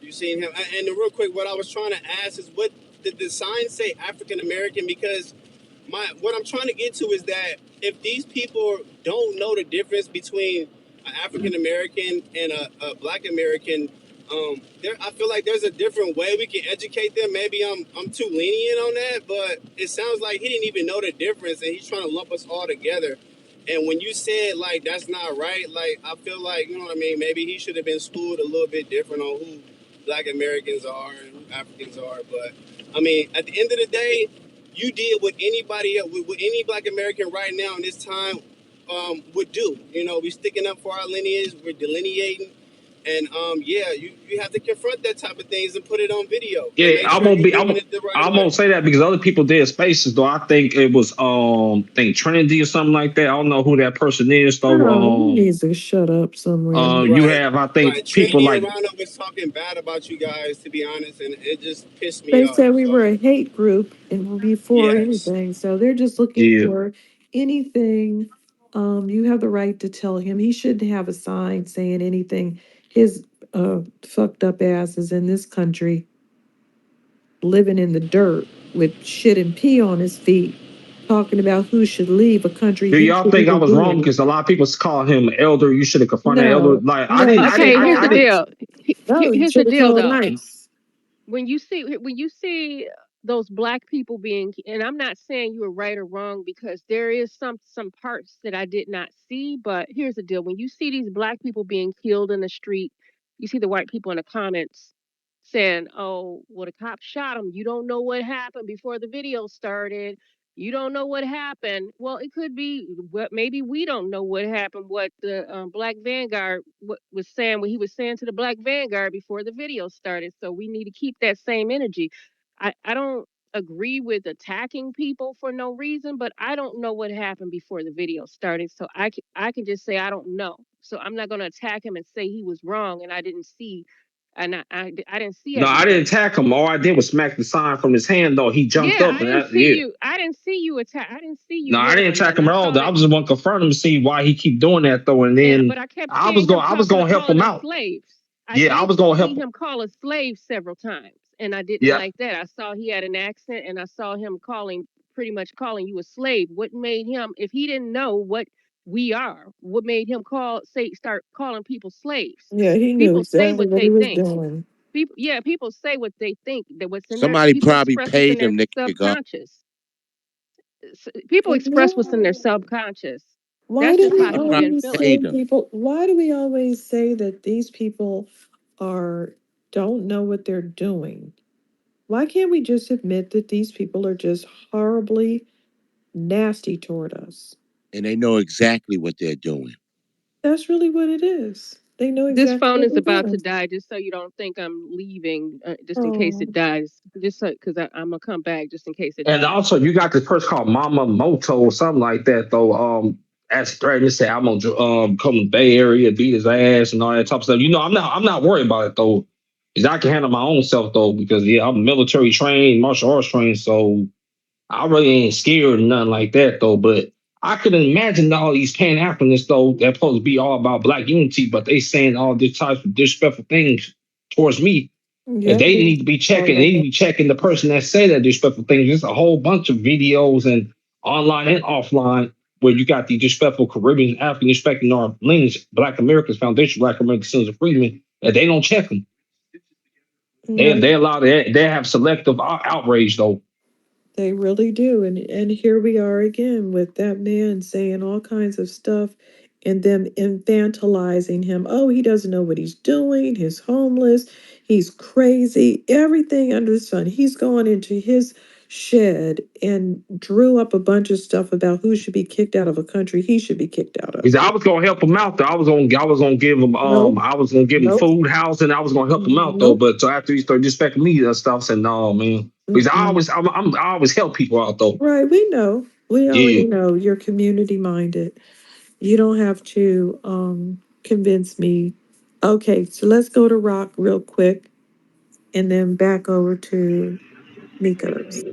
you've seen him. And real quick, what I was trying to ask is, what did the sign say African American? Because what I'm trying to get to is that if these people don't know the difference between an African American and a Black American, I feel like there's a different way we can educate them. Maybe I'm too lenient on that, but it sounds like he didn't even know the difference, and he's trying to lump us all together. And when you said like that's not right, like I feel like, you know what I mean. Maybe he should have been schooled a little bit different on who Black Americans are and who Africans are. But I mean, at the end of the day, you did what anybody else, what any Black American right now in this time would do. You know, we're sticking up for our lineage, we're delineating, and yeah, you have to confront that type of things and put it on video and Yeah, make sure you're doing it the right I way. won't say that because other people did spaces though. I think it was think Trinity or something like that. I don't know who that person is Oh, he though. needs to shut up somewhere. You Right, have I right. think people Trinity and like Roundup was talking bad about you guys, to be honest, and it just pissed me They off. said we So were a hate group and before yes, anything. So they're just looking yeah. for anything. You have the right to tell him. He shouldn't have a sign saying anything. His fucked up ass is in this country, living in the dirt with shit and pee on his feet, talking about who should leave a country Do he y'all shouldn't think I even was be wrong in. because a lot of people call him elder? You should have confronted elder. No, Like no, you should Okay, have here's called the I didn't. nice. deal. No, you Here's the should have deal, called though. nice. When you see those black people being, and I'm not saying you were right or wrong because there is some parts that I did not see, but here's the deal. When you see these black people being killed in the street, you see the white people in the comments saying, oh, well, the cop shot him. You don't know what happened before the video started. You don't know what happened. Well, it could be what, maybe we don't know what happened, what the Black Vanguard was saying, what he was saying to the Black Vanguard before the video started. So we need to keep that same energy. I don't agree with attacking people for no reason, but I don't know what happened before the video started. So I can just say I don't know. So I'm not going to attack him and say he was wrong and I didn't see, and I didn't see No, I didn't everything. attack him. All I did was smack the sign from his hand. Though he jumped Yeah, up and yeah. I didn't see you attack. I didn't see you No, I hit him didn't or attack nothing. him I at all. saw I that. was just want to confront him to see why he keep doing that though. And But then I kept seeing him I was gonna help calling him us out. slaves. I Yeah, I did was gonna see help him. him call us slaves several times, and I didn't Yeah. like that. I saw he had an accent, and I saw him pretty much calling you a slave. What made him, if he didn't know what we are, what made him start calling people slaves? Yeah, he knew People say exactly what what he they was think. doing. People say what they think. That what's in their Somebody people probably express what's in paid their him, Nikki Cigar. subconscious. People express what's in their No. subconscious. That's That's do just we how Somebody he probably been always feeling. say paid him. people? Why do we always say that these people are don't know what they're doing? Why can't we just admit that these people are just horribly nasty toward us? And they know exactly what they're doing. That's really what it is. They know This exactly phone what is they're about to doing. die, just so you don't think I'm leaving, just in case Oh, it dies. Just so, because I'm gonna come back just in case it And dies. also, you got this person called Mama Moto or something like that, though. As threatening to say I'm gonna come to the Bay Area, beat his ass, and all that type of stuff. You know, I'm not worried about it though, because I can handle my own self though. Because yeah, I'm military trained, martial arts trained, so I really ain't scared or nothing like that though. But I could imagine all these Pan Africanists though that supposed to be all about black unity, but they saying all these types of disrespectful things towards me, and yeah, they they need to be are checking. They like need to that. be checking the person that say that disrespectful things. There's a whole bunch of videos and online and offline where you got the disrespectful Caribbean, African, respecting our lineage, Black Americans Foundation, Black American Sons of Freedom, and they don't check them. No, They allow they have selective outrage though. they really do. And here we are again with that man saying all kinds of stuff and them infantilizing him. Oh, he doesn't know what he's doing. He's homeless. He's crazy. Everything under the sun. He's gone into his shed and drew up a bunch of stuff about who should be kicked out of a country he should be kicked out He of. said I was gonna help him out though. I was gonna give him Nope. I was gonna give him Nope. food, house, and I was gonna help him out though. Nope. But so after he started disrespecting me and stuff, I said no man. Because Mm-mm. I always help people out though. Right. We know. We Yeah. already know you're community minded. You don't have to convince me. Okay, so let's go to Rock real quick and then back over to Miko's.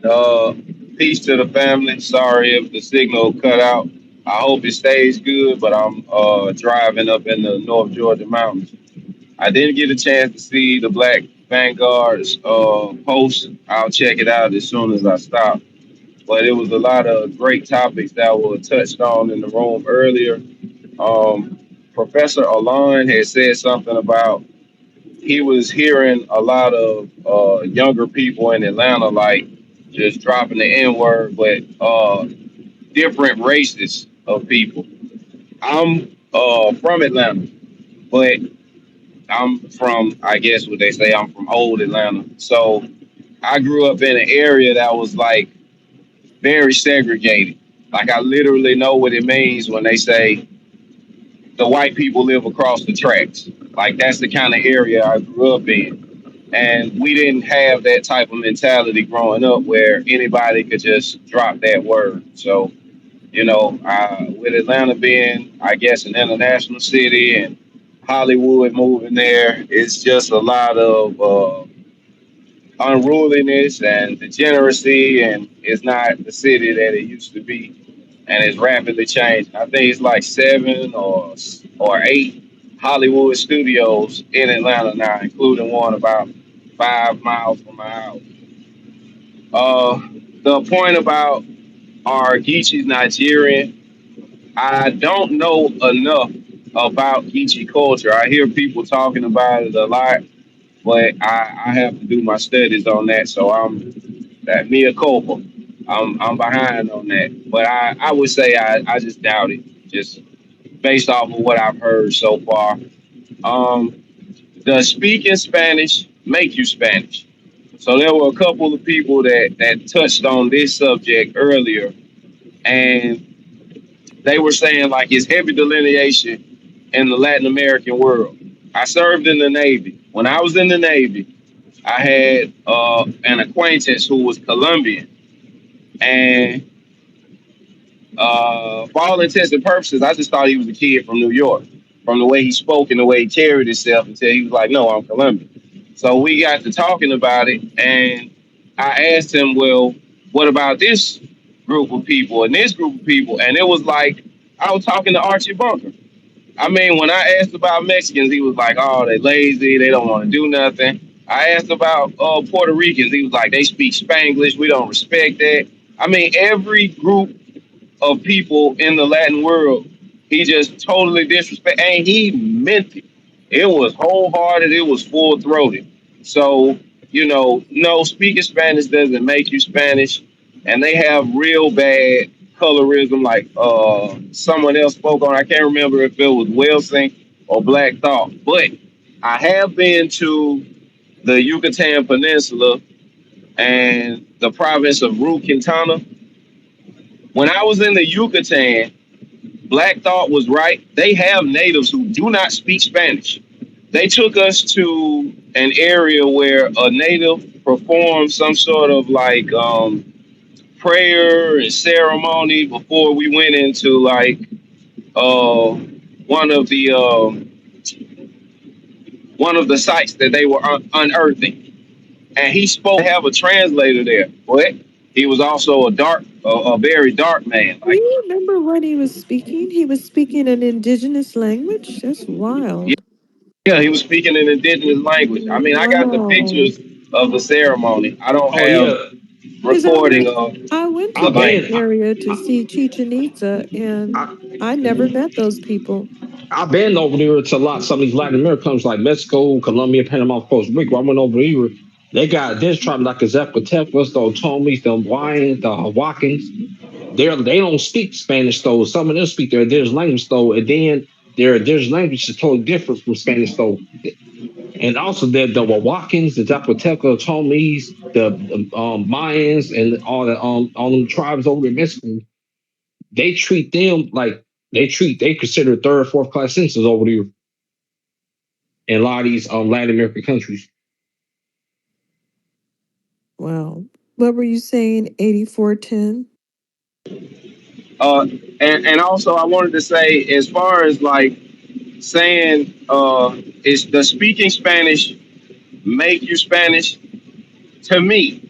Uh, Peace to the family. Sorry if the signal cut out. I hope it stays good, but I'm driving up in the North Georgia mountains. I didn't get a chance to see the Black Vanguard's post. I'll check it out as soon as I stop. But it was a lot of great topics that were touched on in the room earlier. Um, Professor Alon had said something about he was hearing a lot of younger people in Atlanta like just dropping the N word, but different races of people. I'm from Atlanta, but I'm from, I guess what they say, I'm from old Atlanta. So I grew up in an area that was like very segregated. Like I literally know what it means when they say the white people live across the tracks. Like that's the kind of area I grew up in. And we didn't have that type of mentality growing up where anybody could just drop that word. So, with Atlanta being, I guess, an international city and Hollywood moving there, it's just a lot of unruliness and degeneracy, and it's not the city that it used to be, and it's rapidly changing. I think it's like seven or eight Hollywood studios in Atlanta now, including one about 5 miles from my house. Uh, the point about are Geechees Nigerian? I don't know enough about Geechee culture. I hear people talking about it a lot, but I have to do my studies on that. So I'm that mea culpa. I'm behind on that, but I would say I just doubt it, just based off of what I've heard so far. Um, does speaking Spanish make you Spanish? So there were a couple of people that touched on this subject earlier, and they were saying like it's heavy delineation in the Latin American world. I served in the Navy. When I was in the Navy, I had an acquaintance who was Colombian, and for all intents and purposes, I just thought he was a kid from New York, from the way he spoke and the way he carried himself. Until he was like, "No, I'm Colombian." So we got to talking about it, and I asked him, "Well, what about this group of people and this group of people?" And it was like I was talking to Archie Bunker. I mean, when I asked about Mexicans, he was like, "Oh, they lazy, they don't want to do nothing." I asked about Puerto Ricans, he was like, "They speak Spanglish, we don't respect that." I mean, every group of people in the Latin world, he just totally disrespect, and he meant it. It was wholehearted. It was full throated. So no, speaking Spanish doesn't make you Spanish, and they have real bad colorism. Like someone else spoke on. I can't remember if it was Wilson or Black Thought, but I have been to the Yucatan Peninsula and the province of Ru Quintana. When I was in the Yucatan, Black Thought was right. They have natives who do not speak Spanish. They took us to an area where a native performed some sort of like prayer and ceremony before we went into like one of the one of the sites that they were unearthing. And he spoke have a translator there, but he was also a very dark man. Do Like, you remember what he was speaking? He was speaking an indigenous language? That's yeah, wild. yeah, he was speaking an indigenous language. I mean, I got the Wow. pictures of the ceremony. I don't Oh have yeah, Because recording of I went to the I've that been language. area to see Chichen Itza, and I, I never met those people. I've been over there to a lot some of these Latin American countries like Mexico, Colombia, Panama, Costa Rica. I went over there. They got this tribe like the Zapotecs, the Otomis, the Hawaiians, the Hawakins. They don't speak Spanish though. Some of them speak their indigenous language though, and then their indigenous language is totally different from Spanish though. And also the Hawakins, the Zapoteca, Otomis, the Mayans, and all them tribes over in Mexico. They treat them like they consider third, fourth class citizens over there in a lot of these Latin American countries. Wow. What were you saying, 8410? Uh, and also I wanted to say, as far as like saying, is the speaking Spanish make you Spanish? To me,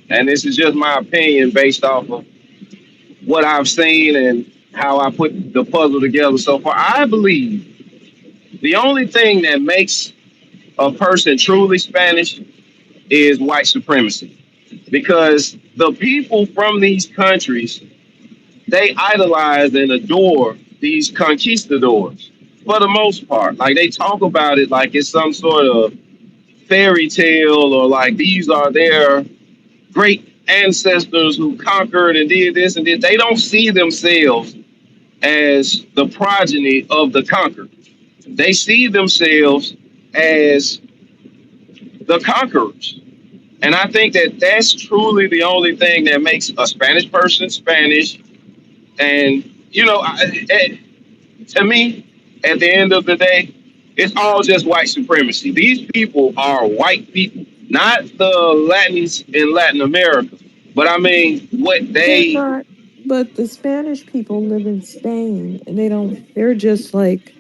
and this is just my opinion based off of what I've seen and how I put the puzzle together so far. I believe the only thing that makes a person truly Spanish is white supremacy, because the people from these countries, they idolize and adore these conquistadors for the most part. Like, they talk about it like it's some sort of fairy tale, or like these are their great ancestors who conquered and did this and did. They don't see themselves as the progeny of the conquered. They see themselves as the conquerors. And I think that that's truly the only thing that makes a Spanish person Spanish. And, to me, at the end of the day, it's all just white supremacy. These people are white people, not the Latins in Latin America. But I mean, what They're they, not, but the Spanish people live in Spain and they're just like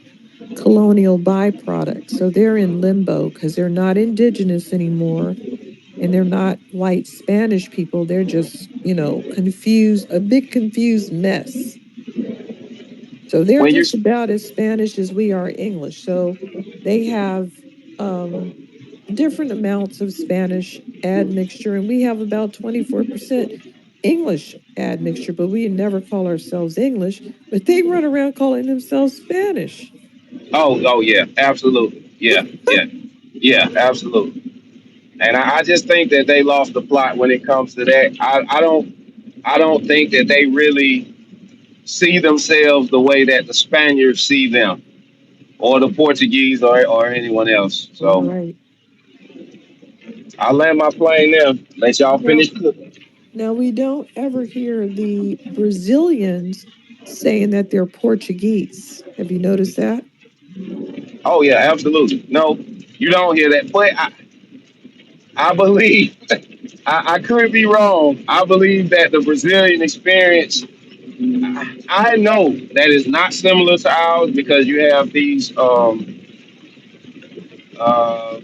colonial byproducts. So they're in limbo because they're not indigenous anymore and they're not white Spanish people. They're just, confused, a big confused mess. So they're when you, just about as Spanish as we are English. So they have um, different amounts of Spanish admixture, and we have about 24% English admixture, but we never call ourselves English, but they run around calling themselves Spanish. oh, yeah, absolutely. Yeah, yeah, yeah, absolutely. And I just think that they lost the plot when it comes to that. I don't think that they really see themselves the way that the Spaniards see them, or the Portuguese, or anyone else. So Right. I land my plane there. Let y'all Now, finish cooking. now we don't ever hear the Brazilians saying that they're Portuguese. Have you noticed that? Oh yeah, absolutely. No, you don't hear that. But I believe I could be wrong. I believe that the Brazilian experience, I know that is not similar to ours, because you have these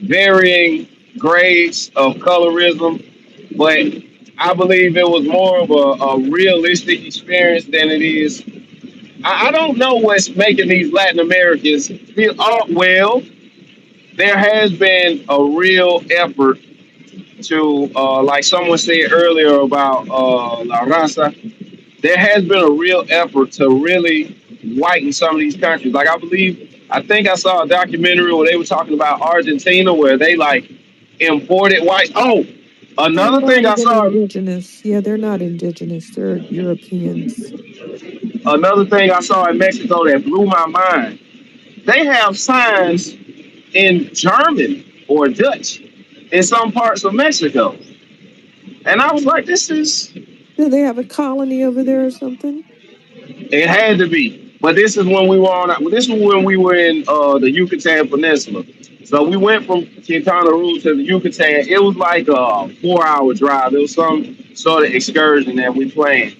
varying grades of colorism. But I believe it was more of a realistic experience than it is. I don't know what's making these Latin Americans feel. Oh, well, there has been a real effort to, like someone said earlier about La Raza, there has been a real effort to really whiten some of these countries. Like, I think I saw a documentary where they were talking about Argentina, where they like imported whites. Oh, They're another not thing I even saw, indigenous. Yeah, they're not indigenous. They're Europeans. another thing I saw in Mexico that blew my mind. They have signs in German or Dutch in some parts of Mexico, and I was like, this is. Do they have a colony over there or something? It had to be. But this is when we were on. This was when we were in the Yucatan Peninsula. So we went from Quintana Roo to the Yucatan. It was like a 4 hour drive. It was some sort of excursion that we planned.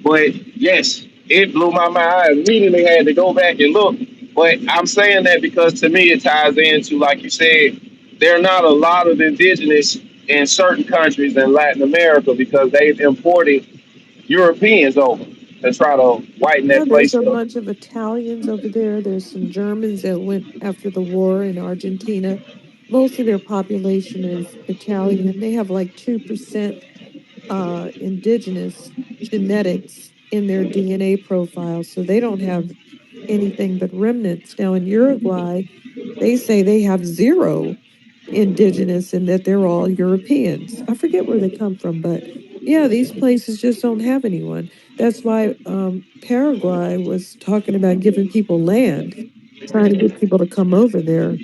But yes, it blew my mind. I immediately had to go back and look. But I'm saying that because to me it ties into, like you said, there are not a lot of indigenous in certain countries in Latin America because they've imported Europeans over to try to whiten Yeah, that there's place a up. bunch of Italians over there. There's some Germans that went after the war in Argentina. Most of their population is Italian. They have like 2% indigenous genetics in their DNA profile, so they don't have anything but remnants. Now in Uruguay, they say they have zero indigenous and that they're all Europeans. I forget where they come from, but yeah, these places just don't have anyone. That's why Paraguay was talking about giving people land, trying to get people to come over there.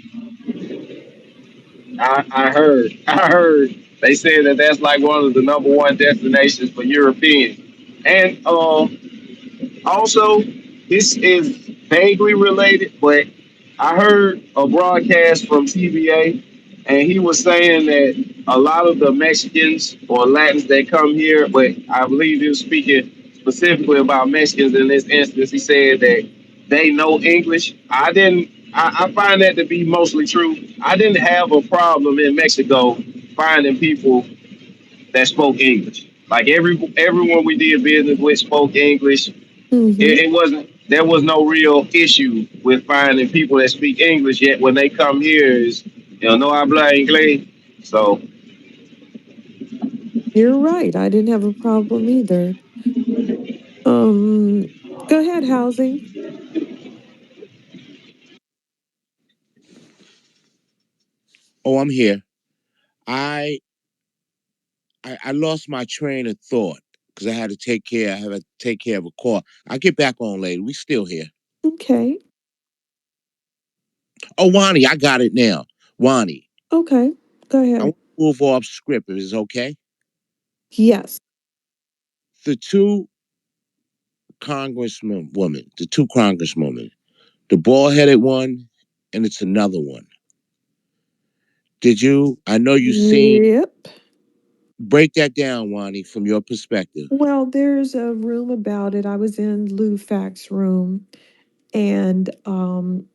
I heard they said that that's like one of the number one destinations for Europeans. And also, this is vaguely related, but I heard a broadcast from TBA, and he was saying that a lot of the Mexicans or Latins that come here, but I believe he was speaking specifically about Mexicans in this instance. He said that they know English. I didn't. I find that to be mostly true. I didn't have a problem in Mexico finding people that spoke English. Like everyone we did business with spoke English. Hmm. It wasn't, there was no real issue with finding people that speak English, yet when they come here is, no habla inglés. So You're right. I didn't have a problem either. Um, Go ahead, housing. Oh, I'm here. I I lost my train of thought because I had to take care. I had to take care of a call. I'll get back on later. We still here. Okay. Oh, Wani, I got it now. Wani, Okay. Go I ahead. want to move off script if it's okay. Yes. The two congressmen, women, the two congresswomen, the bald headed one, and it's another one. Did you? I know you seen. Yep. Break that down, Wani, from your perspective. Well, there's a room about it. I was in Lou Fack's room, and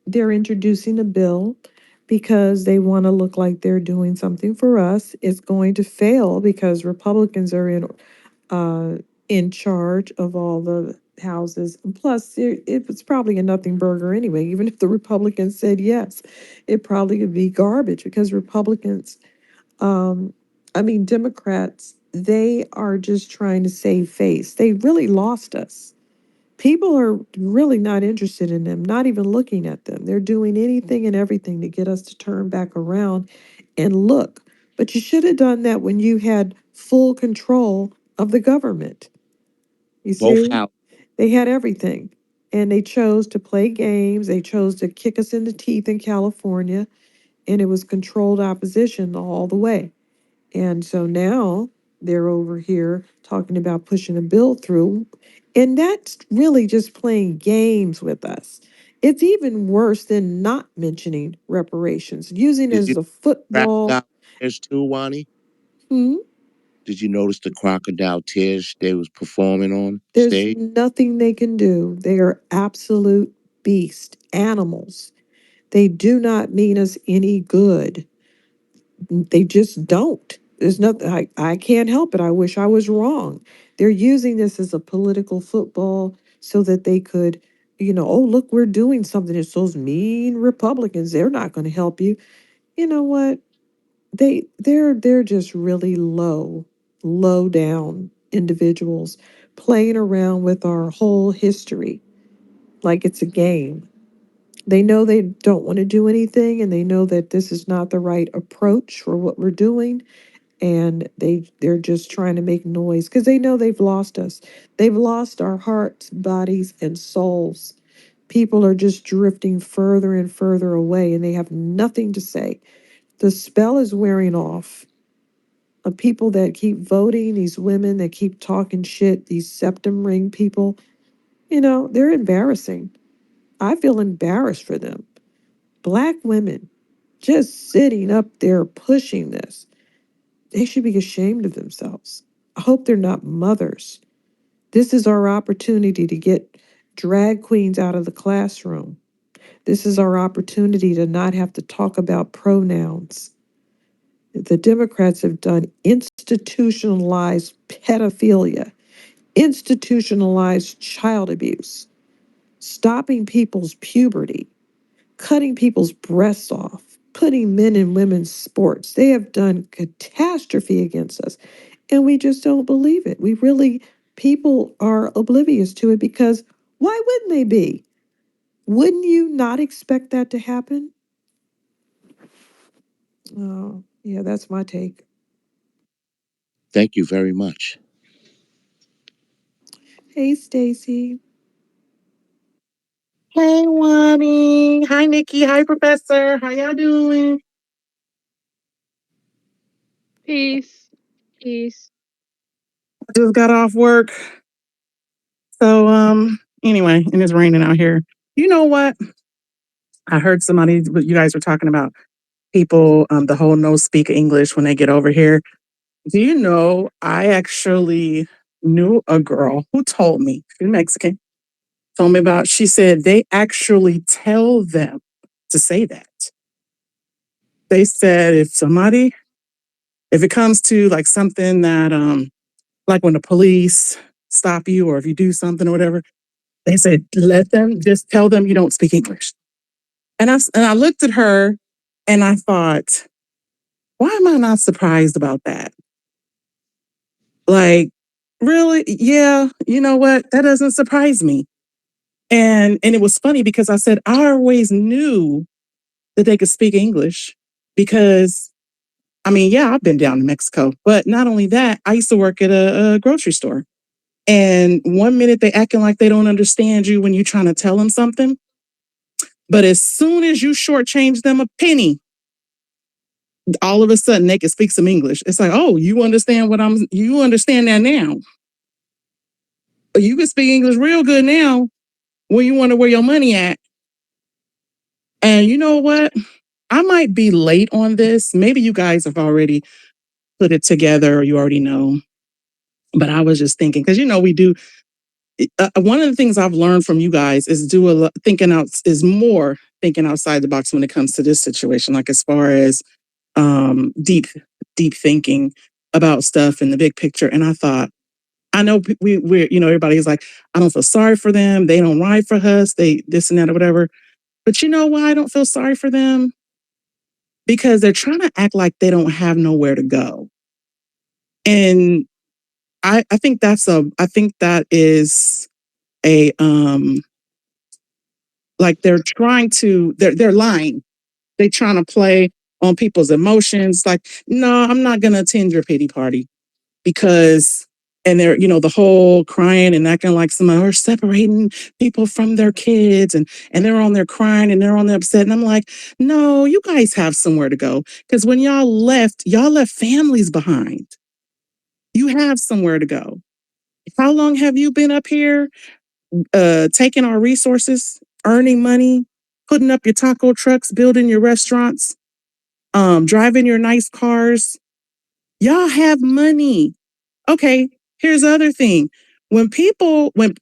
they're introducing a bill because they want to look like they're doing something for us. It's going to fail because Republicans are in charge of all the houses. Plus, it was probably a nothing burger anyway. Even if the Republicans said yes, it probably would be garbage because Republicans, um, I mean, Democrats, they are just trying to save face. They really lost us. People are really not interested in them, not even looking at them. They're doing anything and everything to get us to turn back around and look. But you should have done that when you had full control of the government. You Both see, houses. they had everything. And they chose to play games. They chose to kick us in the teeth in California. And it was controlled opposition all the way. And so now they're over here talking about pushing a bill through. And that's really just playing games with us. It's even worse than not mentioning reparations, using it Did as you a football. crocodile tears too, Wani? Hmm? Did you notice the crocodile tears they was performing on There's stage? nothing they can do. They are absolute beast animals. They do not mean us any good. They just don't. There's nothing, I can't help it. I wish I was wrong. They're using this as a political football so that they could, oh, look, we're doing something. It's those mean Republicans. They're not going to help you. You know what? They're just really low down individuals playing around with our whole history like it's a game. They know they don't want to do anything and they know that this is not the right approach for what we're doing, and they're just trying to make noise because they know they've lost us. They've lost our hearts, bodies, and souls. People are just drifting further and further away and they have nothing to say. The spell is wearing off. Of people that keep voting, these women that keep talking shit, these septum ring people, You know, they're embarrassing. I feel embarrassed for them. Black women just sitting up there pushing this. They should be ashamed of themselves. I hope they're not mothers. This is our opportunity to get drag queens out of the classroom. This is our opportunity to not have to talk about pronouns. The Democrats have done institutionalized pedophilia, institutionalized child abuse, stopping people's puberty, cutting people's breasts off, putting men in women's sports. They have done catastrophe against us. And we just don't believe it. People are oblivious to it because why wouldn't they be? Wouldn't you not expect that to happen? Oh, yeah, that's my take. Thank you very much. Hey, Stacy. Hey, Wani. Hi, Nikki. Hi, Professor. How y'all doing? Peace. Peace. Just got off work. So, anyway, and it's raining out here. You know what? I heard somebody, you guys were talking about people, the whole no speak English when they get over here. Do you know, I actually knew a girl who told me, she's Mexican, told me about, she said they actually tell them to say that. They said if it comes to like something that, like when the police stop you or if you do something or whatever, they said, let them just tell them you don't speak English. And I looked at her and I thought, why am I not surprised about that? Like, really? Yeah, you know what? That doesn't surprise me. And it was funny because I said, I always knew that they could speak English because I mean, yeah, I've been down to Mexico, but not only that, I used to work at a grocery store. And one minute they acting like they don't understand you when you're trying to tell them something. But as soon as you shortchange them a penny, all of a sudden they can speak some English. It's like, oh, you understand that now. You can speak English real good now when you wonder where your money at. And you know what? I might be late on this. Maybe you guys have already put it together or you already know. But I was just thinking, because we do one of the things I've learned from you guys is more thinking outside the box when it comes to this situation. Like as far as deep thinking about stuff in the big picture. And I thought, I know we're everybody's like, I don't feel sorry for them. They don't ride for us. They this and that or whatever. But you know why I don't feel sorry for them? Because they're trying to act like they don't have nowhere to go. And I think that is a like they're lying. They're trying to play on people's emotions. Like, no, I'm not gonna attend your pity party because and they're, the whole crying and acting like somebody are separating people from their kids and they're on there crying and they're on there upset. And I'm like, no, you guys have somewhere to go. Because when y'all left families behind. You have somewhere to go. How long have you been up here? Taking our resources, earning money, putting up your taco trucks, building your restaurants, driving your nice cars. Y'all have money. Okay, here's the other thing. When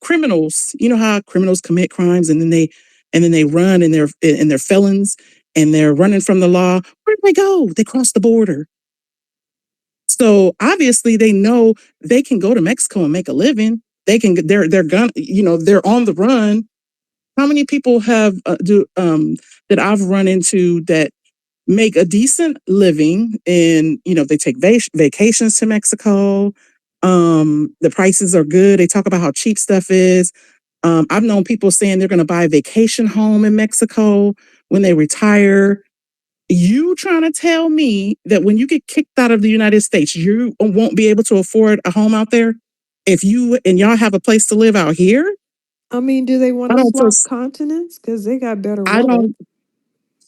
criminals, you know how criminals commit crimes and then they run and they're felons and they're running from the law. Where do they go? They cross the border. So obviously they know they can go to Mexico and make a living. They're on the run. How many people have that I've run into that make a decent living and they take vacations to Mexico. The prices are good. They talk about how cheap stuff is. I've known people saying they're going to buy a vacation home in Mexico when they retire. You trying to tell me that when you get kicked out of the United States, you won't be able to afford a home out there? If you and y'all have a place to live out here? I mean, do they want I to don't feel, swap continents? Because they got better I weather. don't,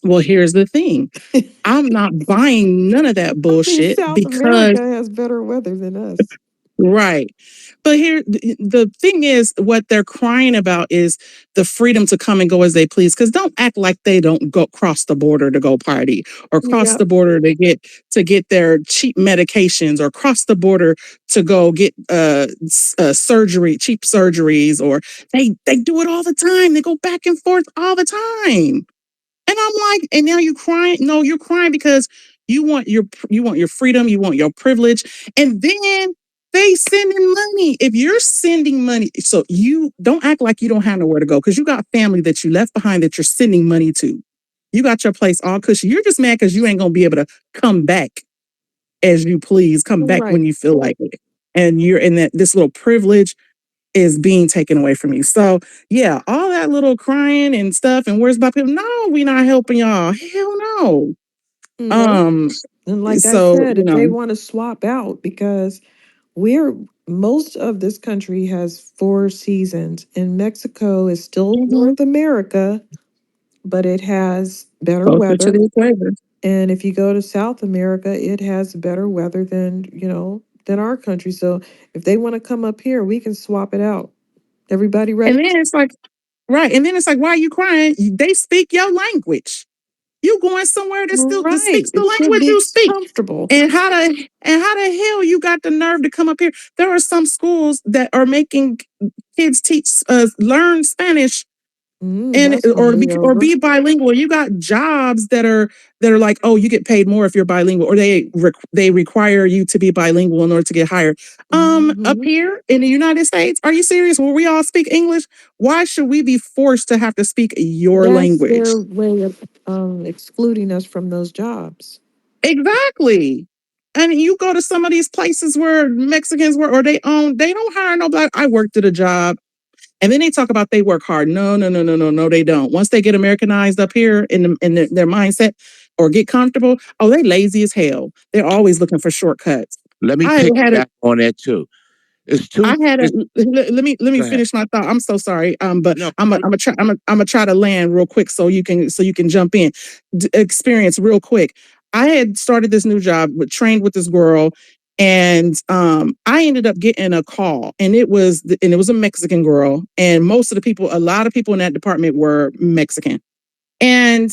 well, here's the thing. I'm not buying none of that I mean, bullshit South because America has better weather than us. Right. But here, the thing is, what they're crying about is the freedom to come and go as they please. Because don't act like they don't go cross the border to go party, or cross Yep. the border to get their cheap medications, or cross the border to go get surgery, cheap surgeries, or they do it all the time. They go back and forth all the time. And I'm like, and now you're crying. No, you're crying because you want your freedom, you want your privilege, and then they sending money. If you're sending money, so you don't act like you don't have nowhere to go because you got family that you left behind that you're sending money to. You got your place all cushy. You're just mad because you ain't gonna be able to come back as you please, come back Right. when you feel like it, and you're in that this little privilege is being taken away from you. So yeah, all that little crying and stuff and words about people. No, we not helping y'all. Hell no. No. Um. And like I So said, if they want to swap out, because we're most of this country has 4 seasons, and Mexico is still mhm, North America, but it has better closer to weather. the equator. And if you go to South America, it has better weather than, than our country. So if they want to come up here, we can swap it out. Everybody And ready? then it's like, right. And then it's like, why are you crying? They speak your language. You going somewhere that Right. speaks the It should language be you speak. comfortable. And how the hell you got the nerve to come up here? There are some schools that are making kids learn Spanish and That's gonna be or over. be bilingual. You got jobs that are like, oh, you get paid more if you're bilingual, or they require you to be bilingual in order to get hired. Up Hmm. here in the United States, are you serious? Where we all speak English, why should we be forced to have to speak your That's language? their way of excluding us from those jobs. Exactly. And you go to some of these places where Mexicans work, or they don't hire no black. I worked at a job. And then they talk about they work hard. No, no, no, no, no, no, they don't. Once they get Americanized up here their mindset or get comfortable, oh, they lazy as hell. They're always looking for shortcuts. Let me I pick had a back on that too. It's I two. had a It's, let me go ahead. finish my thought. I'm so sorry. But No, I'm gonna try I'm gonna try to land real quick so you can jump in. Experience real quick. I had started this new job, trained with this girl, and I ended up getting a call, and it was a Mexican girl, and a lot of people in that department were Mexican, and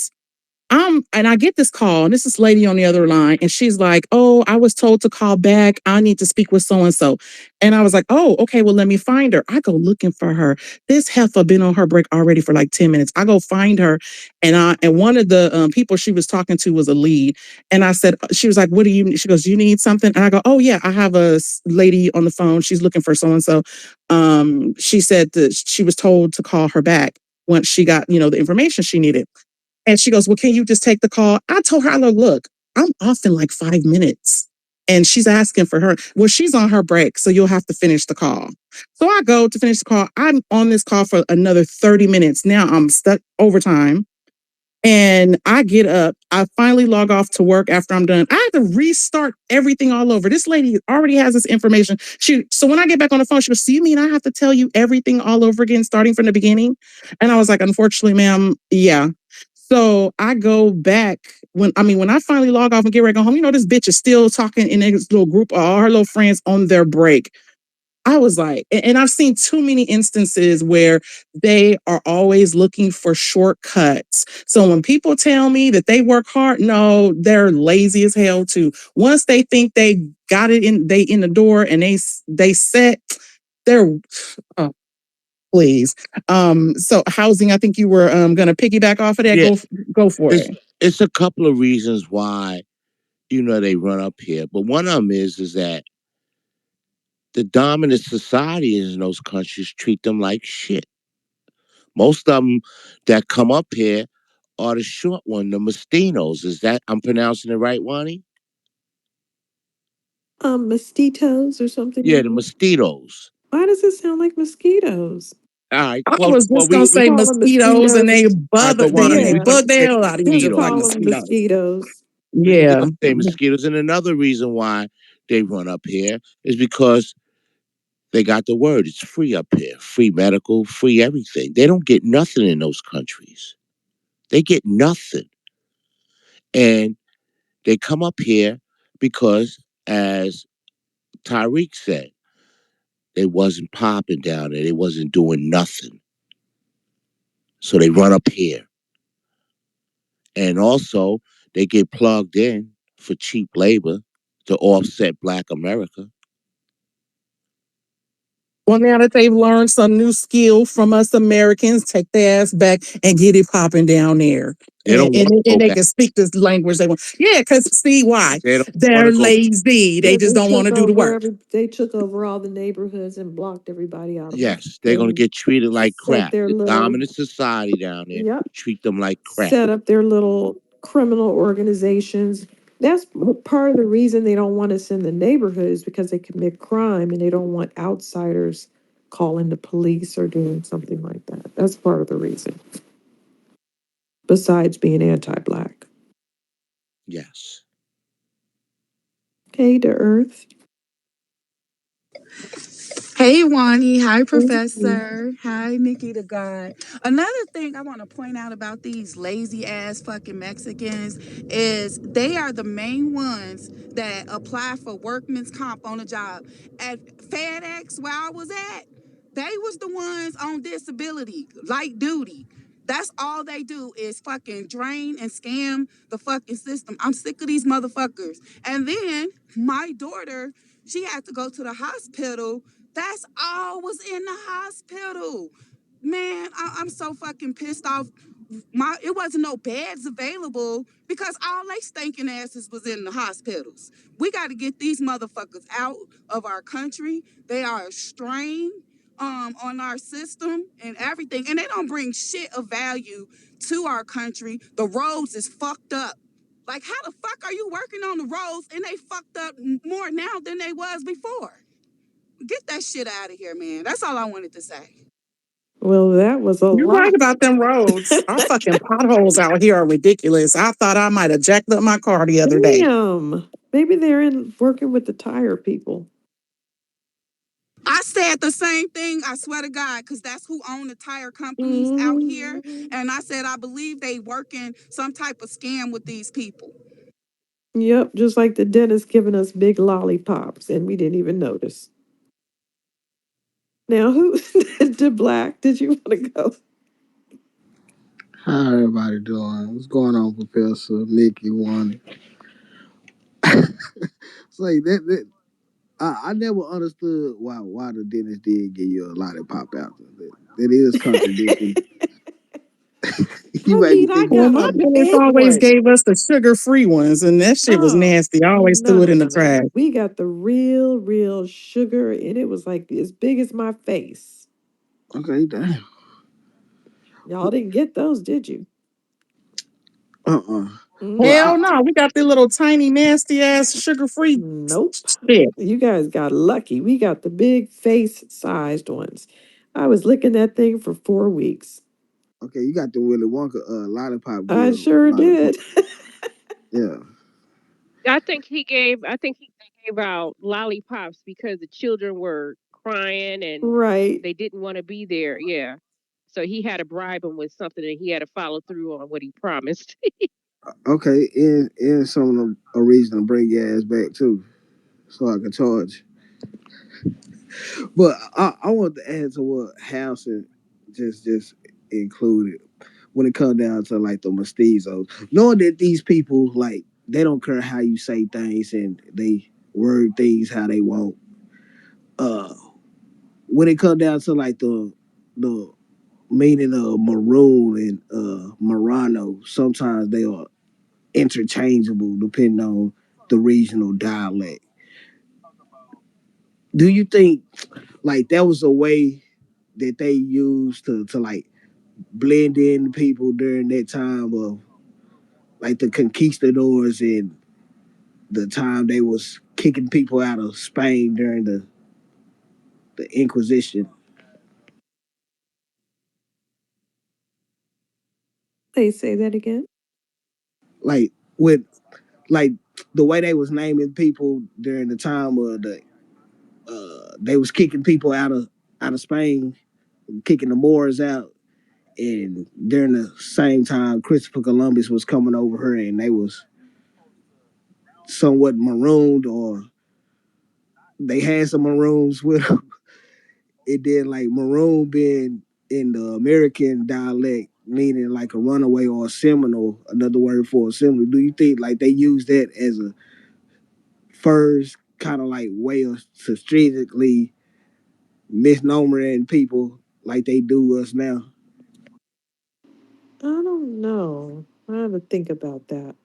and I get this call, and this lady on the other line, and she's like, "Oh, I was told to call back. I need to speak with so and so." And I was like, "Oh, okay. Well, let me find her." I go looking for her. This heifer been on her break already for like 10 minutes. I go find her, and one of the people she was talking to was a lead. And I said, she was like, "What do you need?" She goes, "You need something?" And I go, "Oh yeah, I have a lady on the phone. She's looking for so and so." She said that she was told to call her back once she got the information she needed. And she goes, "Well, can you just take the call?" I told her, look, I'm off in like 5 minutes. And she's asking for her. Well, she's on her break, so you'll have to finish the call. So I go to finish the call. I'm on this call for another 30 minutes. Now I'm stuck overtime. And I get up. I finally log off to work after I'm done. I have to restart everything all over. This lady already has this information. So when I get back on the phone, she goes, "So you mean I have to tell you everything all over again, starting from the beginning?" And I was like, "Unfortunately, ma'am, yeah." So I go back when I finally log off and get ready to go home. This bitch is still talking in this little group of all her little friends on their break. I was like, and I've seen too many instances where they are always looking for shortcuts. So when people tell me that they work hard, no, they're lazy as hell too. Once they think they got it in the door and they set, they're oh, please. So housing, I think you were gonna piggyback off of that. yeah, Go for it's it. it's a couple of reasons why they run up here, but one of them is that the dominant societies in those countries treat them like shit. Most of them that come up here are the short one, the Mostinos. Is that I'm pronouncing it right, Wani? Mosquitoes or something Yeah, like the that. mosquitoes. Why does it sound like mosquitoes? All right. I Well, was well, just gonna we say Call them mosquitoes, and mosquitoes. all right, but Wani, they we're Yeah, gonna bug the say hell out of you just just like mosquitoes. call them mosquitoes. mosquitoes. We're Yeah. gonna say mosquitoes, and another reason why they run up here is because they got the word. It's free up here, free medical, free everything. They don't get nothing in those countries. They get nothing, and they come up here because, as Tyreek said, They wasn't popping down there. They wasn't doing nothing. So they run up here. And also, they get plugged in for cheap labor to offset Black America. Well, now that they've learned some new skill from us Americans, take their ass back and get it popping down there. They don't want to And go they back. can speak this language they want. Yeah, because see why? They don't want They're to go back. lazy. They Yeah, just they don't want took to do the over work. they took over all the neighborhoods and blocked everybody out of them. Yes, they're going to get treated like Set crap. their The little dominant society down there Yep. treat them like crap. Set up their little criminal organizations. That's part of the reason they don't want us in the neighborhoods because they commit crime and they don't want outsiders calling the police or doing something like that. That's part of the reason. Besides being anti-black. Yes. Hey to Earth. Hey, Wani. Hi, Mhm. Professor. Hi, Nikki the God. Another thing I want to point out about these lazy ass fucking Mexicans is they are the main ones that apply for workman's comp on a job. At FedEx, where I was at, they was the ones on disability, light duty. That's all they do is fucking drain and scam the fucking system. I'm sick of these motherfuckers. And then my daughter, she had to go to the hospital. That's all was in the hospital. Man, I'm so fucking pissed off. It wasn't no beds available because all they stinking asses was in the hospitals. We got to get these motherfuckers out of our country. They are a strain on our system and everything, and they don't bring shit of value to our country. The roads is fucked up. Like, how the fuck are you working on the roads and they fucked up more now than they was before? Get that shit out of here, man. That's all I wanted to say. Well, that was a You're right lot. about them roads. Our fucking potholes out here are ridiculous. I thought I might have jacked up my car the other day. Damn. Maybe they're in working with the tire people. I said the same thing, I swear to God, because that's who own the tire companies out here. Mhm. And I said, I believe they working some type of scam with these people. Yep, just like the dentist giving us big lollipops and we didn't even notice. Now, who to Black? Did you want to go? How everybody doing? What's going on, Professor Nikki? One, it's like that. I never understood why the dentist did give you a lollipop after that. That is contradicting. You I made me mean, I think Well, got my a about it. dentist big always one. gave us the sugar-free ones, and that shit was Oh, nasty. I always no, threw it no, in the no, no, trash. no. We got the real sugar, and it was like as big as my face. Okay, damn. Y'all didn't get those, did you? Uh-uh. Well, Mm, Hell no, we got the little tiny nasty ass sugar-free nope. shit. You guys got lucky. We got the big face-sized ones. I was licking that thing for 4 weeks. okay, you got the Willy Wonka lollipop I give sure lollipop. did. Yeah. I think he gave out lollipops because the children were crying and Right. they didn't want to be there. Yeah. So he had to bribe them with something and he had to follow through on what he promised. Okay, and some of a reason to bring your ass back too, so I can charge. But I want to add to what Harrison just included when it comes down to like the mestizos, knowing that these people like they don't care how you say things and they word things how they want. Uh, when it comes down to like the meaning of maroon and Marano, sometimes they are interchangeable depending on the regional dialect. Do you think like that was a way that they used to like blend in people during that time of like the conquistadors and the time they was kicking people out of Spain during the Inquisition? They say that again. Like with like the way they was naming people during the time of the they was kicking people out of Spain, kicking the Moors out, and during the same time Christopher Columbus was coming over here and they was somewhat marooned or they had some maroons with them. it then like maroon being in the American dialect meaning like a runaway or a Seminole, another word for a Seminole. Do you think like they use that as a first kind of like way of strategically misnomering people like they do us now? I don't know. I have to think about that.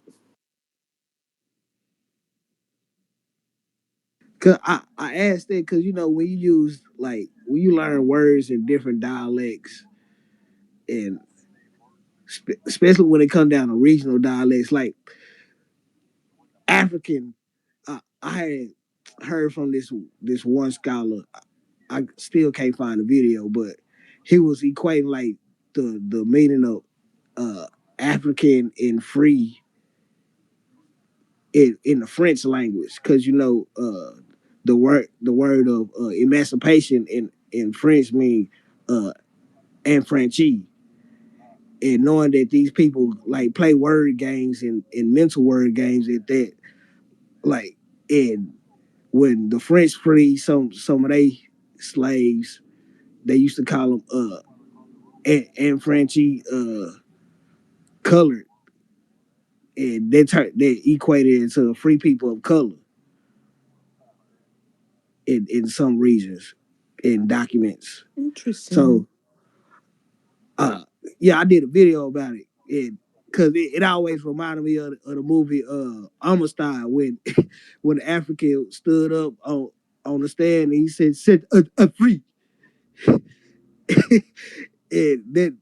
Cause I asked that because you know when you use like when you learn words in different dialects and especially when it comes down to regional dialects like African, I had heard from this one scholar. I still can't find the video, but he was equating like the meaning of African and free in the French language, because you know the word of emancipation in French mean enfranchi, and knowing that these people like play word games and mental word games at that, like, and when the French freed some of their slaves, they used to call them enfranchi colored, and they equated it to free people of color in some regions in documents. Interesting. So uh yeah, I did a video about it, and because it always reminded me of the movie Amistad, when when the African stood up on the stand and he said set a free. And then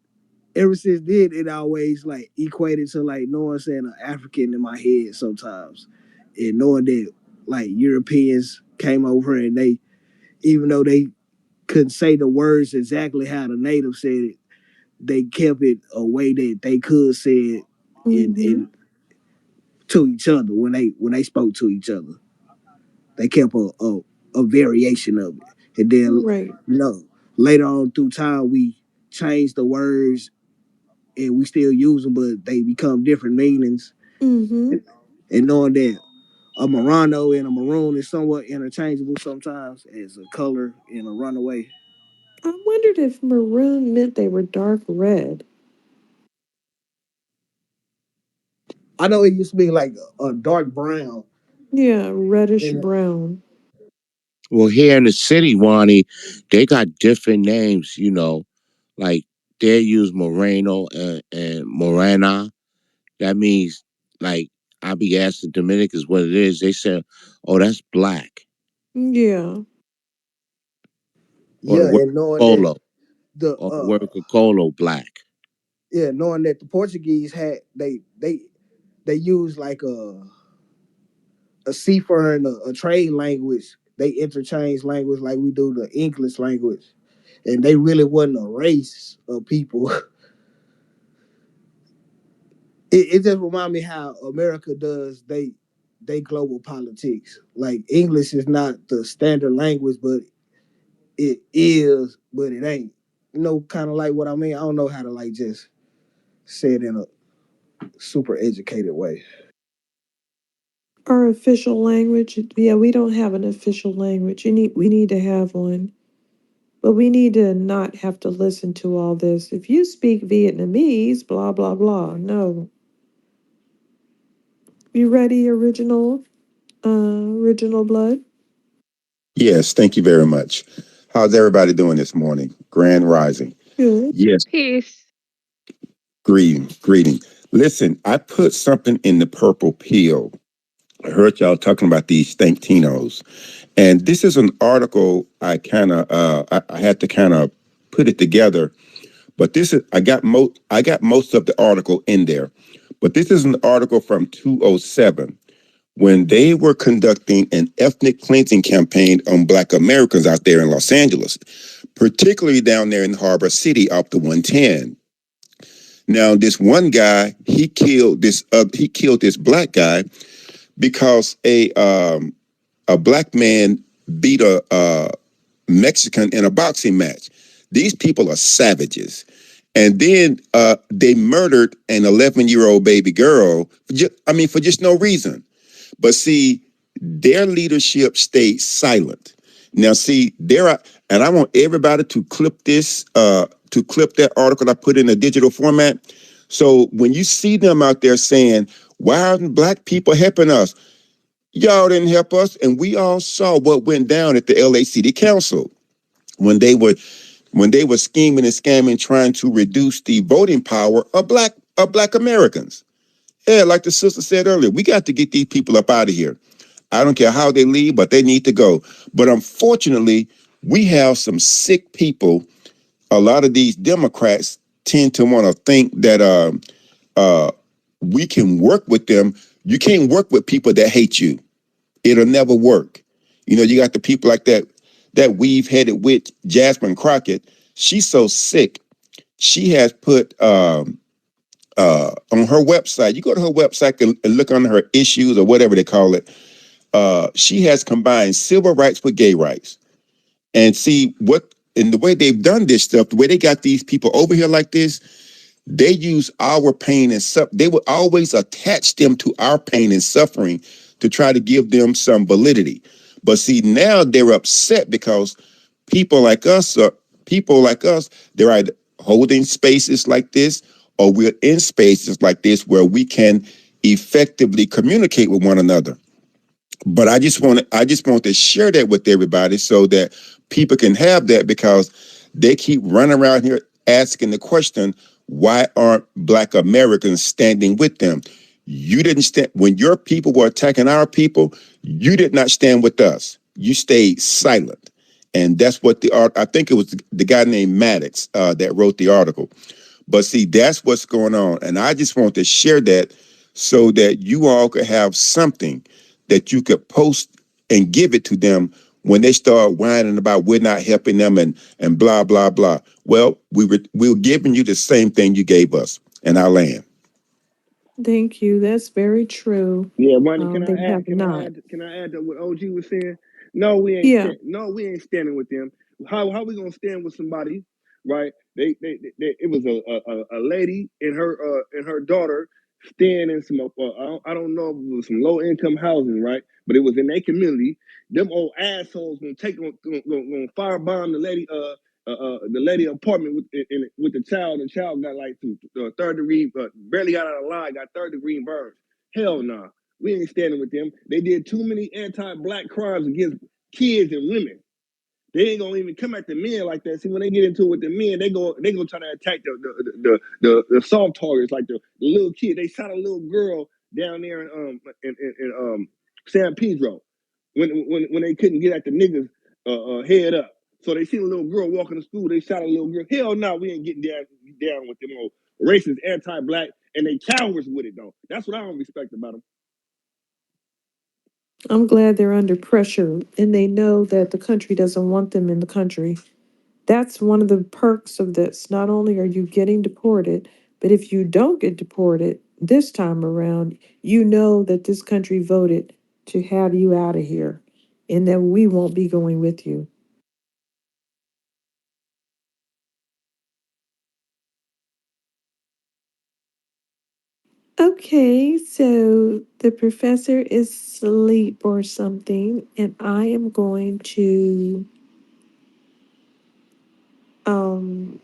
ever since then it always like equated to like knowing saying an African in my head sometimes, and knowing that like Europeans came over and they, even though they couldn't say the words exactly how the native said it, they kept it a way that they could say it Mm-hmm. in to each other when they spoke to each other. They kept a variation of it, and then Right. you know later on through time we changed the words and we still use them, but they become different meanings. Mm-hmm. And knowing that a Murano and a maroon is somewhat interchangeable sometimes as a color in a runaway. I wondered if maroon meant they were dark red. I know it used to be like a dark brown. Yeah, reddish And brown. Well, here in the city, Wani, they got different names, like they use Moreno and Morena. That means, like, I be asking Dominicans what it is. They said, oh, that's black. Yeah. Or the yeah, word and knowing that colo. the Or the word colo, black. yeah, knowing that the Portuguese had they used like a seafaring a trade language. They interchange language like we do the English language, and they really wasn't a race of people. It just remind me how America does they global politics. Like English is not the standard language, but it is, but it ain't. You know, kind of like what I mean. I don't know how to like just say it in a super educated way. Our official language. Yeah, we don't have an official language. We need to have one. But we need to not have to listen to all this. If you speak Vietnamese, blah, blah, blah. No. You ready, original blood? Yes, thank you very much. How's everybody doing this morning? Grand Rising. Good. Yes, Peace. greeting. Listen, I put something in the purple pill. I heard y'all talking about these Stankinos. And this is an article I had to kind of put it together. But this is I got most of the article in there. But this is an article from 207 when they were conducting an ethnic cleansing campaign on Black Americans out there in Los Angeles, particularly down there in Harbor City off the 110. Now, this one guy, he killed this black guy because a black man beat a Mexican in a boxing match. These people are savages. And then they murdered an 11-year-old baby girl, for just no reason. But see, their leadership stayed silent. Now, see, And I want everybody to clip that article I put in a digital format. So when you see them out there saying, why aren't black people helping us? Y'all didn't help us. And we all saw what went down at the LA City Council when they were scheming and scamming, trying to reduce the voting power of black Americans. Yeah, like the sister said earlier, we got to get these people up out of here. I don't care how they leave, but they need to go. But unfortunately, we have some sick people. A lot of these Democrats tend to want to think that we can work with them. You can't work with people that hate you. It'll never work. You know, you got the people like that we've headed with Jasmine Crockett. She's so sick. She has put on her website. You go to her website and look on her issues or whatever they call it. She has combined civil rights with gay rights. And see what in the way they've done this stuff, the way they got these people over here like this, they use our pain and they would always attach them to our pain and suffering to try to give them some validity. But see, now they're upset because people like us they're either holding spaces like this or we're in spaces like this where we can effectively communicate with one another. But I just want to share that with everybody so that people can have that, because they keep running around here asking the question, why aren't black Americans standing with them? You didn't stand when your people were attacking our people. You did not stand with us. You stayed silent. And that's what I think it was the guy named Maddox that wrote the article. But see, that's what's going on. And I just want to share that so that you all could have something that you could post and give it to them when they start whining about we're not helping them and blah, blah, blah. Well, we were giving you the same thing you gave us in our land. Thank you. That's very true. Yeah, Ronnie, They have not. can I add to what OG was saying? No, we ain't Yeah. stand, no, we ain't standing with them. How we gonna stand with somebody, right? They it was a lady and her daughter staying in some I don't know if it was some low income housing, right? But it was in their community. Them old assholes gonna firebomb the lady apartment with the child. The child got like some third degree, barely got out of line, got third degree burns. Hell no. Nah. We ain't standing with them. They did too many anti-black crimes against kids and women. They ain't gonna even come at the men like that. See, when they get into it with the men, they go try to attack the soft targets, like the little kid. They shot a little girl down there in San Pedro when they couldn't get at the niggas head up. So they seen a little girl walking to school. They shot a little girl. Hell no, we ain't getting down with them old racist, anti-black, and they cowards with it though. That's what I don't respect about them. I'm glad they're under pressure and they know that the country doesn't want them in the country. That's one of the perks of this. Not only are you getting deported, but if you don't get deported this time around, you know that this country voted to have you out of here and that we won't be going with you. Okay, so the professor is asleep or something, and I am going to um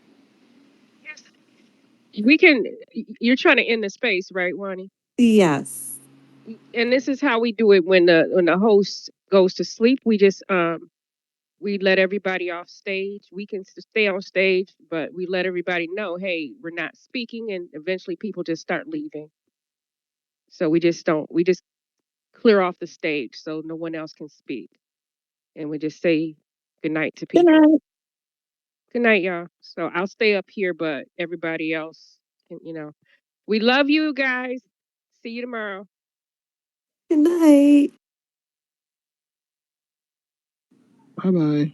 We can. You're trying to end the space, right, Ronnie? yes. And this is how we do it when the host goes to sleep. We let everybody off stage. We can stay on stage, but we let everybody know, hey, we're not speaking, and eventually people just start leaving. So we just don't. We just clear off the stage so no one else can speak, and we just say good night to Good people. night. Good night, y'all. So I'll stay up here, but everybody else can, we love you guys. See you tomorrow. Good night. Bye bye.